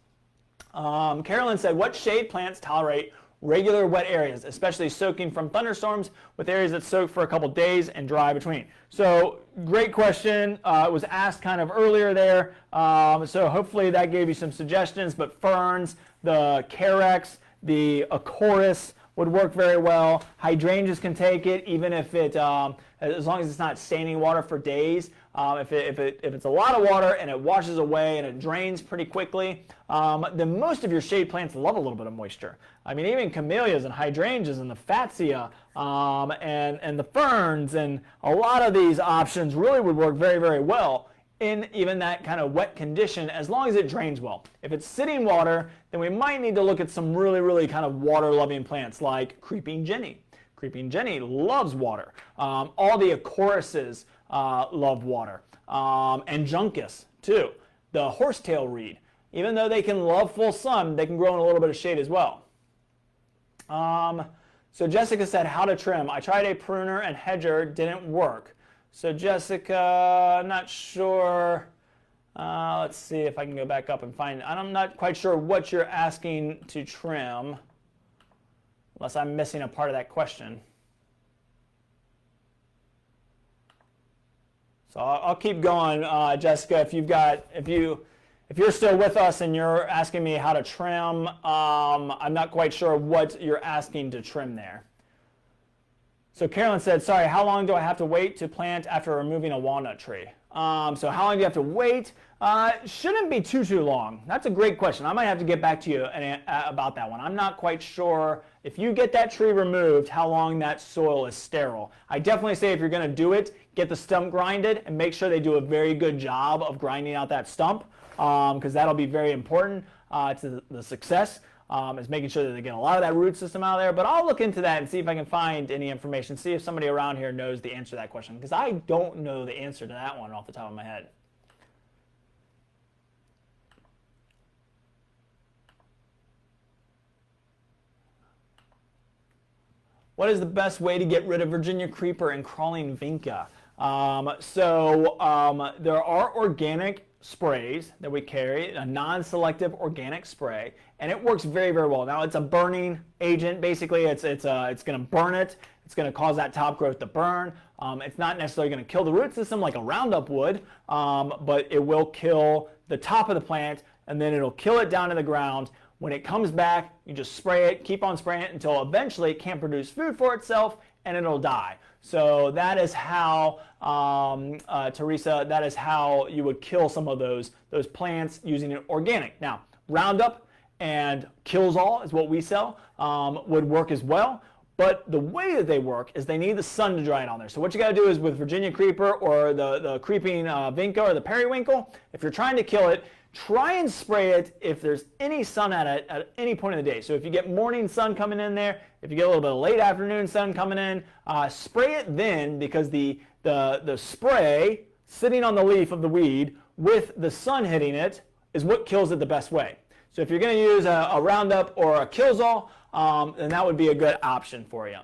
Carolyn said, what shade plants tolerate regular wet areas, especially soaking from thunderstorms, with areas that soak for a couple days and dry between? So great question. It was asked kind of earlier there. So hopefully that gave you some suggestions, but ferns, the carex, the acorus would work very well. Hydrangeas can take it, even if it, as long as it's not staining water for days. If it's a lot of water and it washes away and it drains pretty quickly, then most of your shade plants love a little bit of moisture. I mean, even camellias and hydrangeas and the fatsia and the ferns and a lot of these options really would work very, very well in even that kind of wet condition, as long as it drains well. If it's sitting water, then we might need to look at some really, really kind of water-loving plants like creeping jenny. Creeping jenny loves water. All the acoruses love water. And juncus, too. The horsetail reed. Even though they can love full sun, they can grow in a little bit of shade as well. So Jessica said, how to trim. I tried a pruner and hedger, didn't work. So Jessica, not sure. Let's see if I can go back up and find it. I'm not quite sure what you're asking to trim, unless I'm missing a part of that question. So I'll keep going, Jessica. If you're still with us and you're asking me how to trim, I'm not quite sure what you're asking to trim there. So Carolyn said, sorry, how long do I have to wait to plant after removing a walnut tree? So how long do you have to wait? Shouldn't be too long. That's a great question. I might have to get back to you about that one. I'm not quite sure if you get that tree removed, how long that soil is sterile. I definitely say if you're going to do it, get the stump grinded and make sure they do a very good job of grinding out that stump, because that'll be very important to the success. Is making sure that they get a lot of that root system out of there. But I'll look into that and see if I can find any information, see if somebody around here knows the answer to that question, because I don't know the answer to that one off the top of my head. What is the best way to get rid of Virginia creeper and crawling vinca? There are organic sprays that we carry, a non-selective organic spray, and it works very, very well. Now it's a burning agent. Basically, it's going to burn it. It's going to cause that top growth to burn. It's not necessarily going to kill the root system like a Roundup would, but it will kill the top of the plant, and then it'll kill it down to the ground. When it comes back, you just spray it, keep on spraying it until eventually it can't produce food for itself and it'll die. So that is how, Teresa, that is how you would kill some of those plants using an organic. Now, Roundup and Kills-All is what we sell, would work as well. But the way that they work is they need the sun to dry it on there. So what you got to do is with Virginia creeper or the creeping vinca or the periwinkle, if you're trying to kill it, try and spray it if there's any sun at it at any point of the day. So if you get morning sun coming in there, if you get a little bit of late afternoon sun coming in, spray it then, because the spray sitting on the leaf of the weed with the sun hitting it is what kills it the best way. So if you're going to use a Roundup or a Kills-All, then that would be a good option for you.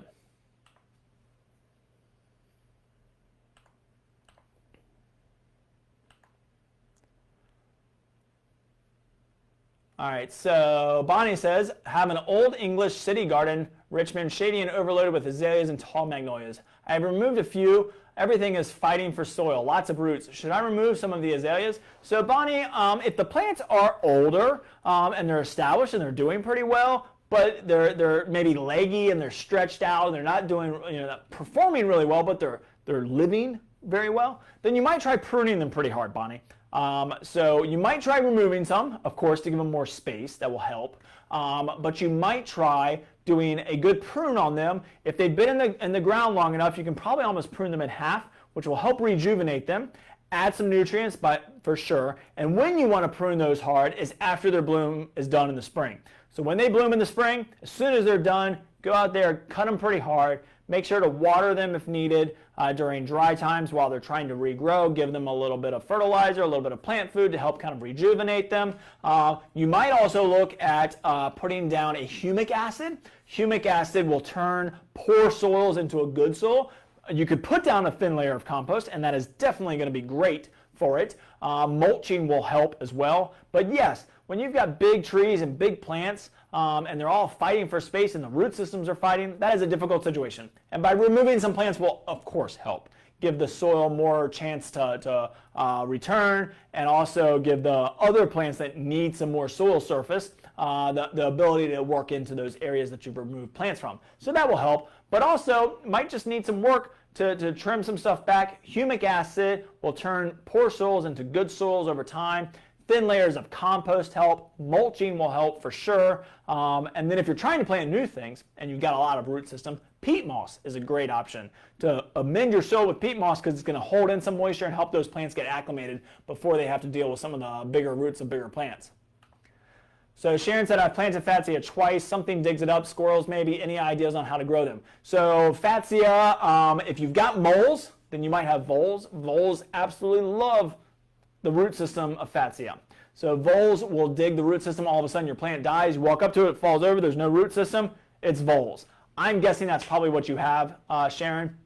All right, so Bonnie says, have an old English city garden, Richmond, shady and overloaded with azaleas and tall magnolias. I have removed a few. Everything is fighting for soil, lots of roots. Should I remove some of the azaleas? So Bonnie, if the plants are older and they're established and they're doing pretty well, but they're maybe leggy and they're stretched out and they're not doing, not performing really well, but they're living very well, then you might try pruning them pretty hard, Bonnie. So you might try removing some, of course, to give them more space. That will help. But you might try doing a good prune on them. If they've been in the ground long enough, you can probably almost prune them in half, which will help rejuvenate them, add some nutrients, but for sure. And when you want to prune those hard is after their bloom is done in the spring. So when they bloom in the spring, as soon as they're done, go out there, cut them pretty hard. Make sure to water them if needed during dry times while they're trying to regrow. Give them a little bit of fertilizer, a little bit of plant food to help kind of rejuvenate them. You might also look at putting down a humic acid. Humic acid will turn poor soils into a good soil. You could put down a thin layer of compost, and that is definitely going to be great for it. Mulching will help as well. But yes, when you've got big trees and big plants, and they're all fighting for space and the root systems are fighting, that is a difficult situation. And by removing some plants will, of course, help. Give the soil more chance to return, and also give the other plants that need some more soil surface the ability to work into those areas that you've removed plants from. So that will help, but also might just need some work to trim some stuff back. Humic acid will turn poor soils into good soils over time. Thin layers of compost help. Mulching will help for sure. And then if you're trying to plant new things and you've got a lot of root system, peat moss is a great option to amend your soil with peat moss, because it's going to hold in some moisture and help those plants get acclimated before they have to deal with some of the bigger roots of bigger plants. So Sharon said, I've planted Fatsia twice. Something digs it up. Squirrels maybe. Any ideas on how to grow them? So Fatsia, if you've got moles, then you might have voles. Voles absolutely love the root system of Fatsia. So voles will dig the root system. All of a sudden your plant dies. You walk up to it, it falls over. There's no root system. It's voles. I'm guessing that's probably what you have, Sharon.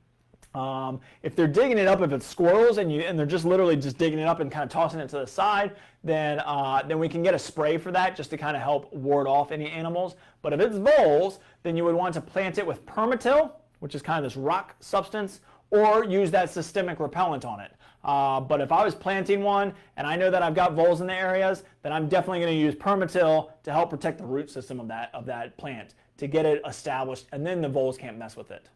If they're digging it up, if it's squirrels and they're just literally just digging it up and kind of tossing it to the side, then we can get a spray for that just to kind of help ward off any animals. But if it's voles, then you would want to plant it with permatil, which is kind of this rock substance, or use that systemic repellent on it. But if I was planting one and I know that I've got voles in the areas, then I'm definitely going to use permatil to help protect the root system of that plant, to get it established, and then the voles can't mess with it.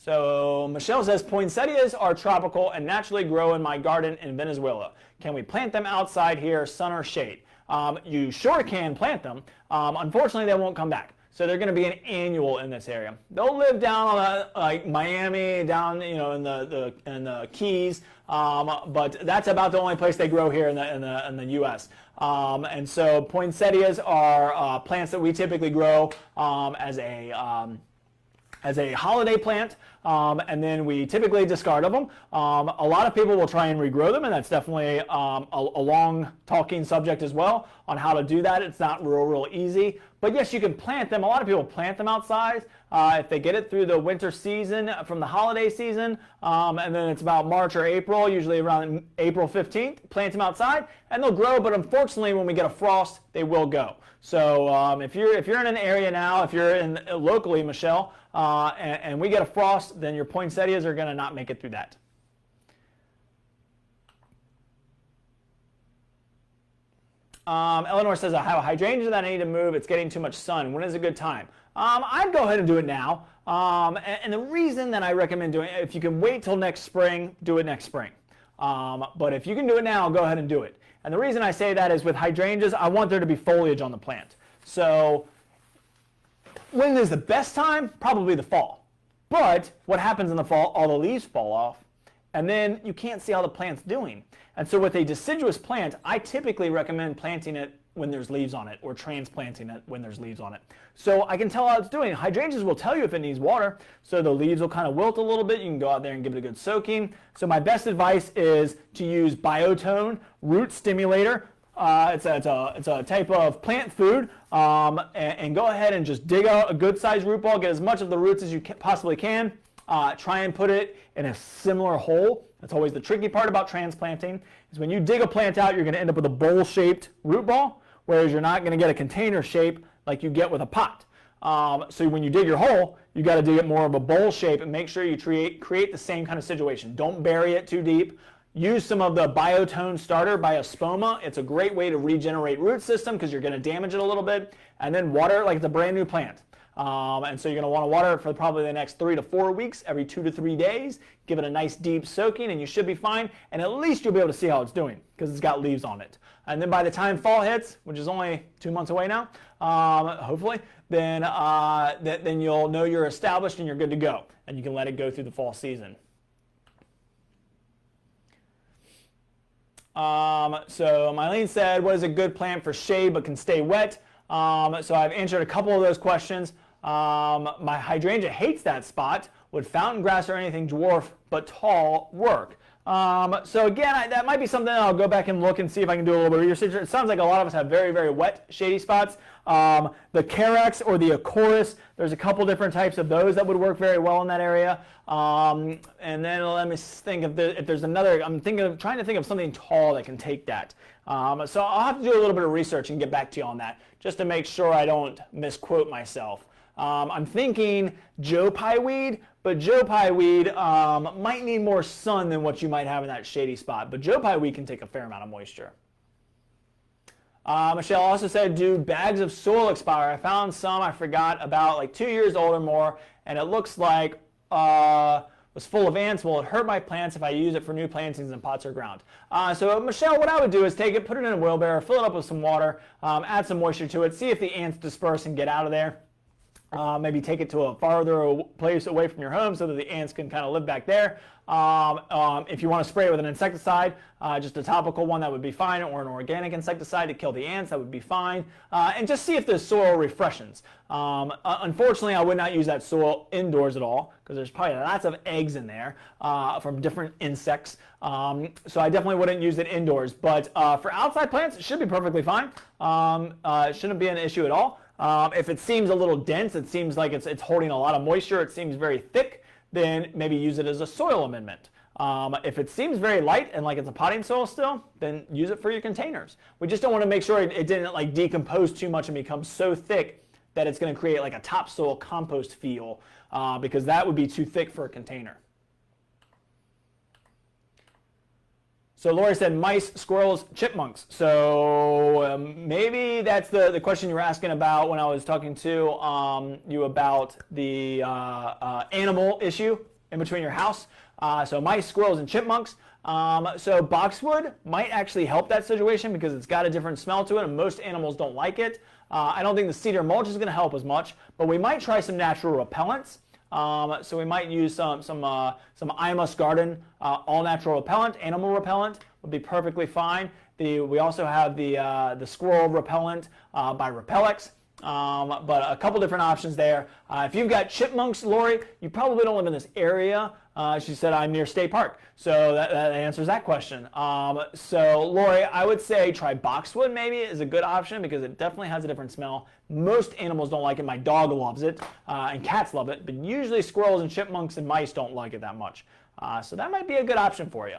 So Michelle says, poinsettias are tropical and naturally grow in my garden in Venezuela. Can we plant them outside here, sun or shade? You sure can plant them. Unfortunately, they won't come back. So they're going to be an annual in this area. They'll live down on like Miami, down in the Keys, but that's about the only place they grow here in the U.S. And so poinsettias are plants that we typically grow as a holiday plant, and then we typically discard of them. A lot of people will try and regrow them, and that's definitely a long talking subject as well on how to do that. It's not real easy, but yes, you can plant them. A lot of people plant them outside if they get it through the winter season from the holiday season, and then it's about March or April, usually around April 15th, plant them outside and they'll grow, but unfortunately when we get a frost, they will go. So if you're in an area now, if you're in locally, Michelle, and we get a frost, then your poinsettias are going to not make it through that. Eleanor says, I have a hydrangea that I need to move. It's getting too much sun. When is a good time? I'd go ahead and do it now. And the reason that I recommend doing it, if you can wait till next spring, do it next spring. But if you can do it now, go ahead and do it. And the reason I say that is with hydrangeas, I want there to be foliage on the plant. So when is the best time? Probably the fall. But what happens in the fall? All the leaves fall off, and then you can't see how the plant's doing. And so with a deciduous plant, I typically recommend planting it when there's leaves on it, or transplanting it when there's leaves on it. So I can tell how it's doing. Hydrangeas will tell you if it needs water, so the leaves will kind of wilt a little bit. You can go out there and give it a good soaking. So my best advice is to use Biotone Root Stimulator. It's a type of plant food, and go ahead and just dig out a good sized root ball, get as much of the roots as you possibly can. Try and put it in a similar hole. That's always the tricky part about transplanting, is when you dig a plant out, you're going to end up with a bowl-shaped root ball, whereas you're not going to get a container shape like you get with a pot. So when you dig your hole, you got to dig it more of a bowl shape and make sure you create the same kind of situation. Don't bury it too deep. Use some of the Biotone starter by Espoma. It's a great way to regenerate root system because you're going to damage it a little bit, and then water it like it's a brand new plant. And so you're going to want to water it for probably the next 3 to 4 weeks, every 2 to 3 days. Give it a nice deep soaking and you should be fine. And at least you'll be able to see how it's doing because it's got leaves on it. And then by the time fall hits, which is only 2 months away now, hopefully, then you'll know you're established and you're good to go. And you can let it go through the fall season. So Mylene said, what is a good plant for shade but can stay wet? So I've answered a couple of those questions. My hydrangea hates that spot. Would fountain grass or anything dwarf but tall work? So again, that might be something I'll go back and look and see if I can do a little bit of research. It sounds like a lot of us have very wet shady spots. The Carex or the Acorus, there's a couple different types of those that would work very well in that area. And then let me think if there's another. I'm trying to think of something tall that can take that. So I'll have to do a little bit of research and get back to you on that, just to make sure I don't misquote myself. I'm thinking Joe Pye weed, but Joe Pye weed might need more sun than what you might have in that shady spot. But Joe Pye weed can take a fair amount of moisture. Michelle also said, do bags of soil expire? I found some I forgot about, like 2 years old or more, and it looks like was full of ants. Will it hurt my plants if I use it for new plantings in pots or ground? So Michelle, what I would do is take it, put it in a wheelbarrow, fill it up with some water, add some moisture to it, see if the ants disperse and get out of there. Maybe take it to a farther place away from your home so that the ants can kind of live back there. If you want to spray it with an insecticide, just a topical one, that would be fine, or an organic insecticide to kill the ants, that would be fine. And just see if the soil refreshes. Unfortunately, I would not use that soil indoors at all because there's probably lots of eggs in there from different insects. So I definitely wouldn't use it indoors. But for outside plants, it should be perfectly fine. It shouldn't be an issue at all. If it seems a little dense, it seems like it's holding a lot of moisture, it seems very thick, then maybe use it as a soil amendment. If it seems very light and like it's a potting soil still, then use it for your containers. We just don't want to make sure it didn't like decompose too much and become so thick that it's going to create like a topsoil compost feel, because that would be too thick for a container. So Lori said mice, squirrels, chipmunks. So maybe that's the question you were asking about when I was talking to you about the animal issue in between your house. So mice, squirrels, and chipmunks. So boxwood might actually help that situation because it's got a different smell to it, and most animals don't like it. I don't think the cedar mulch is going to help as much, but we might try some natural repellents. So we might use some Imus Garden all natural repellent, animal repellent would be perfectly fine. We also have the squirrel repellent by Repellex. But a couple different options there. If you've got chipmunks, Lori, you probably don't live in this area. She said I'm near State Park, so that answers that question. So Lori, I would say try boxwood maybe is a good option because it definitely has a different smell. Most animals don't like it. My dog loves it, and cats love it, but usually squirrels and chipmunks and mice don't like it that much. So that might be a good option for you.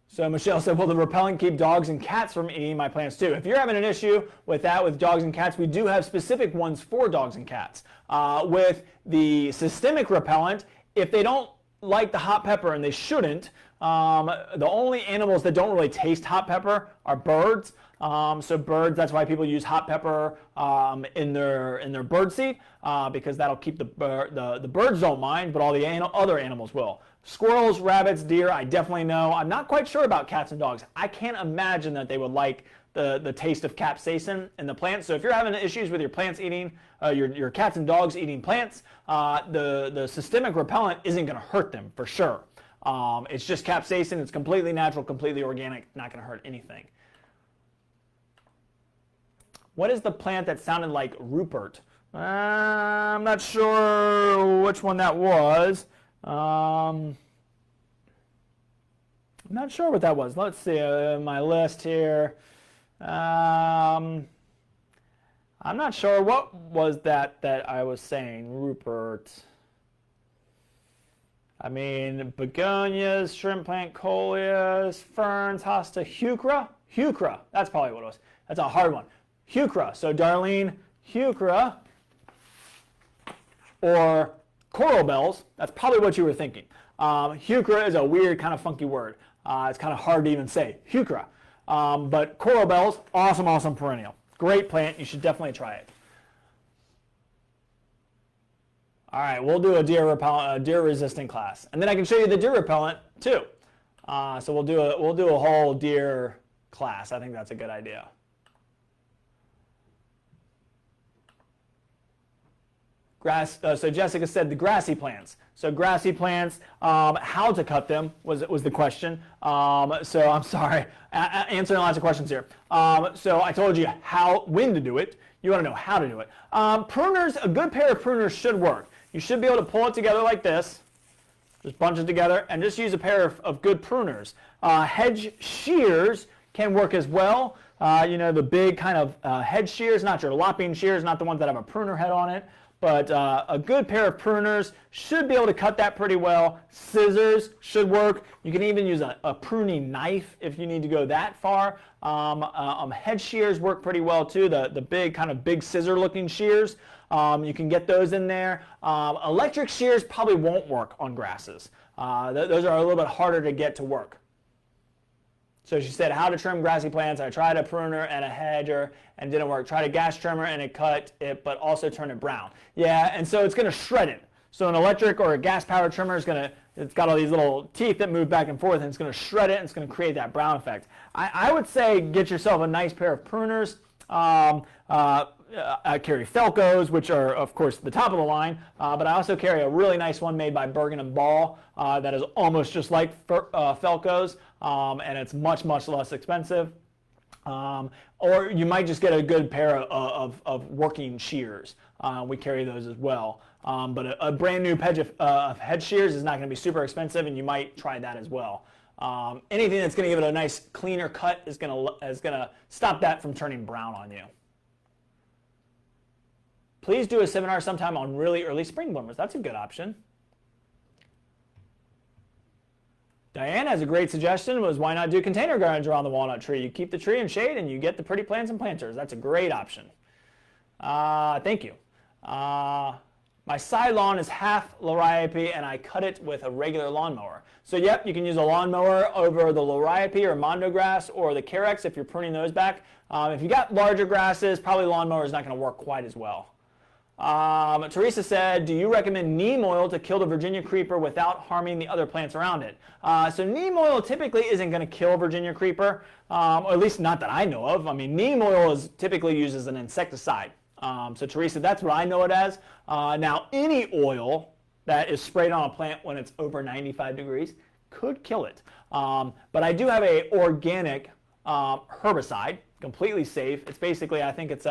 So Michelle said, will the repellent keep dogs and cats from eating my plants too? If you're having an issue with that with dogs and cats, we do have specific ones for dogs and cats. With the systemic repellent, if they don't like the hot pepper, and they shouldn't, the only animals that don't really taste hot pepper are birds. So birds, that's why people use hot pepper in their bird seed, because that'll keep the birds don't mind, but all the other animals will. Squirrels, rabbits, deer, I definitely know. I'm not quite sure about cats and dogs. I can't imagine that they would like the taste of capsaicin in the plants. So if you're having issues with your plants eating, your cats and dogs eating plants, the systemic repellent isn't going to hurt them for sure. It's just capsaicin. It's completely natural, completely organic, not going to hurt anything. What is the plant that sounded like Rupert? I'm not sure which one that was. I'm not sure what that was. Let's see my list here. I'm not sure what was that I was saying. Rupert. I mean, begonias, shrimp plant, coleus, ferns, hosta, heuchera. Heuchera. That's probably what it was. That's a hard one. Heuchera. So Darlene, heuchera, or coral bells. That's probably what you were thinking. Heuchera is a weird, kind of funky word. It's kind of hard to even say. Heuchera. But coral bells, awesome, awesome perennial. Great plant. You should definitely try it. All right, we'll do a deer resistant class, and then I can show you the deer repellent too. So we'll do a whole deer class. I think that's a good idea. Grass. So Jessica said the grassy plants. So grassy plants, how to cut them was the question. So I'm sorry, answering lots of questions here. So I told you when to do it. You want to know how to do it. Pruners, a good pair of pruners should work. You should be able to pull it together like this, just bunch it together, and just use a pair of good pruners. Hedge shears can work as well. You know, the big kind of hedge shears, not your lopping shears, not the ones that have a pruner head on it. But a good pair of pruners should be able to cut that pretty well. Scissors should work. You can even use a pruning knife if you need to go that far. Head shears work pretty well too. The big scissor looking shears. You can get those in there. Electric shears probably won't work on grasses. Those are a little bit harder to get to work. So she said, how to trim grassy plants. I tried a pruner and a hedger and didn't work. Tried a gas trimmer and it cut it, but also turned it brown. Yeah, and so it's going to shred it. So an electric or a gas powered trimmer it's got all these little teeth that move back and forth, and it's going to shred it, and it's going to create that brown effect. I would say get yourself a nice pair of pruners. I carry Felcos, which are, of course, the top of the line, but I also carry a really nice one made by Bergen and Ball that is almost just like Felcos, and it's much, much less expensive. Or you might just get a good pair of working shears. We carry those as well. But a brand new head shears is not going to be super expensive, and you might try that as well. Anything that's going to give it a nice cleaner cut is going to stop that from turning brown on you. Please do a seminar sometime on really early spring bloomers. That's a good option. Diane has a great suggestion, was why not do container gardens around the walnut tree? You keep the tree in shade and you get the pretty plants and planters. That's a great option. Thank you. My side lawn is half liriope and I cut it with a regular lawnmower. So yep, you can use a lawnmower over the liriope or Mondo Grass or the Carex if you're pruning those back. If you got larger grasses, probably lawnmower is not going to work quite as well. Teresa said, do you recommend neem oil to kill the Virginia creeper without harming the other plants around it? So neem oil typically isn't going to kill Virginia creeper, or at least not that I know of. I mean, neem oil is typically used as an insecticide. So Teresa, that's what I know it as. Now, any oil that is sprayed on a plant when it's over 95 degrees could kill it. But I do have a organic herbicide, completely safe. It's basically, I think it's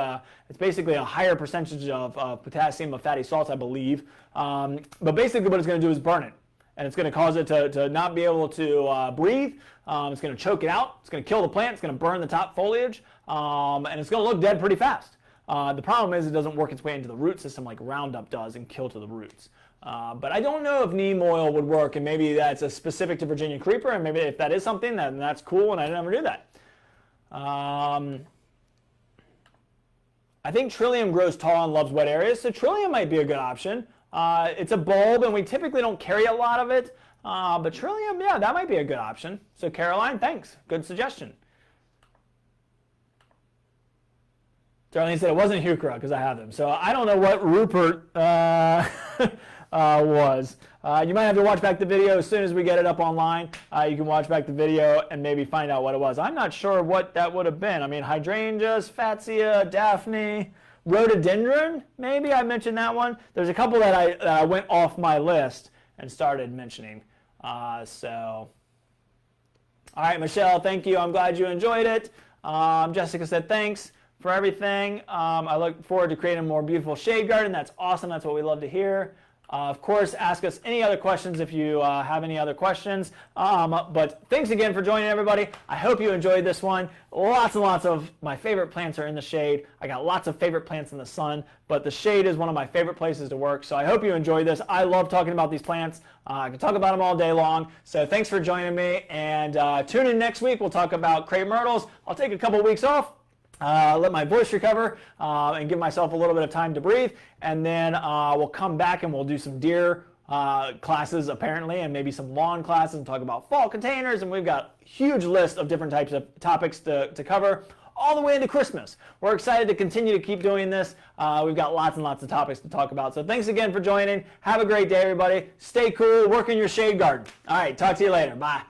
basically a higher percentage of potassium of fatty salts, I believe. But basically what it's going to do is burn it. And it's going to cause it to not be able to breathe. It's going to choke it out. It's going to kill the plant. It's going to burn the top foliage. And it's going to look dead pretty fast. The problem is it doesn't work its way into the root system like Roundup does and kill to the roots. But I don't know if neem oil would work, and maybe that's a specific to Virginia creeper, and maybe if that is something, then that's cool, and I never do that. I think Trillium grows tall and loves wet areas, so Trillium might be a good option. It's a bulb, and we typically don't carry a lot of it, but Trillium, yeah, that might be a good option. So Caroline, thanks. Good suggestion. Darlene said it wasn't Heuchera because I have them. So I don't know what Rupert was. You might have to watch back the video as soon as we get it up online. You can watch back the video and maybe find out what it was. I'm not sure what that would have been. I mean, Hydrangeas, Fatsia, Daphne, Rhododendron, maybe I mentioned that one. There's a couple that I went off my list and started mentioning. All right, Michelle, thank you. I'm glad you enjoyed it. Jessica said thanks for everything. I look forward to creating a more beautiful shade garden. That's awesome. That's what we love to hear. Of course, ask us any other questions if you have any other questions. But thanks again for joining, everybody. I hope you enjoyed this one. Lots and lots of my favorite plants are in the shade. I got lots of favorite plants in the sun, but the shade is one of my favorite places to work. So I hope you enjoyed this. I love talking about these plants. I can talk about them all day long. So thanks for joining me. And tune in next week. We'll talk about crepe myrtles. I'll take a couple weeks off. Let my voice recover and give myself a little bit of time to breathe, and then we'll come back and we'll do some deer classes apparently, and maybe some lawn classes and talk about fall containers, and we've got a huge list of different types of topics to cover all the way into Christmas. We're excited to continue to keep doing this. We've got lots and lots of topics to talk about. So thanks again for joining. Have a great day, everybody. Stay cool. Work in your shade garden. All right, talk to you later. Bye.